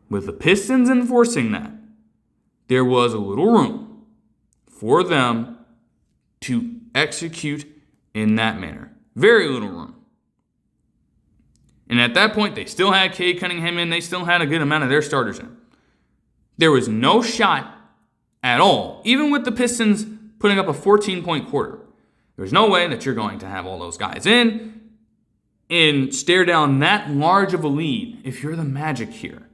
With the Pistons enforcing that, there was a little room for them to execute in that manner. Very little room. And at that point, they still had Cade Cunningham in. They still had a good amount of their starters in. There was no shot at all, even with the Pistons putting up a 14-point quarter. There's no way that you're going to have all those guys in and stare down that large of a lead if you're the Magic here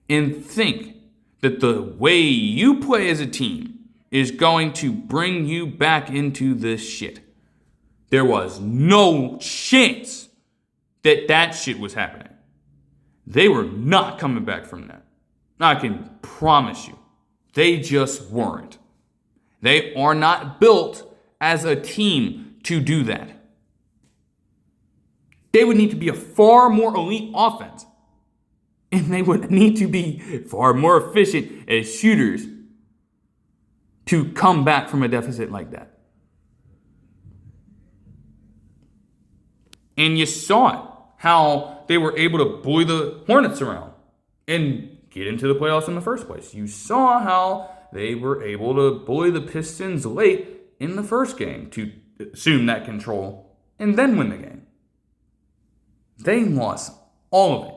and think that the way you play as a team is going to bring you back into this shit. There was no chance that that shit was happening. They were not coming back from that. I can promise you. They just weren't. They are not built as a team to do that. They would need to be a far more elite offense. And they would need to be far more efficient as shooters to come back from a deficit like that. And you saw it, how they were able to bully the Hornets around and get into the playoffs in the first place. You saw how they were able to bully the Pistons late in the first game to assume that control and then win the game. They lost all of it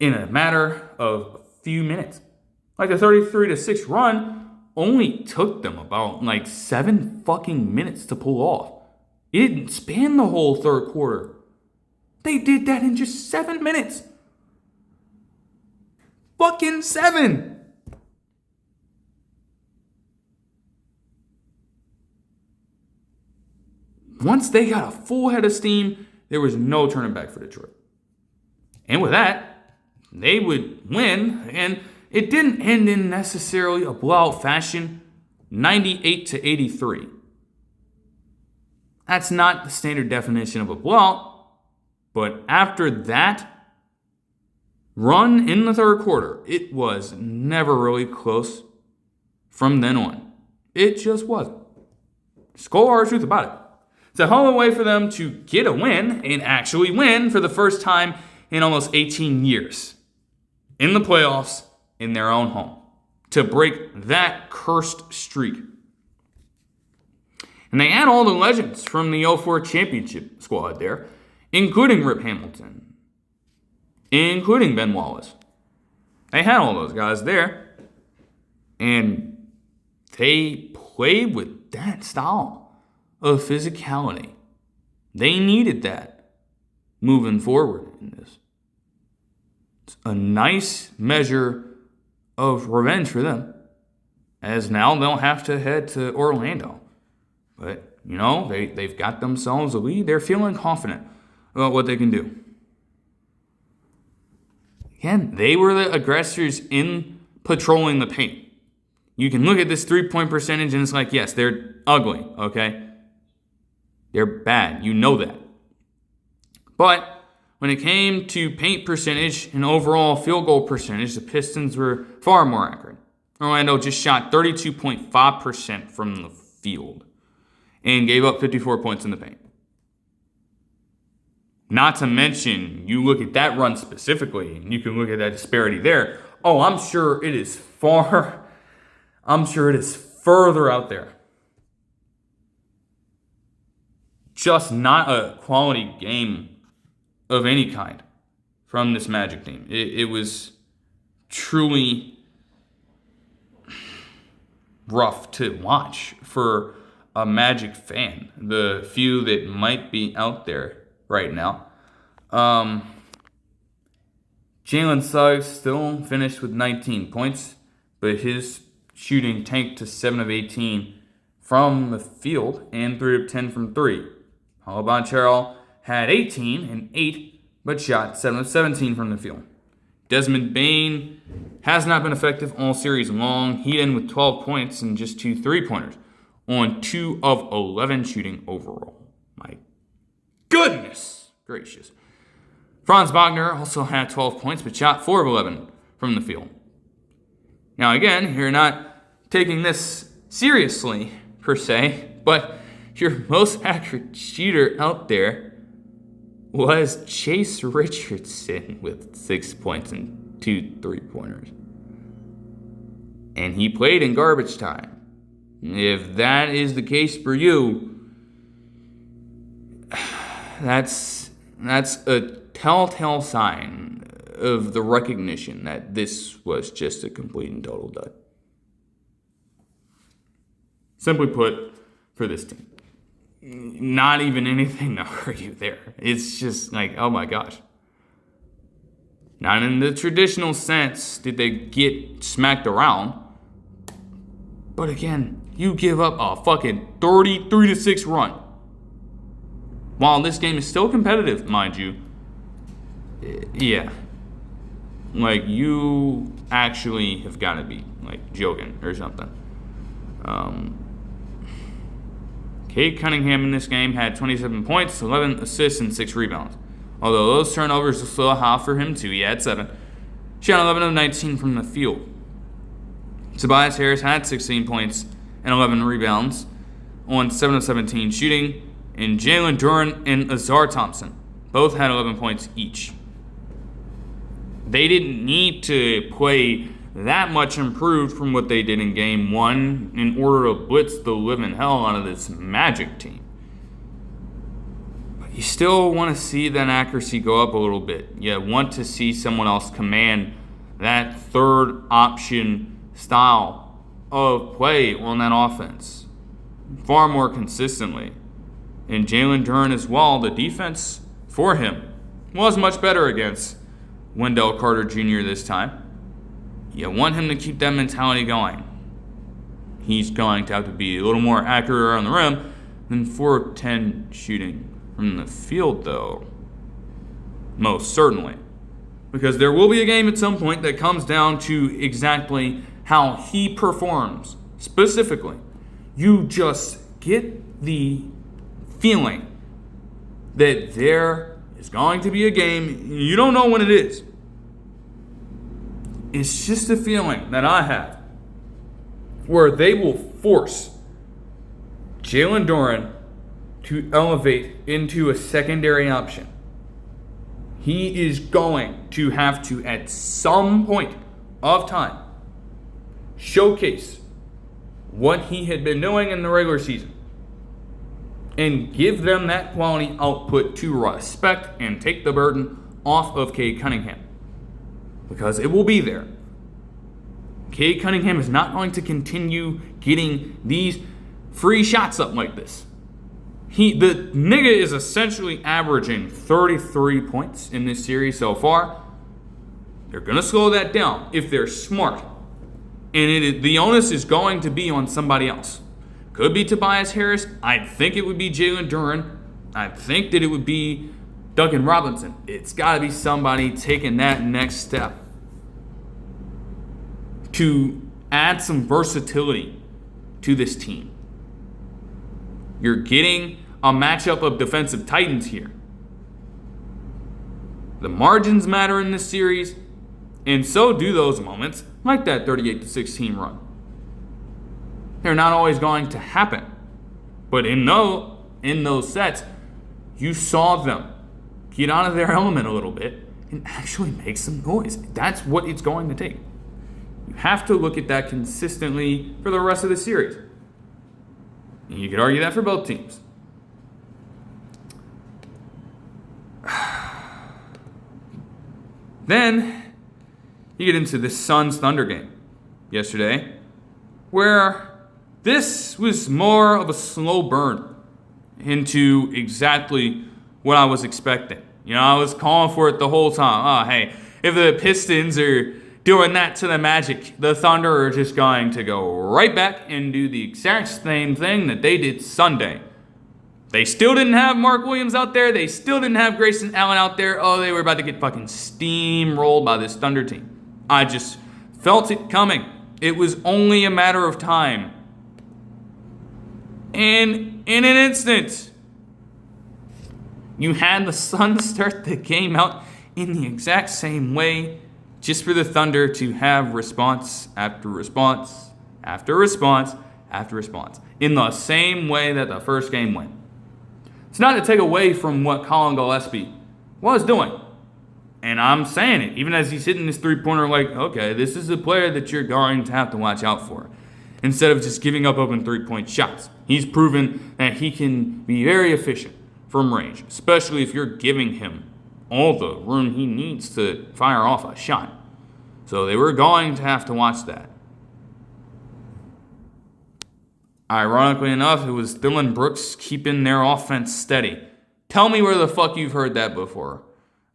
in a matter of a few minutes. Like the 33-6 run only took them about 7 fucking minutes to pull off. It didn't span the whole third quarter. They did that in just 7 minutes. Fucking 7. Once they got a full head of steam, there was no turning back for Detroit. And with that, they would win, and it didn't end in necessarily a blowout fashion, 98-83. That's not the standard definition of a blowout, but after that run in the third quarter, it was never really close from then on. It just wasn't. Just cold hard truth about it. It's a hell of a way for them to get a win and actually win for the first time in almost 18 years in the playoffs in their own home to break that cursed streak. And they had all the legends from the 04 championship squad there, including Rip Hamilton, including Ben Wallace. They had all those guys there, and they played with that style of physicality. They needed that moving forward in this. It's a nice measure of revenge for them, as now they'll have to head to Orlando. But, they've got themselves a lead. They're feeling confident about what they can do. Again, they were the aggressors in patrolling the paint. You can look at this three-point percentage and it's like, yes, they're ugly, okay? They're bad. You know that. But when it came to paint percentage and overall field goal percentage, the Pistons were far more accurate. Orlando just shot 32.5% from the field and gave up 54 points in the paint. Not to mention, you look at that run specifically, and you can look at that disparity there. Oh, I'm sure it is further out there. Just not a quality game of any kind from this Magic team. It was truly rough to watch for a Magic fan, the few that might be out there right now. Jalen Suggs still finished with 19 points, but his shooting tanked to 7 of 18 from the field and 3 of 10 from 3. Banchero had 18 and 8, but shot 7 of 17 from the field. Desmond Bane has not been effective all series long. He ended with 12 points and just 2 3-pointers on 2 of 11 shooting overall. My goodness gracious. Franz Wagner also had 12 points, but shot 4 of 11 from the field. Now again, you're not taking this seriously, per se, but your most accurate shooter out there was Chase Richardson with 6 points and 2 3-pointers. And he played in garbage time. If that is the case for you, that's a telltale sign of the recognition that this was just a complete and total dud. Simply put, for this team, not even anything to argue there. It's just like, oh my gosh. Not in the traditional sense did they get smacked around. But again, you give up a fucking 33-6 run. While this game is still competitive, mind you. Yeah. Like, you actually have got to be, like, joking or something. Cade Cunningham in this game had 27 points, 11 assists, and 6 rebounds. Although those turnovers were still high for him too. He had 7. Shot 11 of 19 from the field. Tobias Harris had 16 points and 11 rebounds on 7 of 17 shooting. And Jalen Duren and Azar Thompson both had 11 points each. They didn't need to play that much improved from what they did in Game 1 in order to blitz the living hell out of this Magic team. But you still want to see that accuracy go up a little bit. You want to see someone else command that third option style of play on that offense far more consistently. And Jalen Duren as well, the defense for him was much better against Wendell Carter Jr. this time. You want him to keep that mentality going. He's going to have to be a little more accurate around the rim than 4 of 10 shooting from the field, though. Most certainly. Because there will be a game at some point that comes down to exactly how he performs. Specifically, you just get the feeling that there is going to be a game. You don't know when it is. It's just a feeling that I have where they will force Jalen Duren to elevate into a secondary option. He is going to have to, at some point of time, showcase what he had been doing in the regular season and give them that quality output to respect and take the burden off of Cade Cunningham. Because it will be there. Cade Cunningham is not going to continue getting these free shots up like this. The nigga is essentially averaging 33 points in this series so far. They're going to slow that down if they're smart. And the onus is going to be on somebody else. Could be Tobias Harris. I think it would be Jalen Duren. I think that it would be Duncan Robinson. It's got to be somebody taking that next step to add some versatility to this team. You're getting a matchup of defensive titans here. The margins matter in this series, and so do those moments, like that 38-16 run. They're not always going to happen, but in those sets, you saw them get out of their element a little bit and actually make some noise. That's what it's going to take. You have to look at that consistently for the rest of the series. And you could argue that for both teams. Then you get into the Suns-Thunder game yesterday, where this was more of a slow burn into exactly what I was expecting. You know, I was calling for it the whole time. Oh, hey, if the Pistons are doing that to the Magic, the Thunder are just going to go right back and do the exact same thing that they did Sunday They still didn't have Mark Williams out there. They still didn't have Grayson Allen out there. Oh, they were about to get fucking steamrolled by this Thunder team. I just felt it coming. It was only a matter of time. And in an instant, you had the Suns start the game out in the exact same way, just for the Thunder to have response after response after response after response, in the same way that the first game went. It's not to take away from what Colin Gillespie was doing. And I'm saying it, even as he's hitting this three-pointer, like, okay, this is a player that you're going to have to watch out for. Instead of just giving up open three-point shots. He's proven that he can be very efficient from range, especially if you're giving him all the room he needs to fire off a shot. So they were going to have to watch that. Ironically enough, it was Dillon Brooks keeping their offense steady. Tell me where the fuck you've heard that before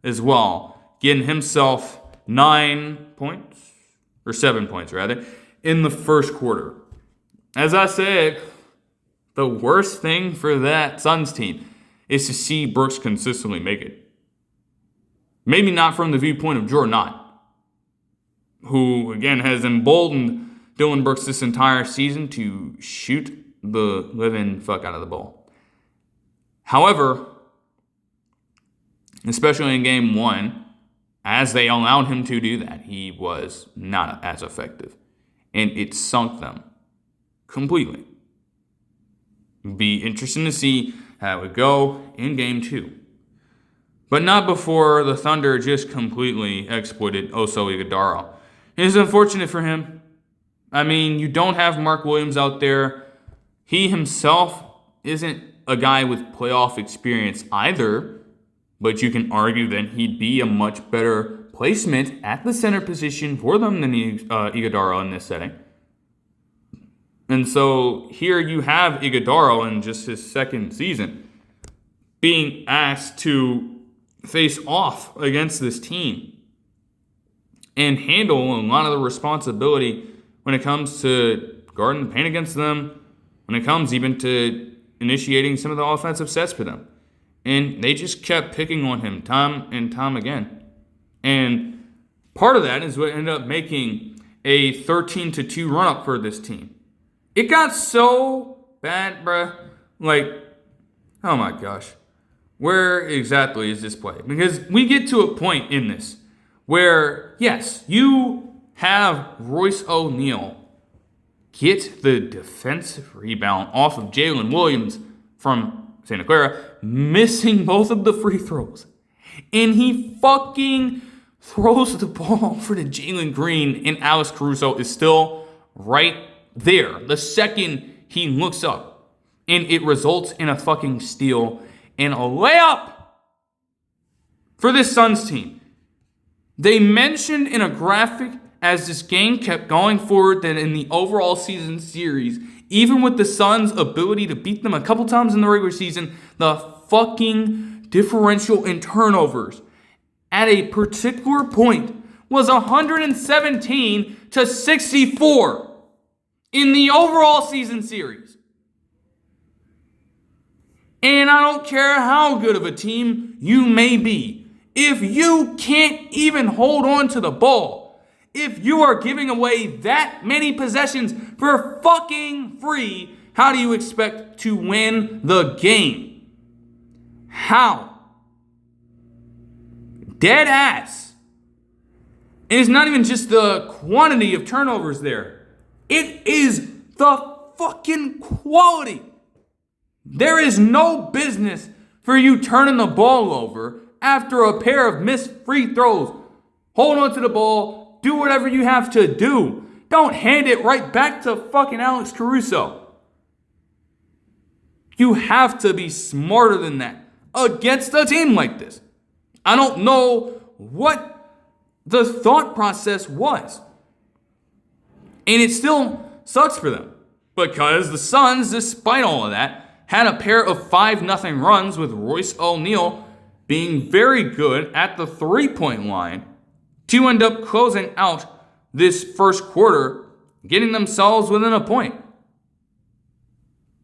as well. Getting himself 7 points, in the first quarter. As I said, the worst thing for that Suns team is to see Brooks consistently make it. Maybe not from the viewpoint of Jordan Knott, who, again, has emboldened Dillon Brooks this entire season to shoot the living fuck out of the ball. However, especially in game one, as they allowed him to do that, he was not as effective. And it sunk them completely. Be interesting to see how it would go in game two. But not before the Thunder just completely exploited Oso Iguodala. It is unfortunate for him. I mean, you don't have Mark Williams out there. He himself isn't a guy with playoff experience either, but you can argue that he'd be a much better placement at the center position for them than Iguodala in this setting. And so here you have Iguodala in just his second season being asked to face off against this team and handle a lot of the responsibility when it comes to guarding the paint against them, when it comes even to initiating some of the offensive sets for them. And they just kept picking on him time and time again. And part of that is what ended up making a 13-2 run-up for this team. It got so bad, bruh. Like, oh my gosh. Where exactly is this play? Because we get to a point in this where, yes, you have Royce O'Neal get the defensive rebound off of Jalen Williams from Santa Clara, missing both of the free throws. And he fucking throws the ball over to Jalen Green, and Alex Caruso is still right there the second he looks up. And it results in a fucking steal and a layup for this Suns team. They mentioned in a graphic as this game kept going forward that in the overall season series, even with the Suns' ability to beat them a couple times in the regular season, the fucking differential in turnovers at a particular point was 117-64 in the overall season series. And I don't care how good of a team you may be, if you can't even hold on to the ball, if you are giving away that many possessions for fucking free, how do you expect to win the game? How? Dead ass. And it's not even just the quantity of turnovers there. It is the fucking quality. There is no business for you turning the ball over after a pair of missed free throws. Hold on to the ball. Do whatever you have to do. Don't hand it right back to fucking Alex Caruso. You have to be smarter than that against a team like this. I don't know what the thought process was. And it still sucks for them because the Suns, despite all of that, had a pair of 5-0 runs with Royce O'Neal being very good at the three-point line to end up closing out this first quarter, getting themselves within a point.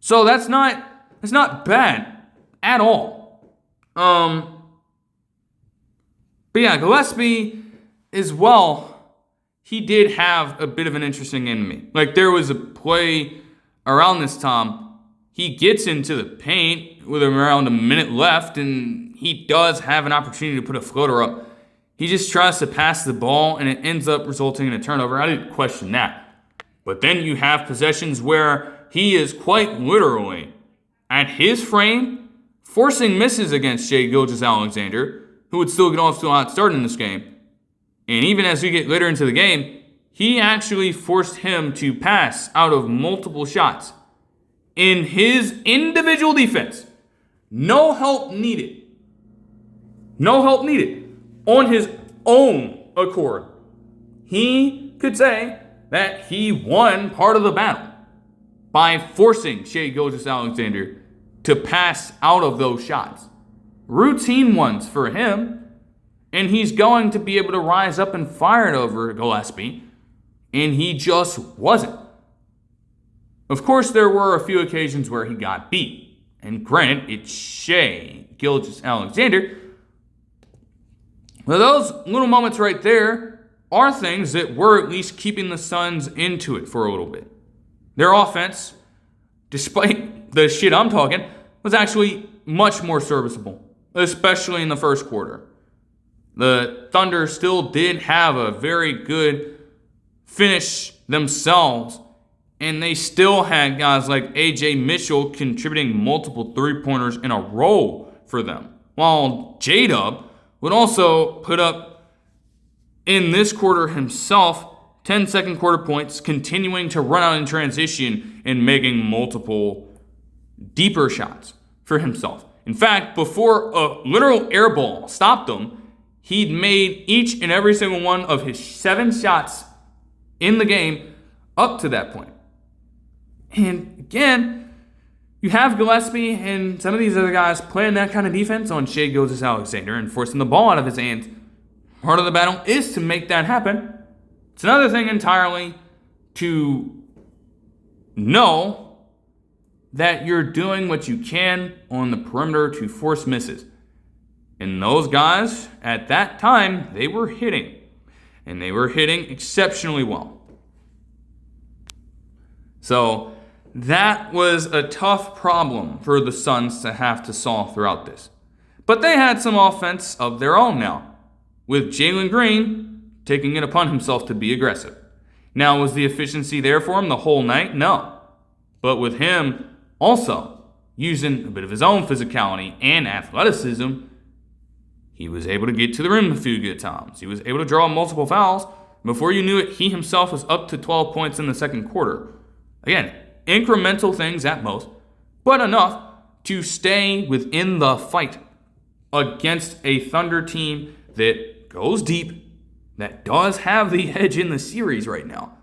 So that's not bad at all. But yeah, Gillespie as well, he did have a bit of an interesting enemy. Like, there was a play around this time. He gets into the paint with around a minute left, and he does have an opportunity to put a floater up. He just tries to pass the ball, and it ends up resulting in a turnover. I didn't question that. But then you have possessions where he is quite literally, at his frame, forcing misses against Shai Gilgeous-Alexander, who would still get off to a hot start in this game. And even as we get later into the game, he actually forced him to pass out of multiple shots. In his individual defense, no help needed. No help needed. On his own accord, he could say that he won part of the battle by forcing Shai Gilgeous-Alexander to pass out of those shots. Routine ones for him, and he's going to be able to rise up and fire it over Gillespie, and he just wasn't. Of course, there were a few occasions where he got beat, and granted, it's Shai Gilgeous-Alexander, but those little moments right there are things that were at least keeping the Suns into it for a little bit. Their offense, despite the shit I'm talking, was actually much more serviceable, especially in the first quarter. The Thunder still did have a very good finish themselves, and they still had guys like A.J. Mitchell contributing multiple three-pointers in a row for them, while J-Dub would also put up, in this quarter himself, 10 second quarter points, continuing to run out in transition and making multiple deeper shots for himself. In fact, before a literal air ball stopped him, he'd made each and every single one of his 7 shots in the game up to that point. And again, you have Gillespie and some of these other guys playing that kind of defense on Shai Gilgeous-Alexander and forcing the ball out of his hands. Part of the battle is to make that happen. It's another thing entirely to know that you're doing what you can on the perimeter to force misses. And those guys, at that time, they were hitting. And they were hitting exceptionally well. So that was a tough problem for the Suns to have to solve throughout this. But they had some offense of their own now, with Jalen Green taking it upon himself to be aggressive. Now, was the efficiency there for him the whole night? No. But with him also using a bit of his own physicality and athleticism, he was able to get to the rim a few good times. He was able to draw multiple fouls. Before you knew it, he himself was up to 12 points in the second quarter. Again, incremental things at most, but enough to stay within the fight against a Thunder team that goes deep, that does have the edge in the series right now.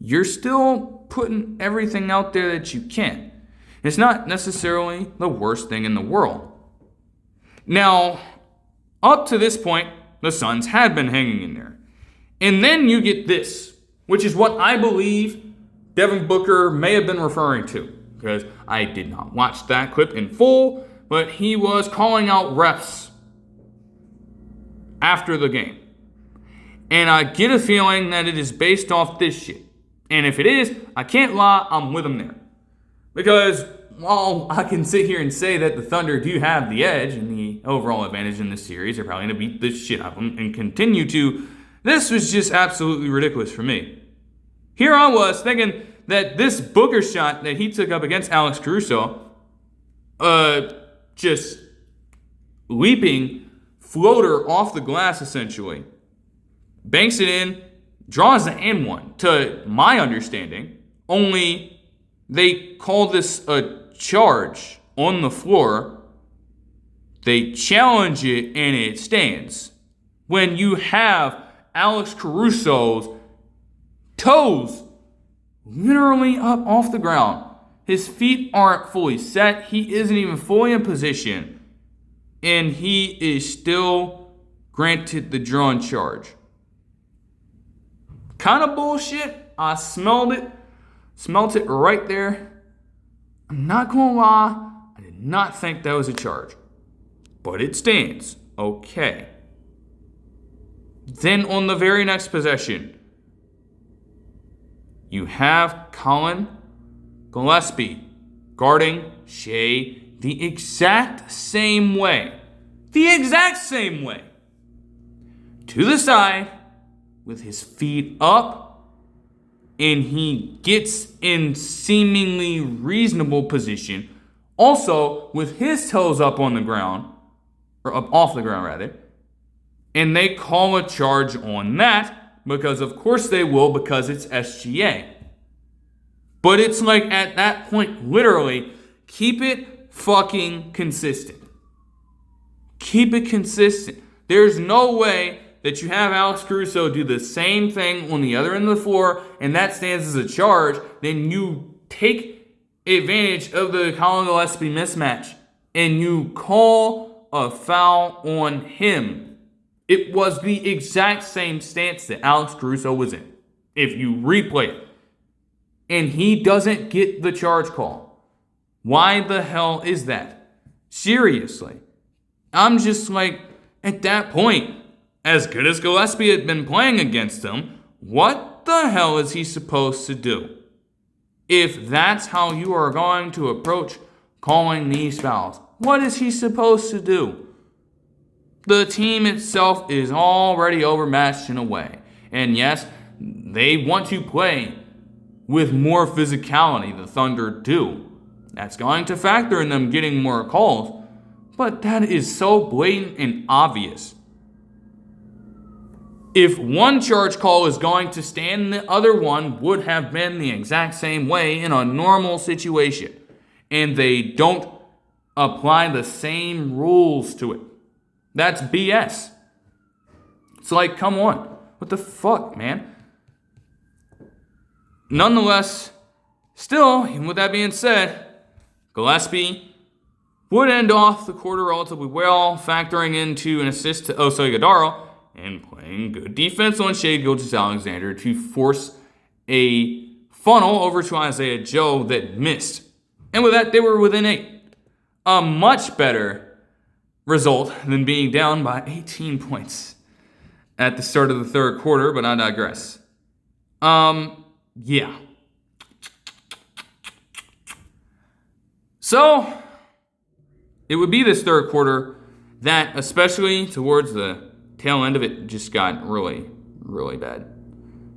You're still putting everything out there that you can. It's not necessarily the worst thing in the world. Now, up to this point, the Suns had been hanging in there. And then you get this, which is what I believe Devin Booker may have been referring to, because I did not watch that clip in full, but he was calling out refs after the game. And I get a feeling that it is based off this shit. And if it is, I can't lie, I'm with him there. Because while I can sit here and say that the Thunder do have the edge and the overall advantage in this series, they're probably going to beat the shit out of them and continue to. This was just absolutely ridiculous for me. Here I was thinking that this Booker shot that he took up against Alex Caruso, just leaping floater off the glass essentially, banks it in, draws the and one, to my understanding, only they call this a charge on the floor. They challenge it and it stands. When you have Alex Caruso's toes literally up off the ground, his feet aren't fully set, he isn't even fully in position, and he is still granted the drawn charge. Kind of bullshit. I smelled it right there. I'm not gonna lie, I did not think that was a charge. But it stands. Okay. Then on the very next possession, you have Colin Gillespie guarding Shea the exact same way. The exact same way. To the side, with his feet up, and he gets in seemingly reasonable position. Also, with his toes up on the ground, or up off the ground rather, and they call a charge on that, because of course they will, because it's SGA. But it's like at that point, literally, keep it fucking consistent. Keep it consistent. There's no way that you have Alex Caruso do the same thing on the other end of the floor, and that stands as a charge. Then you take advantage of the Colin Gillespie mismatch, and you call a foul on him. It was the exact same stance that Alex Caruso was in, if you replay it. And he doesn't get the charge call. Why the hell is that? Seriously. I'm just like, at that point, as good as Gillespie had been playing against him, what the hell is he supposed to do? If that's how you are going to approach calling these fouls, what is he supposed to do? The team itself is already overmatched in a way. And yes, they want to play with more physicality, the Thunder do. That's going to factor in them getting more calls, but that is so blatant and obvious. If one charge call is going to stand, the other one would have been the exact same way in a normal situation. And they don't apply the same rules to it. That's BS. It's like, come on. What the fuck, man? Nonetheless, still, even with that being said, Gillespie would end off the quarter relatively well, factoring into an assist to Osei Ighodaro and playing good defense on Shai Gilgeous-Alexander to force a funnel over to Isaiah Joe that missed. And with that, they were within 8. A much better result than being down by 18 points at the start of the third quarter, but I digress. Yeah. So, it would be this third quarter that, especially towards the tail end of it, just got really, really bad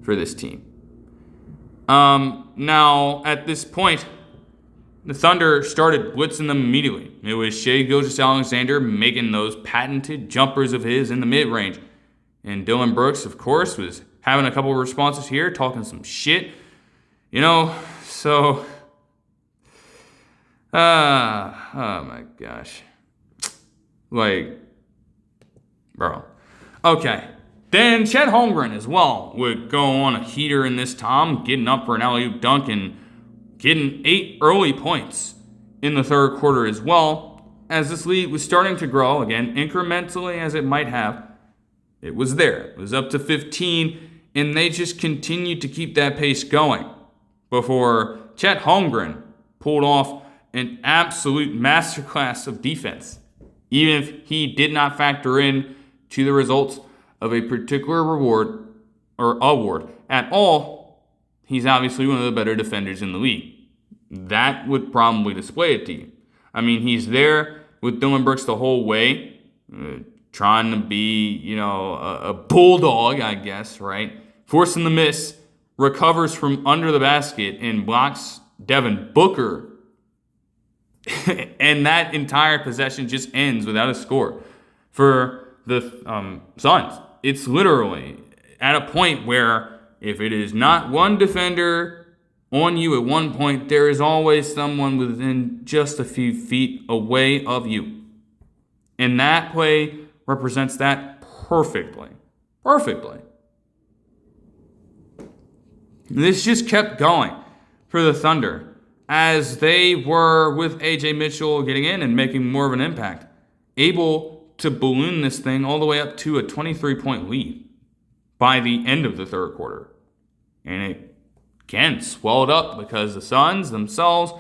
for this team. Now, at this point, the Thunder started blitzing them immediately. It was Shai Gilgeous-Alexander making those patented jumpers of his in the mid-range. And Dillon Brooks, of course, was having a couple of responses here, talking some shit. You know, so... oh my gosh. Like, bro. Okay. Then Chet Holmgren as well would go on a heater in this time, getting up for an alley-oop dunk and getting 8 early points in the third quarter as well. As this lead was starting to grow, again, incrementally as it might have, it was there. It was up to 15, and they just continued to keep that pace going before Chet Holmgren pulled off an absolute masterclass of defense. Even if he did not factor in to the results of a particular reward or award at all, he's obviously one of the better defenders in the league. That would probably display it to you. I mean, he's there with Dillon Brooks the whole way, trying to be, a bulldog, I guess, right? Forcing the miss, recovers from under the basket, and blocks Devin Booker. And that entire possession just ends without a score for the Suns. It's literally at a point where if it is not one defender on you at one point, there is always someone within just a few feet away of you. And that play represents that perfectly. Perfectly. This just kept going for the Thunder as they were, with A.J. Mitchell getting in and making more of an impact, able to balloon this thing all the way up to a 23-point lead by the end of the third quarter. And it, again, swelled up because the Suns themselves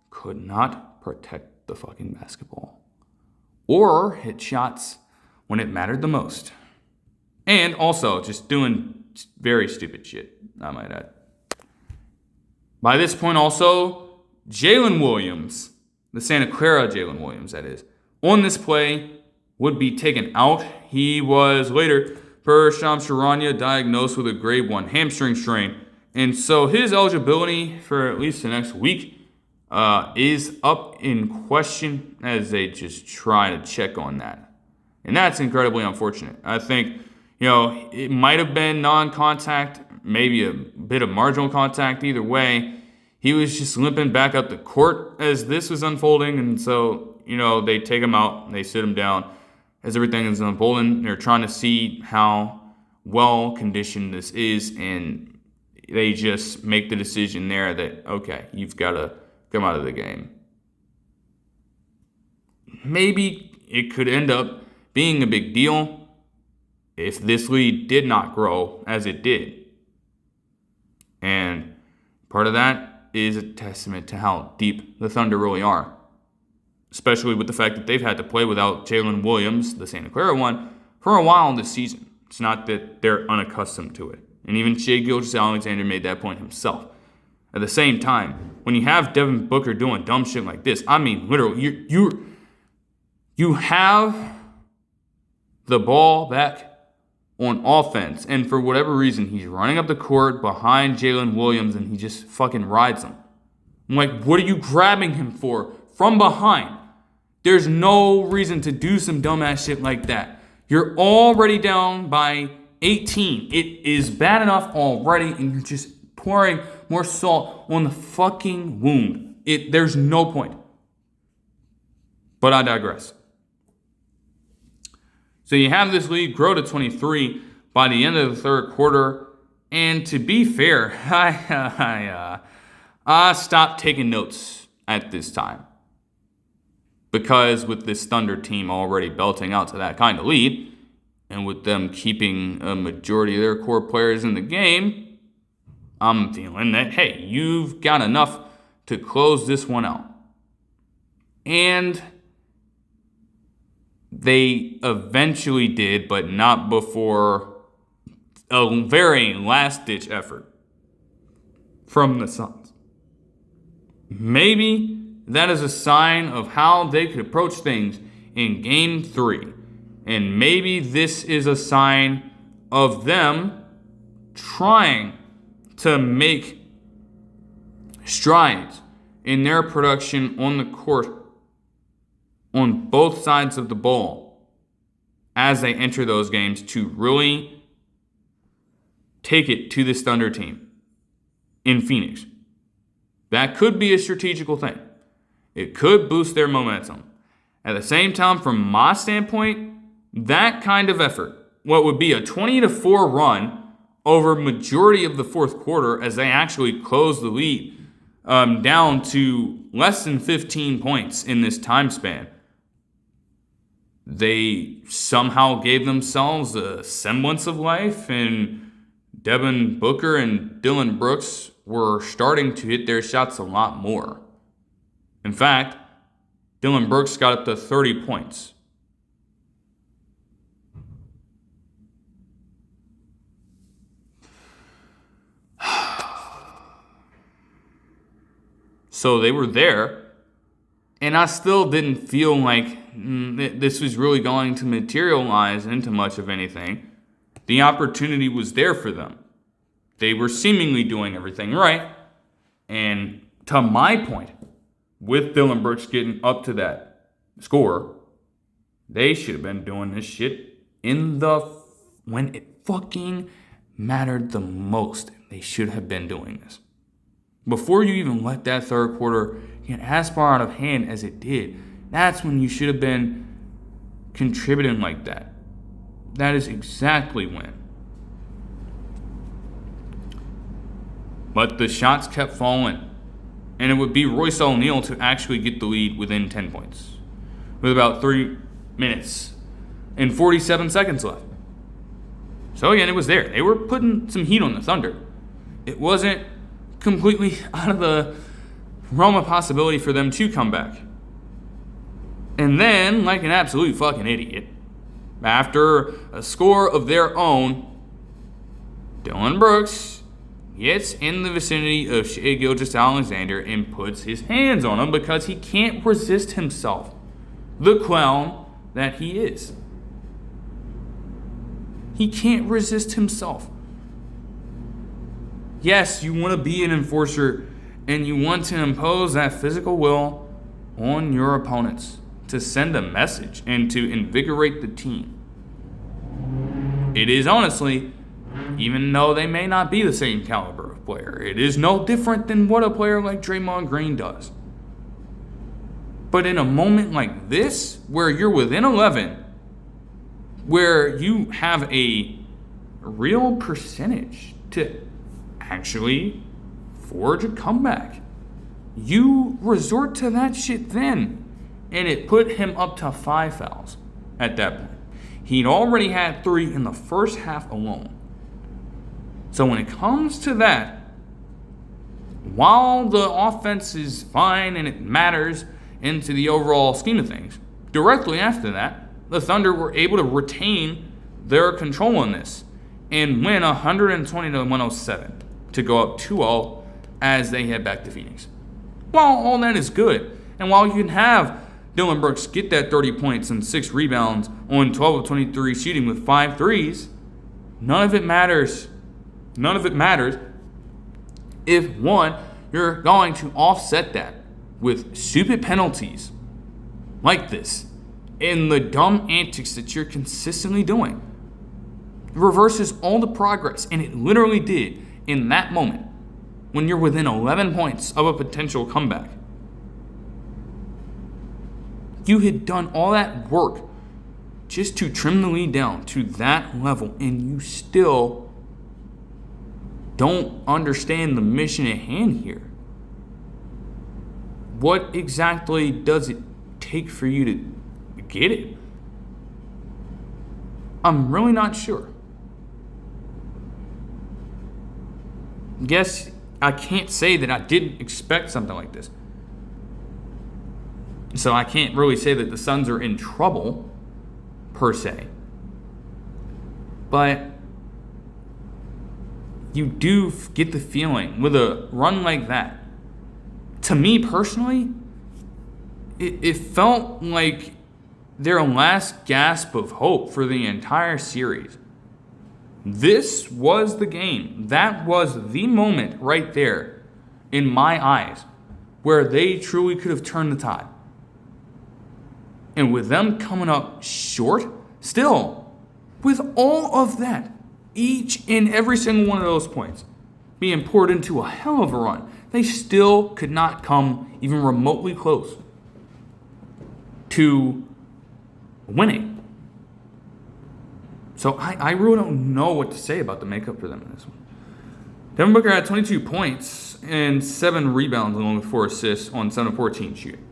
could not protect the fucking basketball. Or hit shots when it mattered the most. And also just doing very stupid shit, I might add. By this point also, Jalen Williams, the Santa Clara Jalen Williams that is, on this play would be taken out. He was later, per Shams Charania, diagnosed with a grade 1 hamstring strain. And so his eligibility for at least the next week is up in question as they just try to check on that. And that's incredibly unfortunate. I think, it might have been non-contact, maybe a bit of marginal contact. Either way, he was just limping back up the court as this was unfolding. And so, they take him out, they sit him down as everything is unfolding. They're trying to see how well conditioned this is, and they just make the decision there that, okay, you've got to come out of the game. Maybe it could end up being a big deal if this lead did not grow as it did. And part of that is a testament to how deep the Thunder really are, especially with the fact that they've had to play without Jalen Williams, the Santa Clara one, for a while this season. It's not that they're unaccustomed to it. And even Shai Gilgeous-Alexander made that point himself. At the same time, when you have Devin Booker doing dumb shit like this, I mean, literally, you have the ball back on offense, and for whatever reason, he's running up the court behind Jalen Williams, and he just fucking rides him. I'm like, what are you grabbing him for from behind? There's no reason to do some dumbass shit like that. You're already down by 18. It is bad enough already, and you're just pouring more salt on the fucking wound. There's no point. But I digress. So you have this lead grow to 23 by the end of the third quarter. And to be fair, I stopped taking notes at this time. Because with this Thunder team already belting out to that kind of lead, and with them keeping a majority of their core players in the game, I'm feeling that, hey, you've got enough to close this one out. And they eventually did, but not before a very last-ditch effort from the Suns. Maybe that is a sign of how they could approach things in Game 3. And maybe this is a sign of them trying to make strides in their production on the court on both sides of the ball as they enter those games to really take it to this Thunder team in Phoenix. That could be a strategical thing. It could boost their momentum. At the same time, from my standpoint, that kind of effort, what would be a 20-4 run over majority of the fourth quarter as they actually close the lead down to less than 15 points in this time span. They somehow gave themselves a semblance of life, and Devin Booker and Dillon Brooks were starting to hit their shots a lot more. In fact, Dillon Brooks got up to 30 points. So they were there, and I still didn't feel like this was really going to materialize into much of anything. The opportunity was there for them. They were seemingly doing everything right. And to my point, with Dillon Brooks getting up to that score, they should have been doing this shit when it fucking mattered the most. They should have been doing this. Before you even let that third quarter get as far out of hand as it did, that's when you should have been contributing like that. That is exactly when. But the shots kept falling, and it would be Royce O'Neal to actually get the lead within 10 points, with about 3 minutes and 47 seconds left. So again, it was there. They were putting some heat on the Thunder. It wasn't completely out of the realm of possibility for them to come back. And then, like an absolute fucking idiot, after a score of their own, Dillon Brooks gets in the vicinity of Shai Gilgeous-Alexander and puts his hands on him because he can't resist himself. The clown that he is. He can't resist himself. Yes, you want to be an enforcer and you want to impose that physical will on your opponents to send a message and to invigorate the team. It is honestly, even though they may not be the same caliber of player, it is no different than what a player like Draymond Green does. But in a moment like this, where you're within 11, where you have a real percentage to actually forge a comeback, you resort to that shit then. And it put him up to 5 fouls at that point. He'd already had 3 in the first half alone. So when it comes to that, while the offense is fine and it matters into the overall scheme of things, directly after that, the Thunder were able to retain their control on this and win 120-107 to go up 2-0 as they head back to Phoenix. While all that is good, and while you can have Dillon Brooks get that 30 points and 6 rebounds on 12 of 23 shooting with 5 threes, none of it matters. None of it matters if, one, you're going to offset that with stupid penalties like this and the dumb antics that you're consistently doing. It reverses all the progress, and it literally did in that moment when you're within 11 points of a potential comeback. You had done all that work just to trim the lead down to that level, and you still don't understand the mission at hand here. What exactly does it take for you to get it? I'm really not sure. Guess I can't say that I didn't expect something like this. So I can't really say that the Suns are in trouble, per se. But you do get the feeling with a run like that. To me personally, it felt like their last gasp of hope for the entire series. This was the game. That was the moment right there, in my eyes, where they truly could have turned the tide. And with them coming up short, still, with all of that, each and every single one of those points being poured into a hell of a run, they still could not come even remotely close to winning. So I really don't know what to say about the makeup for them in this one. Devin Booker had 22 points and 7 rebounds along with 4 assists on 7 of 14 shooting.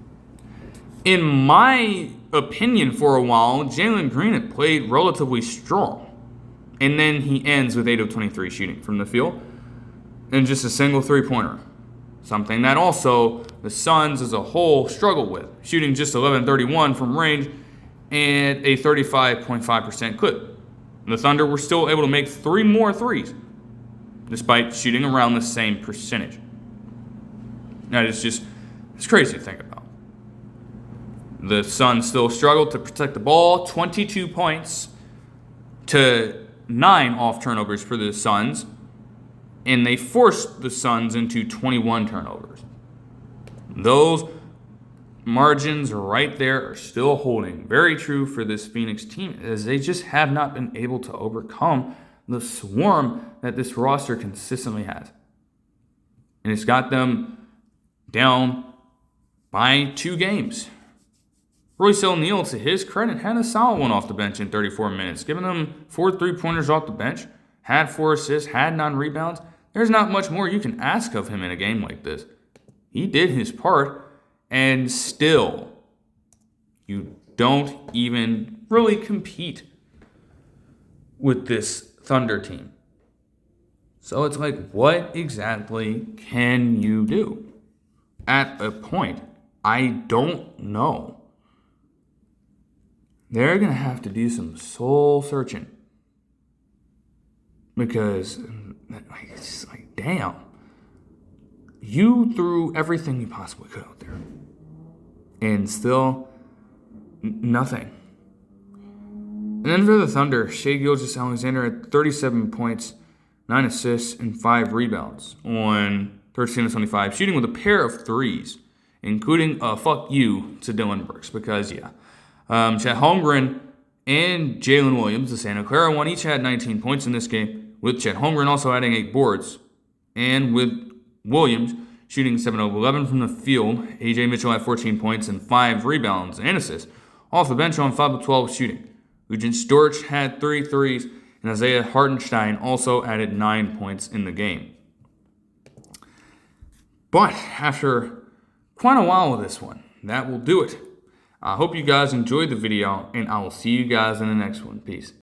In my opinion, for a while, Jalen Green had played relatively strong. And then he ends with 8 of 23 shooting from the field and just a single three-pointer. Something that also the Suns as a whole struggled with, shooting just 11-31 from range and a 35.5% clip. The Thunder were still able to make 3 more threes, despite shooting around the same percentage. That is just, it's crazy to think about. The Suns still struggled to protect the ball, 22 points to 9 off turnovers for the Suns, and they forced the Suns into 21 turnovers. Those margins right there are still holding. Very true for this Phoenix team, as they just have not been able to overcome the swarm that this roster consistently has. And it's got them down by 2 games. Royce O'Neal, to his credit, had a solid one off the bench in 34 minutes, giving them 4 3-pointers off the bench, had 4 assists, had 9 rebounds. There's not much more you can ask of him in a game like this. He did his part, and still, you don't even really compete with this Thunder team. So it's like, what exactly can you do? At a point, I don't know. they're going to have to do some soul searching. Because it's like, damn. You threw everything you possibly could out there. And still, nothing. And then for the Thunder, Shai Gilgeous-Alexander had 37 points, 9 assists, and 5 rebounds on 13 of 25, shooting with a pair of threes, including a fuck you to Dylan Brooks, because, yeah. Chet Holmgren and Jalen Williams, the Santa Clara one, each had 19 points in this game, with Chet Holmgren also adding 8 boards, and with Williams shooting 7 of 11 from the field. A.J. Mitchell had 14 points and 5 rebounds and assists. Off the bench on 5 of 12 shooting. Lucian Storch had 3 threes, and Isaiah Hartenstein also added 9 points in the game. But after quite a while with this one, that will do it. I hope you guys enjoyed the video, and I will see you guys in the next one. Peace.